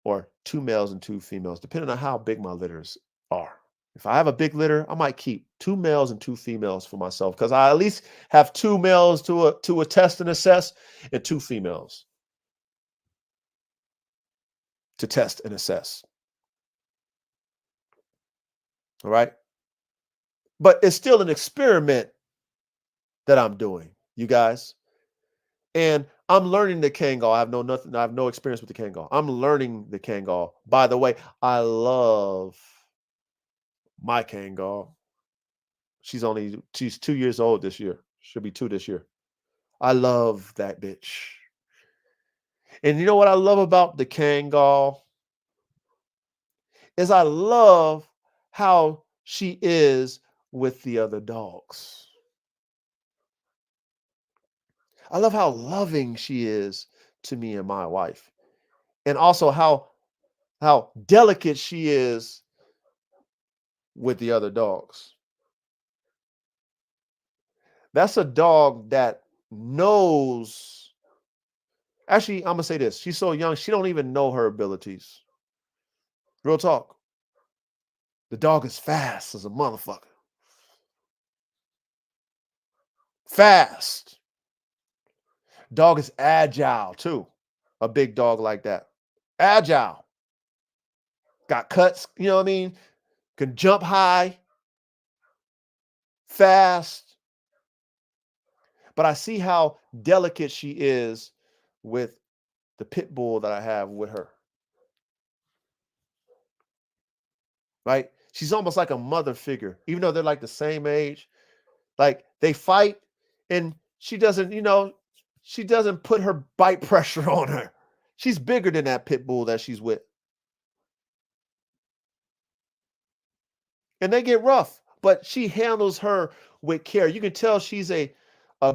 or 2 males and 2 females, depending on how big my litters are. If I have a big litter, I might keep 2 males and 2 females for myself because I at least have 2 males to test and assess and 2 females to test and assess. All right. But it's still an experiment that I'm doing, you guys. And I'm learning the Kangal. I have no experience with the Kangal. I'm learning the Kangal. By the way, I love my Kangal. She's 2 years old this year. She'll be 2 this year. I love that bitch. And you know what I love about the Kangal is I love how she is with the other dogs. I love how loving she is to me and my wife. And also how delicate she is with the other dogs. That's a dog that knows. Actually, I'm gonna say this. She's so young, she don't even know her abilities. Real talk. The dog is fast as a motherfucker. Fast. Dog is agile too. A big dog like that. Agile. Got cuts, you know what I mean? Can jump high, fast. But I see how delicate she is with the pit bull that I have with her. Right? She's almost like a mother figure, even though they're like the same age. Like they fight and she doesn't put her bite pressure on her. She's bigger than that pit bull that she's with. And they get rough, but she handles her with care. You can tell she's a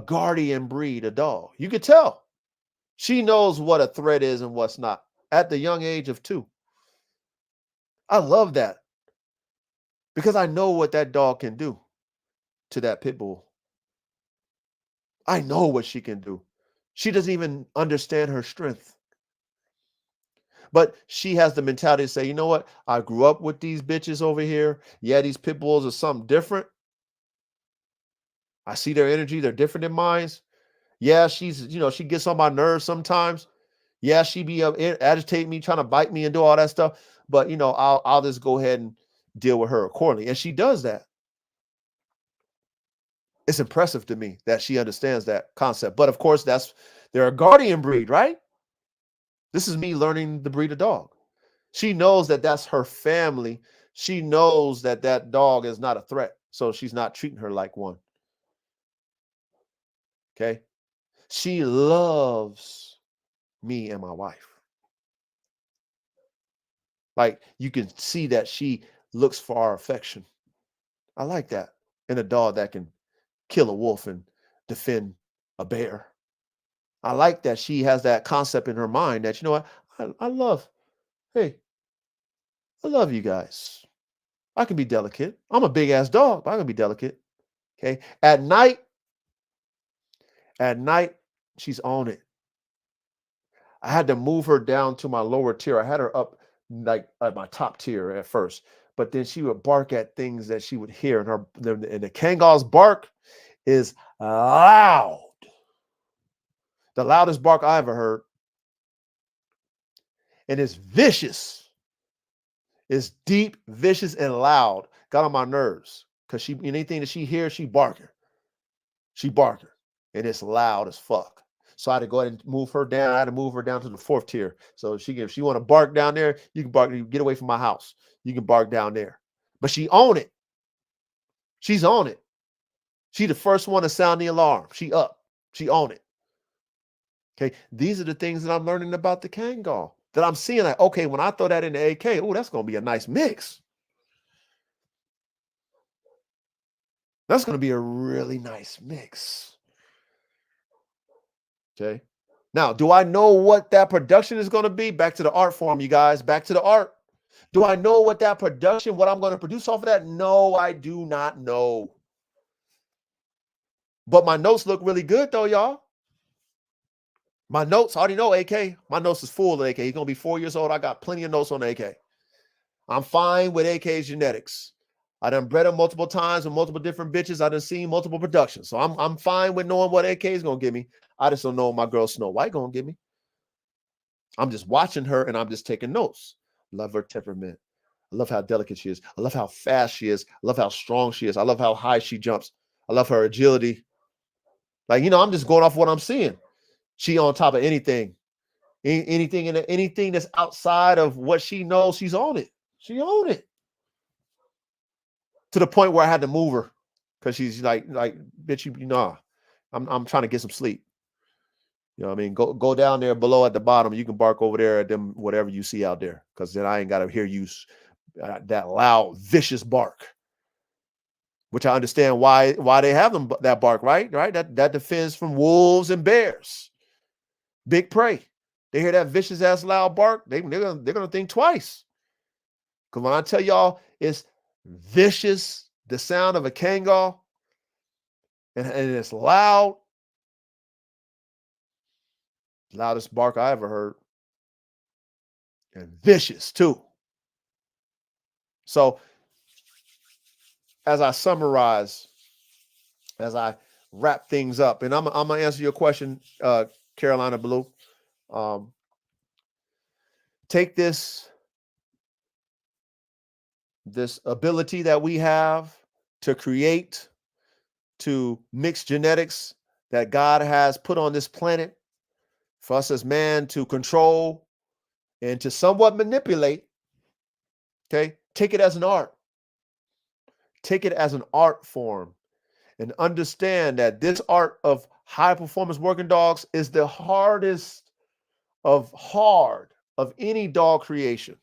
guardian breed of dog. You can tell. She knows what a threat is and what's not at the young age of 2. I love that because I know what that dog can do to that pit bull. I know what she can do. She doesn't even understand her strength. But she has the mentality to say, you know what? I grew up with these bitches over here. Yeah, these pit bulls are something different. I see their energy. They're different than mine. Yeah, she gets on my nerves sometimes. Yeah, she be agitating me, trying to bite me and do all that stuff. But I'll just go ahead and deal with her accordingly. And she does that. It's impressive to me that she understands that concept. But of course, they're a guardian breed, right? This is me learning the breed of dog. She knows that that's her family. She knows that that dog is not a threat. So she's not treating her like one. Okay. She loves me and my wife. Like you can see that she looks for our affection. I like that in a dog that can kill a wolf and defend a bear. I like that she has that concept in her mind that, you know what, I love, hey, I love you guys. I can be delicate. I'm a big ass dog, but I can be delicate. Okay. At night, she's on it. I had to move her down to my lower tier. I had her up like at my top tier at first, but then she would bark at things that she would hear, and the Kangal's bark is loud. The loudest bark I ever heard, and it's vicious. It's deep, vicious, and loud. Got on my nerves because anything that she hears, she barking. She barking, and it's loud as fuck. So I had to go ahead and move her down. I had to move her down to the 4th tier. So if she want to bark down there, you can bark. You get away from my house. You can bark down there. But she own it. She's on it. She the first one to sound the alarm. She up. She own it. Okay. These are the things that I'm learning about the Kangal. That I'm seeing like, okay, when I throw that in the AK, oh, that's going to be a nice mix. That's going to be a really nice mix. Okay. Now, do I know what that production is going to be? Back to the art form, you guys. Back to the art. Do I know what that production, what I'm going to produce off of that? No, I do not know. But my notes look really good, though, y'all. My notes, I already know AK. My notes is full of AK. He's going to be 4 years old. I got plenty of notes on AK. I'm fine with AK's genetics. I done bred him multiple times with multiple different bitches. I done seen multiple productions. So I'm fine with knowing what AK is going to give me. I just don't know what my girl Snow White going to give me. I'm just watching her and I'm just taking notes. Love her temperament. I love how delicate she is. I love how fast she is. I love how strong she is. I love how high she jumps. I love her agility. Like, I'm just going off what I'm seeing. She on top of anything. Anything that's outside of what she knows, she's on it. She on it. To the point where I had to move her because she's like, bitch, I'm trying to get some sleep. You know what I mean? Go down there below at the bottom. You can bark over there at them, whatever you see out there, because then I ain't got to hear you that loud, vicious bark. Which I understand why they have them that bark, right? Right? That defends from wolves and bears, big prey. They hear that vicious ass loud bark, they're gonna think twice. Because when I tell y'all it's vicious, the sound of a Kangal, and it's loud, loudest bark I ever heard, and vicious too. So as I summarize, as I wrap things up, and I'm gonna answer your question, Carolina Blue. Take this ability that we have to create, to mix genetics that God has put on this planet for us as man to control and to somewhat manipulate. Okay, take it as an art. Take it as an art form and understand that this art of high performance working dogs is the hardest of hard of any dog creation,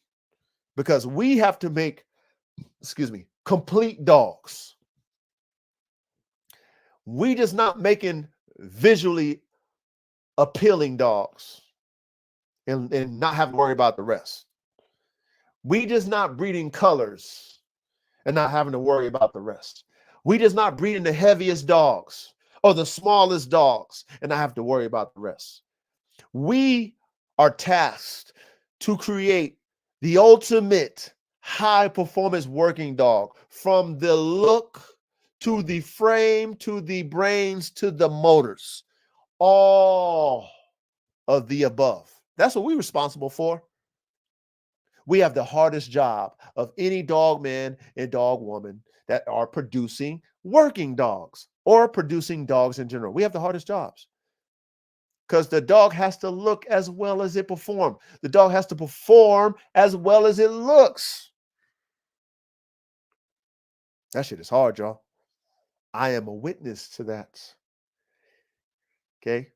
because we have to make, complete dogs. We just not making visually appealing dogs and not have to worry about the rest. We just not breeding colors and not having to worry about the rest. We just not breeding the heaviest dogs or the smallest dogs and not have to worry about the rest. We are tasked to create the ultimate high performance working dog, from the look to the frame to the brains to the motors, all of the above. That's what we're responsible for. We have the hardest job of any dog man and dog woman that are producing working dogs or producing dogs in general. We have the hardest jobs because the dog has to look as well as it performs. The dog has to perform as well as it looks. That shit is hard, y'all. I am a witness to that. Okay.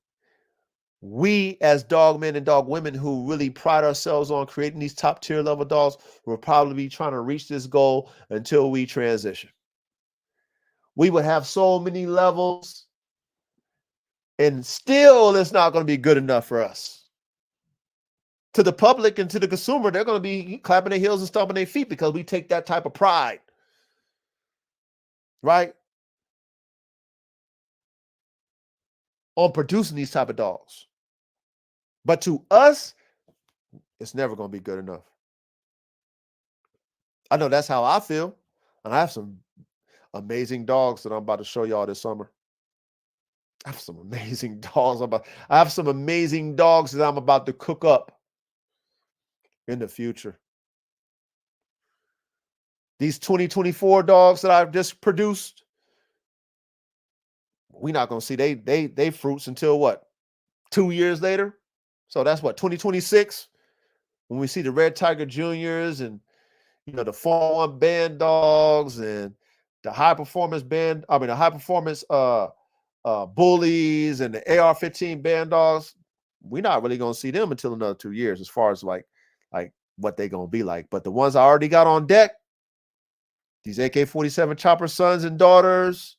We as dog men and dog women who really pride ourselves on creating these top tier level dogs will probably be trying to reach this goal until we transition. We would have so many levels and still it's not going to be good enough for us. To the public and to the consumer, they're going to be clapping their heels and stomping their feet because we take that type of pride, right, on producing these type of dogs. But to us, it's never going to be good enough. I know that's how I feel. And I have some amazing dogs that I'm about to show y'all this summer. I have some amazing dogs. I have some amazing dogs that I'm about to cook up in the future. These 2024 dogs that I've just produced, we're not gonna see they fruits until what? 2 years later. So that's what, 2026, when we see the Red Tiger Juniors and the 4-1 band dogs and the high performance bullies and the AR-15 band dogs. We're not really gonna see them until another 2 years, as far as like what they gonna be like. But the ones I already got on deck, these AK-47 chopper sons and daughters,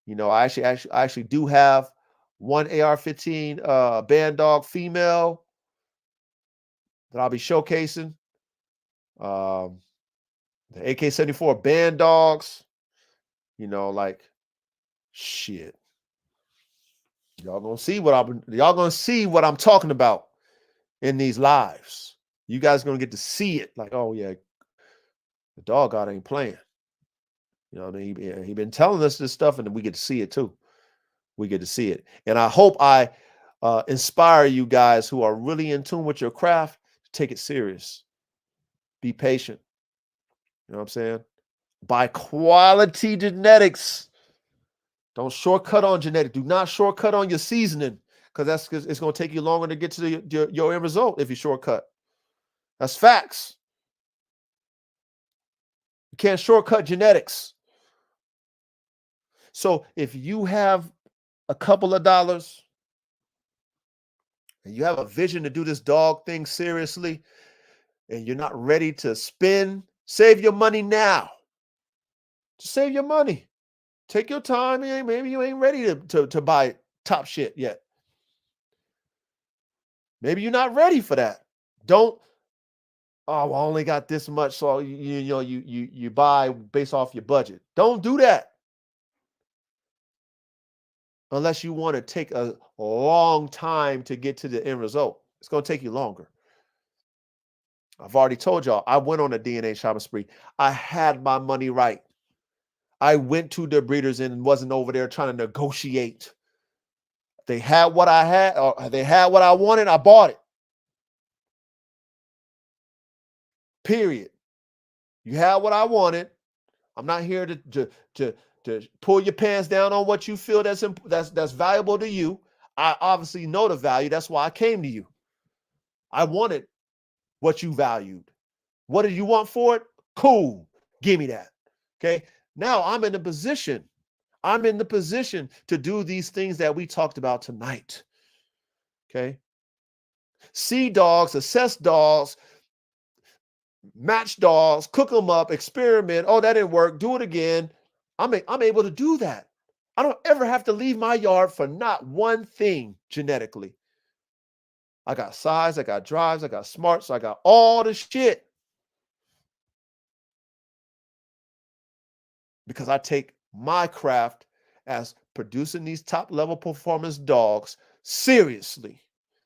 I actually do have one AR-15 band dog female that I'll be showcasing. The AK-74 band dogs, shit. Y'all gonna see what I'm talking about in these lives. You guys are gonna get to see it. Like, oh yeah, the dog god ain't playing. You know what I mean? He been telling us this stuff, and we get to see it too. We get to see it. And I hope I inspire you guys who are really in tune with your craft to take it serious. Be patient. You know what I'm saying? Buy quality genetics. Don't shortcut on genetics. Do not shortcut on your seasoning, because it's going to take you longer to get to your end result if you shortcut. That's facts. You can't shortcut genetics. So if you have a couple of dollars, and you have a vision to do this dog thing seriously, and you're not ready to spend, save your money now. Just save your money. Take your time. Maybe you ain't ready to buy top shit yet. Maybe you're not ready for that. Don't, oh, I only got this much, so you buy based off your budget. Don't do that unless you want to take a long time to get to the end result. It's going to take you longer. I've already told y'all, I went on a DNA shopping spree. I had my money right. I went to the breeders and wasn't over there trying to negotiate. They had what I had, or they had what I wanted. I bought it. Period. You had what I wanted. I'm not here to pull your pants down on what you feel that's valuable to you. I obviously know the value. That's why I came to you. I wanted what you valued. What did you want for it? Cool. Give me that. Okay. Now I'm in the position. I'm in the position to do these things that we talked about tonight. Okay. See dogs, assess dogs, match dogs, cook them up, experiment. Oh, that didn't work. Do it again. I'm able to do that. I don't ever have to leave my yard for not one thing genetically. I got size, I got drives, I got smarts, I got all the shit. Because I take my craft as producing these top level performance dogs seriously.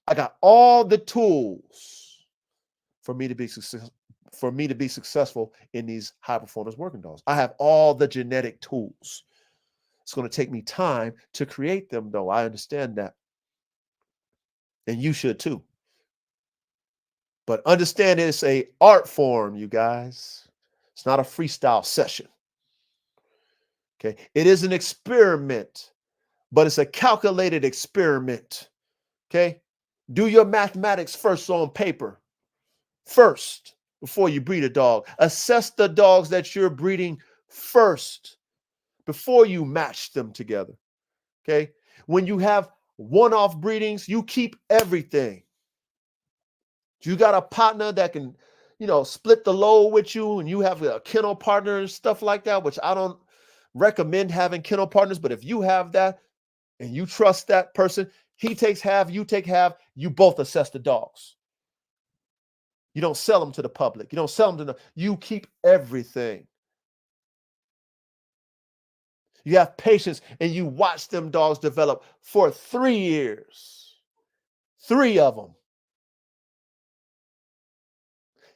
I got all the tools for me to be successful in these high performance working dogs. I have all the genetic tools. It's going to take me time to create them, though. I understand that. And you should too. But understand it's an art form, you guys. It's not a freestyle session. Okay. It is an experiment, but it's a calculated experiment. Okay. Do your mathematics first on paper. First, before you breed a dog. Assess the dogs that you're breeding first before you match them together. Okay. When you have one-off breedings, you keep everything. You got a partner that can, split the load with you, and you have a kennel partner and stuff like that, which I don't recommend having kennel partners. But if you have that and you trust that person, he takes half, you take half, you both assess the dogs. You don't sell them to the public. You don't sell them you keep everything. You have patience and you watch them dogs develop for 3 years. 3 of them.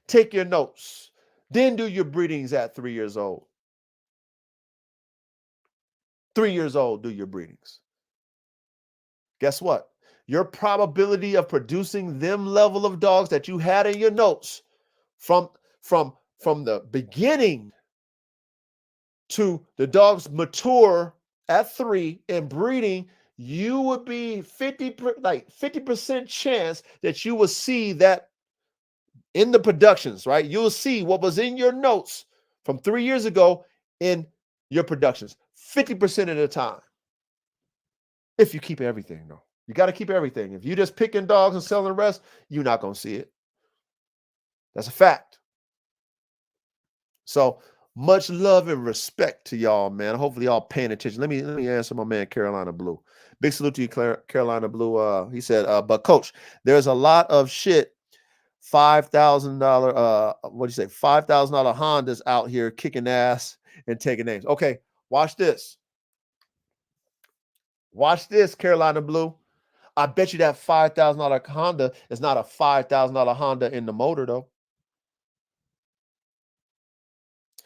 Take your notes. Then do your breedings at 3 years old. 3 years old, do your breedings. Guess what? Your probability of producing them level of dogs that you had in your notes from the beginning to the dogs mature at 3 and breeding, you would be 50% chance that you will see that in the productions, right? You'll see what was in your notes from 3 years ago in your productions 50% of the time. If you keep everything, though. You got to keep everything. If you're just picking dogs and selling the rest, you're not going to see it. That's a fact. So much love and respect to y'all, man. Hopefully y'all paying attention. Let me answer my man Carolina Blue. Big salute to you, Carolina Blue. He said, but coach, there's a lot of shit. $5,000, what do you say? $5,000 Hondas out here kicking ass and taking names. Okay, watch this. Watch this, Carolina Blue. I bet you that $5,000 Honda is not a $5,000 Honda in the motor, though.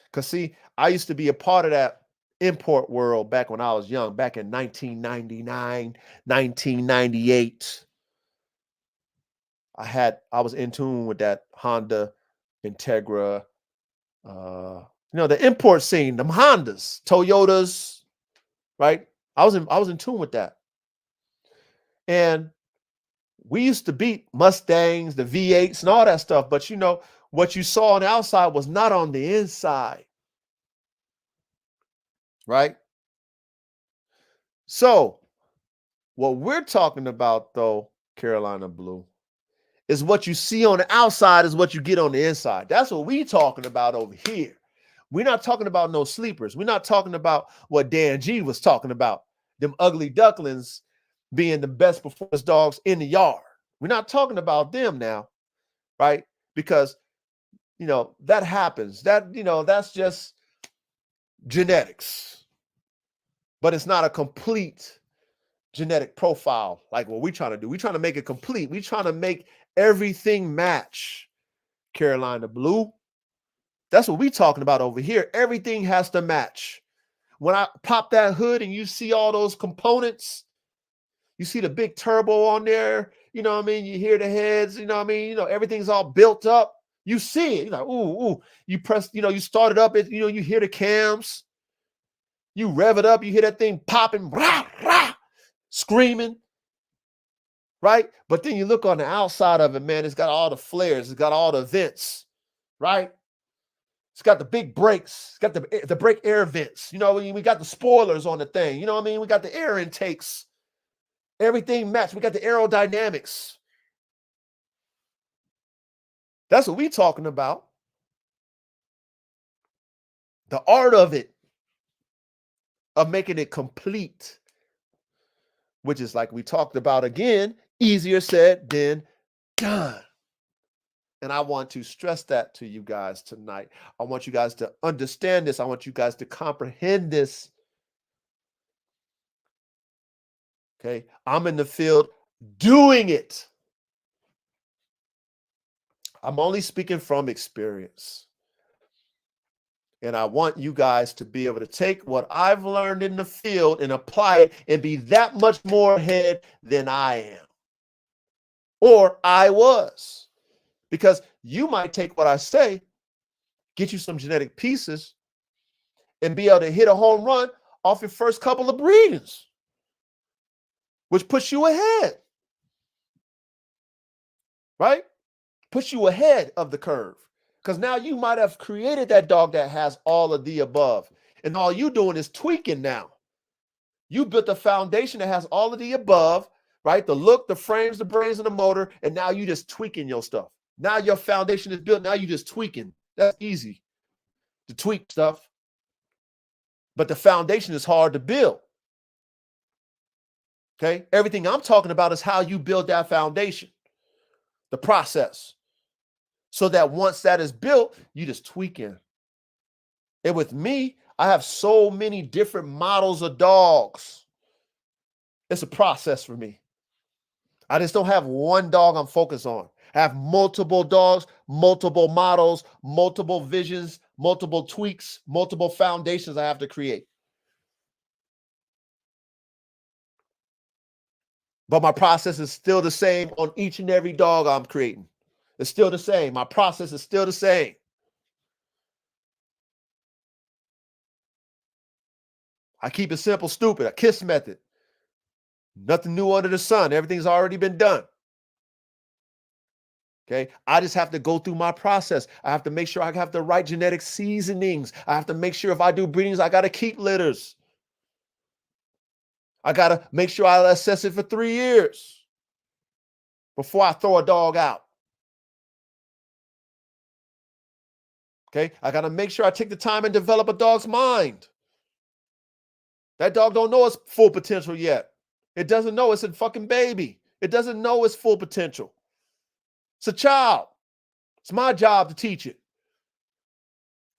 Because, see, I used to be a part of that import world back when I was young, back in 1999, 1998. I was in tune with that Honda Integra, the import scene, them Hondas, Toyotas, right? I was in tune with that. And we used to beat Mustangs, the V8s, and all that stuff. But what you saw on the outside was not on the inside. Right? So, what we're talking about, though, Carolina Blue. Is what you see on the outside is what you get on the inside. That's what we talking about over here. We're not talking about no sleepers. We're not talking about what Dan G was talking about. Them ugly ducklings being the best performance dogs in the yard. We're not talking about them now, right? Because, that happens. That's just genetics. But it's not a complete genetic profile like what we're trying to do. We're trying to make it complete. We're trying to make everything match. Carolina Blue. That's what we're talking about over here. Everything has to match. When I pop that hood and you see all those components, you see the big turbo on there, you know what I mean? You hear the heads, you know what I mean? Everything's all built up. You see it. You're like, ooh. You press, you start it up, you hear the cams. You rev it up, you hear that thing popping, rah, rah, screaming, right? But then you look on the outside of it, man, it's got all the flares, it's got all the vents, right? It's got the big brakes, it's got the brake air vents. We got the spoilers on the thing, you know what I mean? We got the air intakes. Everything matched. We got the aerodynamics. That's what we're talking about. The art of it, of making it complete, which is like we talked about again, easier said than done. And I want to stress that to you guys tonight. I want you guys to understand this. I want you guys to comprehend this. Okay, I'm in the field doing it. I'm only speaking from experience. And I want you guys to be able to take what I've learned in the field and apply it and be that much more ahead than I am. Or I was. Because you might take what I say, get you some genetic pieces, and be able to hit a home run off your first couple of breedings, which puts you ahead. Right? Puts you ahead of the curve. Because now you might have created that dog that has all of the above. And all you doing is tweaking now. You built a foundation that has all of the above, right? The look, the frames, the brains, and the motor. And now you just tweaking your stuff. Now your foundation is built. Now you just tweaking. That's easy to tweak stuff. But the foundation is hard to build. Okay? Everything I'm talking about is how you build that foundation. The process. So that once that is built, you just tweaking. And with me, I have so many different models of dogs. It's a process for me. I just don't have one dog I'm focused on. I have multiple dogs, multiple models, multiple visions, multiple tweaks, multiple foundations I have to create. But my process is still the same on each and every dog I'm creating. It's still the same. My process is still the same. I keep it simple, stupid. A KISS method. Nothing new under the sun. Everything's already been done. Okay. I just have to go through my process. I have to make sure I have the right genetic seasonings. I have to make sure if I do breedings, I got to keep litters. I got to make sure I assess it for 3 years before I throw a dog out. Okay. I got to make sure I take the time and develop a dog's mind. That dog don't know its full potential yet. It doesn't know it's a fucking baby. It doesn't know its full potential. It's a child. It's my job to teach it.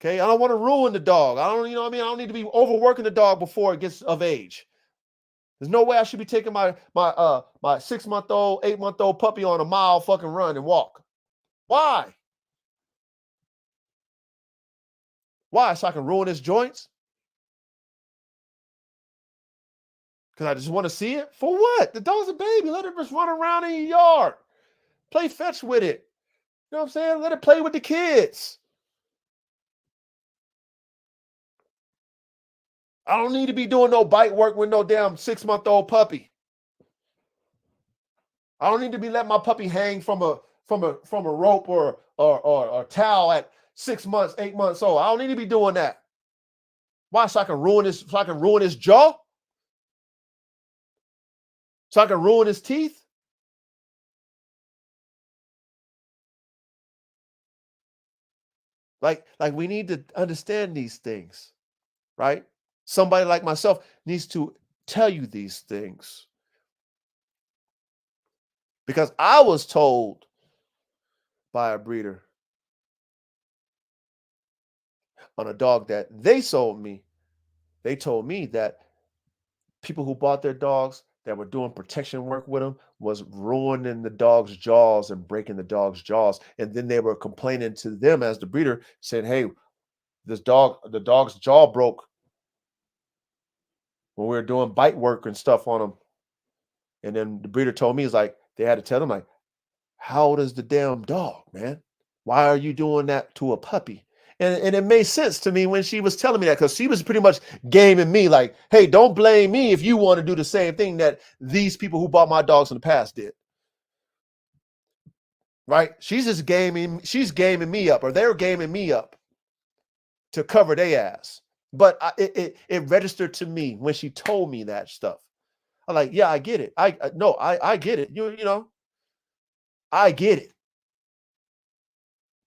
Okay, I don't want to ruin the dog. I don't, I don't need to be overworking the dog before it gets of age. There's no way I should be taking my 6-month-old, 8-month-old puppy on a mile fucking run and walk. Why? Why? So I can ruin his joints? Because I just want to see it? For what? The dog's a baby. Let it just run around in your yard. Play fetch with it. You know what I'm saying? Let it play with the kids. I don't need to be doing no bite work with no damn 6-month-old puppy. I don't need to be letting my puppy hang from a rope or towel at 6 months, 8 months old. I don't need to be doing that. Why? So I can ruin his jaw? So I can ruin his teeth? Like we need to understand these things, right? Somebody like myself needs to tell you these things because I was told by a breeder on a dog that they sold me. They told me that people who bought their dogs that were doing protection work with them was ruining the dog's jaws and breaking the dog's jaws. And then they were complaining to them as the breeder, saying, "Hey, the dog's jaw broke when we were doing bite work and stuff on him." And then the breeder told me, "It's like they had to tell them, like, how old is the damn dog, man? Why are you doing that to a puppy?" And it made sense to me when she was telling me that, because she was pretty much gaming me like, "Hey, don't blame me if you want to do the same thing that these people who bought my dogs in the past did." Right? She's gaming me up, or they're gaming me up to cover their ass. But it registered to me when she told me that stuff. I'm like, yeah, I get it. I get it. You know, I get it.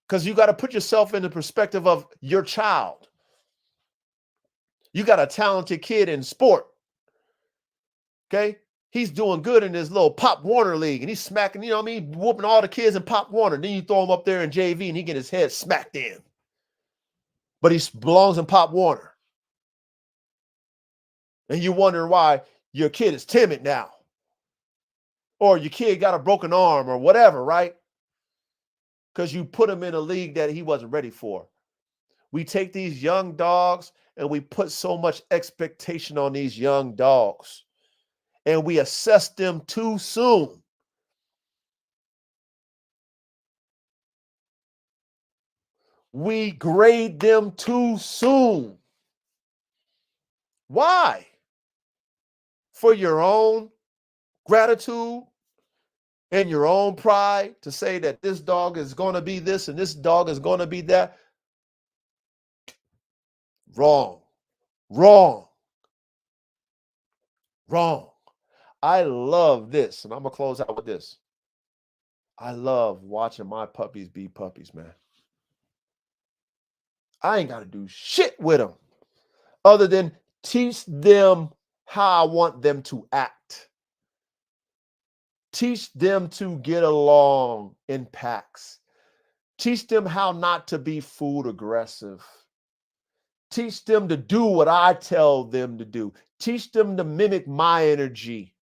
Because you got to put yourself in the perspective of your child. You got a talented kid in sport. Okay. He's doing good in his little Pop Warner league and he's smacking, you know what I mean? Whooping all the kids in Pop Warner. Then you throw him up there in JV and he get his head smacked in. But he belongs in Pop Warner. And you wonder why your kid is timid now. Or your kid got a broken arm or whatever, right? Because you put him in a league that he wasn't ready for. We take these young dogs and we put so much expectation on these young dogs. And we assess them too soon. We grade them too soon. Why? For your own gratitude and your own pride to say that this dog is going to be this and this dog is going to be that. Wrong. Wrong. Wrong. I love this, and I'm going to close out with this. I love watching my puppies be puppies, man. I ain't got to do shit with them other than teach them how I want them to act. Teach them to get along in packs. Teach them how not to be food aggressive. Teach them to do what I tell them to do. Teach them to mimic my energy.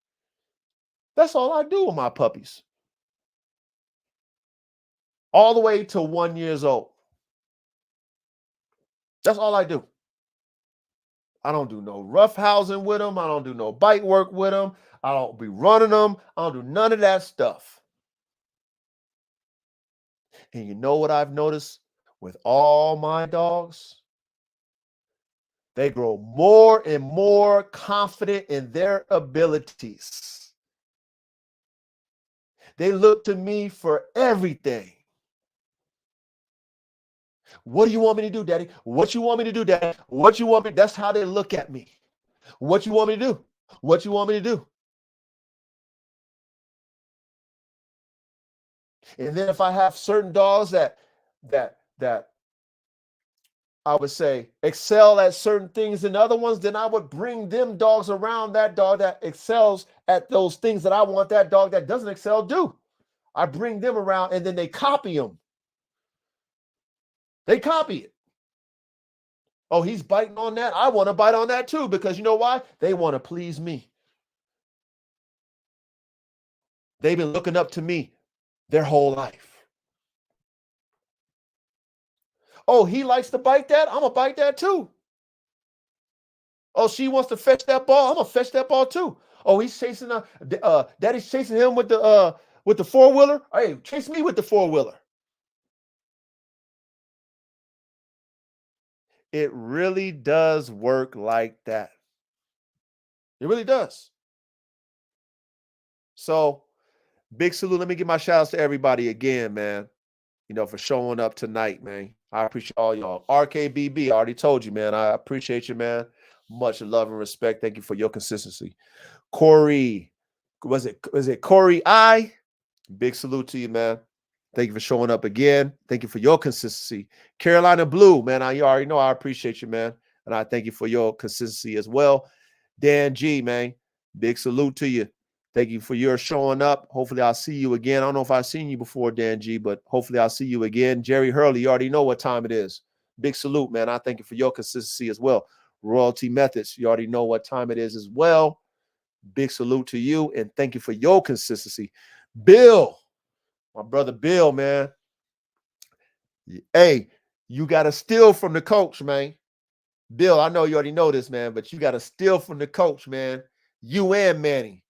That's all I do with my puppies. All the way to 1 year old. That's all I do. I don't do no rough housing with them. I don't do no bite work with them. I don't be running them. I don't do none of that stuff. And you know what I've noticed with all my dogs? They grow more and more confident in their abilities. They look to me for everything. What do you want me to do, Daddy? What you want me to do, Daddy? What you want me? That's how they look at me. What you want me to do? What you want me to do? And then if I have certain dogs that I would say excel at certain things than other ones, then I would bring them dogs around that dog that excels at those things that I want that dog that doesn't excel do. I bring them around and then they copy them. They copy it. Oh, he's biting on that. I want to bite on that too, because you know why? They want to please me. They've been looking up to me their whole life. Oh, he likes to bite that. I'm going to bite that too. Oh, she wants to fetch that ball. I'm going to fetch that ball too. Oh, he's chasing Daddy's chasing him with the four-wheeler. Hey, chase me with the four-wheeler. It really does work like that. It really does. So, big salute. Let me give my shout outs to everybody again, man. You know, for showing up tonight, man. I appreciate all y'all. RKBB, I already told you, man. I appreciate you, man. Much love and respect. Thank you for your consistency. Corey, was it Corey I? Big salute to you, man. Thank you for showing up again. Thank you for your consistency. Carolina Blue, man, you already know I appreciate you, man. And I thank you for your consistency as well. Dan G, man, big salute to you. Thank you for your showing up. Hopefully I'll see you again. I don't know if I've seen you before, Dan G, but hopefully I'll see you again. Jerry Hurley, you already know what time it is. Big salute, man. I thank you for your consistency as well. Royalty Methods, you already know what time it is as well. Big salute to you, and thank you for your consistency. Bill, my brother Bill, man. Hey, you got to steal from the coach, man. Bill, I know you already know this, man, but you got to steal from the coach, man. You and Manny.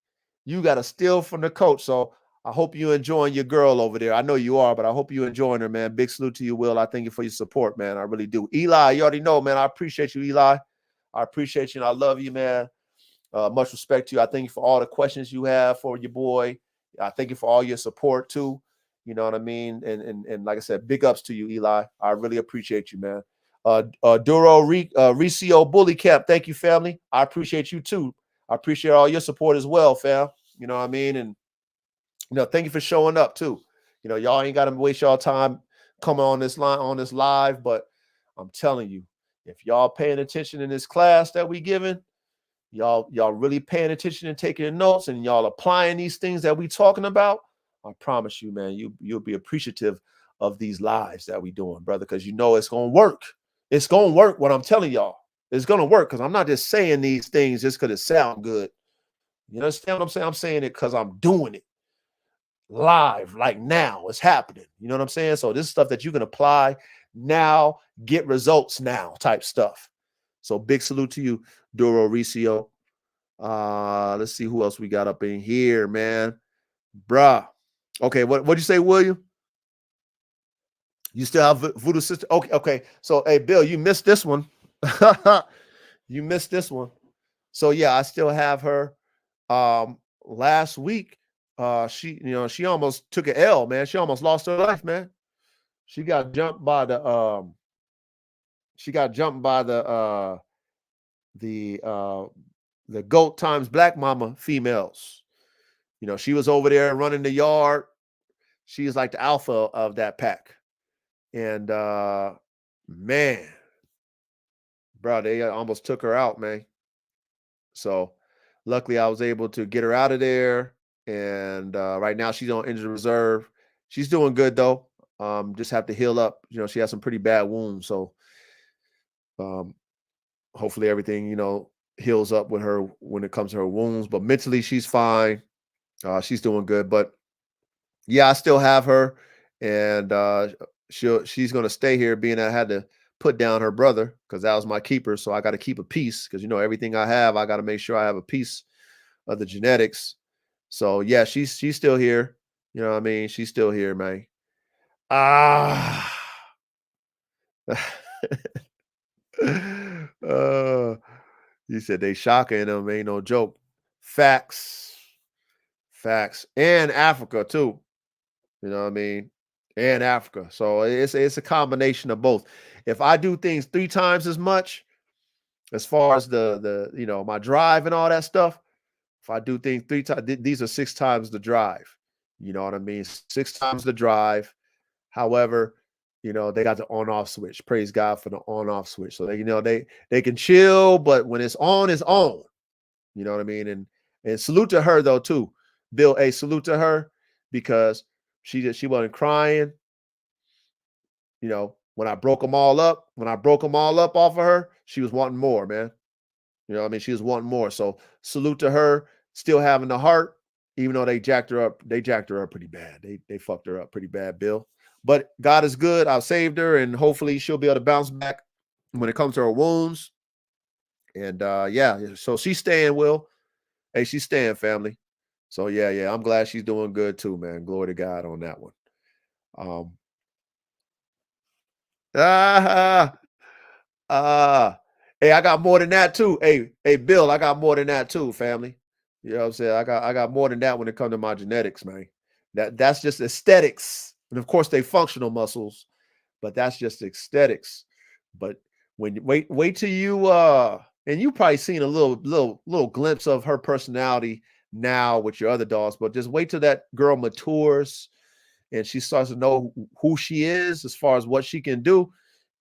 You got to steal from the coach. So I hope you're enjoying your girl over there. I know you are, but I hope you're enjoying her, man. Big salute to you, Will. I thank you for your support, man. I really do. Eli, you already know, man. I appreciate you, Eli. I appreciate you, and I love you, man. Much respect to you. I thank you for all the questions you have for your boy. I thank you for all your support, too. You know what I mean? And like I said, big ups to you, Eli. I really appreciate you, man. Duro Recio Bully Cap. Thank you, family. I appreciate you too. I appreciate all your support as well, fam. You know what I mean? And thank you for showing up too. Y'all ain't got to waste y'all time coming on this live, but I'm telling you, if y'all paying attention in this class that we giving, y'all really paying attention and taking notes, and y'all applying these things that we talking about, I promise you, man, you'll be appreciative of these lives that we doing, brother, because it's gonna work. It's gonna work. What I'm telling y'all, it's gonna work, because I'm not just saying these things just because it sound good. You understand what I'm saying? I'm saying it because I'm doing it live, like now. It's happening. You know what I'm saying? So this is stuff that you can apply now, get results now, type stuff. So big salute to you, Duro Recio. Let's see who else we got up in here, man. Bruh. Okay, what'd you say, William? You still have Voodoo Sister? Okay. So, hey, Bill, you missed this one. You missed this one. So, yeah, I still have her. Last week, she almost took an L, man. She almost lost her life, man. She got jumped by the GOAT times Black Mama females. She was over there running the yard. She is like the alpha of that pack. And man, bro, they almost took her out, man. So luckily I was able to get her out of there. And right now she's on injured reserve. She's doing good though. Just have to heal up. She has some pretty bad wounds. So hopefully everything, heals up with her when it comes to her wounds. But mentally she's fine. She's doing good. But yeah, I still have her. And she's going to stay here, being that I had to put down her brother because that was my keeper. So I got to keep a piece because, everything I have, I got to make sure I have a piece of the genetics. So yeah, she's still here. You know what I mean? She's still here, man. You said they shocking them, ain't no joke. Facts. And Africa too. You know what I mean? And Africa. So it's a combination of both. If I do things 3 times as much, as far as the my drive and all that stuff, if I do things 3 times, these are 6 times the drive. You know what I mean? 6 times the drive. However, they got the on-off switch. Praise God for the on-off switch. So they can chill, but when it's on, it's on. You know what I mean? And salute to her though too. Bill, salute to her because she wasn't crying. When I broke them all up off of her, she was wanting more, man. You know what I mean? She was wanting more. So salute to her, still having the heart, even though they jacked her up. They jacked her up pretty bad. They fucked her up pretty bad, Bill. But God is good. I saved her, and hopefully she'll be able to bounce back when it comes to her wounds. And yeah, so she's staying, Will. Hey, she's staying, family. So yeah, I'm glad she's doing good too, man. Glory to God on that one. Hey, I got more than that too. Hey, Bill, I got more than that too, family. You know what I'm saying? I got more than that when it comes to my genetics, man. That's just aesthetics. And of course they functional muscles, but that's just aesthetics. But when you wait till you and you probably seen a little glimpse of her personality now with your other dogs, but just wait till that girl matures and she starts to know who she is as far as what she can do,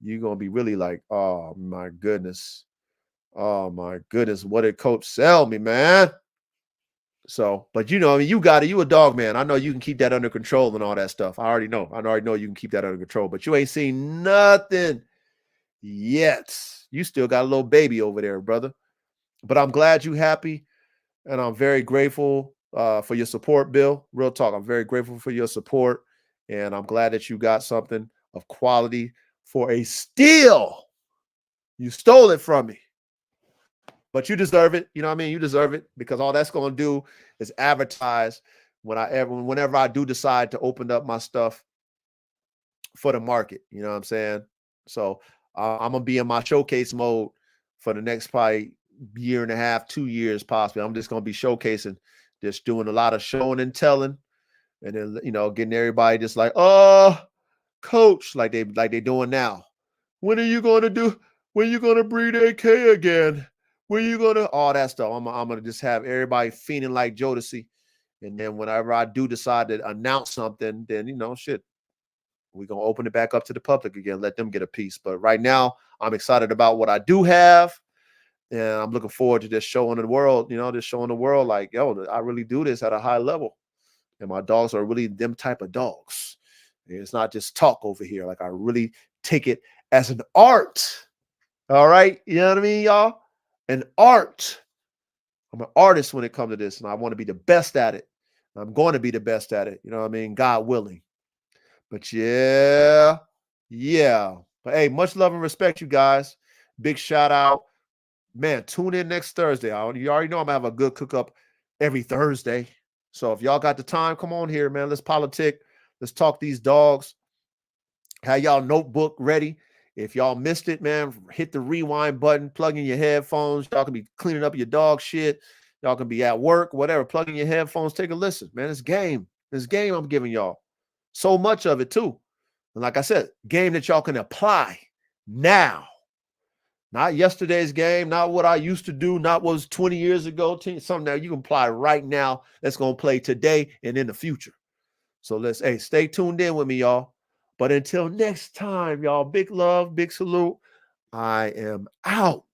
you're gonna be really like, oh my goodness. Oh my goodness. What did coach sell me, man? So, but you know, I mean, you got it. You a dog man. I know you can keep that under control and all that stuff. I already know. I already know you can keep that under control, but you ain't seen nothing yet. You still got a little baby over there, brother. But I'm glad you happy, and I'm very grateful for your support, Bill. Real talk. I'm very grateful for your support, and I'm glad that you got something of quality for a steal. You stole it from me. But you deserve it. You know what I mean? You deserve it, because all that's going to do is advertise whenever I do decide to open up my stuff for the market. You know what I'm saying? So I'm going to be in my showcase mode for the next probably year and a half, 2 years possibly. I'm just going to be showcasing, just doing a lot of showing and telling, and then, you know, getting everybody just like, oh, coach, like they doing now. When are you going to do? When you going to breed AK again? When you going to all that stuff? I'm going to just have everybody feeling like Jodeci. And then whenever I do decide to announce something, then, you know, shit, we're going to open it back up to the public again, let them get a piece. But right now, I'm excited about what I do have. And I'm looking forward to just showing the world, you know, just showing the world like, yo, I really do this at a high level. And my dogs are really them type of dogs. It's not just talk over here. Like, I really take it as an art. All right. You know what I mean, y'all? An art. I'm an artist when it comes to this, and I want to be the best at it. I'm going to be the best at it. You know what I mean? God willing. But yeah. But hey, much love and respect, you guys. Big shout out. Man, tune in next Thursday. You already know I'm going to have a good cook up every Thursday. So if y'all got the time, come on here, man. Let's politic. Let's talk these dogs. Have y'all notebook ready. If y'all missed it, man, hit the rewind button, plug in your headphones. Y'all can be cleaning up your dog shit. Y'all can be at work, whatever. Plug in your headphones, take a listen, man. It's game. It's game I'm giving y'all. So much of it, too. And like I said, game that y'all can apply now. Not yesterday's game, not what I used to do, not what was 20 years ago. Something that you can apply right now that's going to play today and in the future. So stay tuned in with me, y'all. But until next time, y'all, big love, big salute. I am out.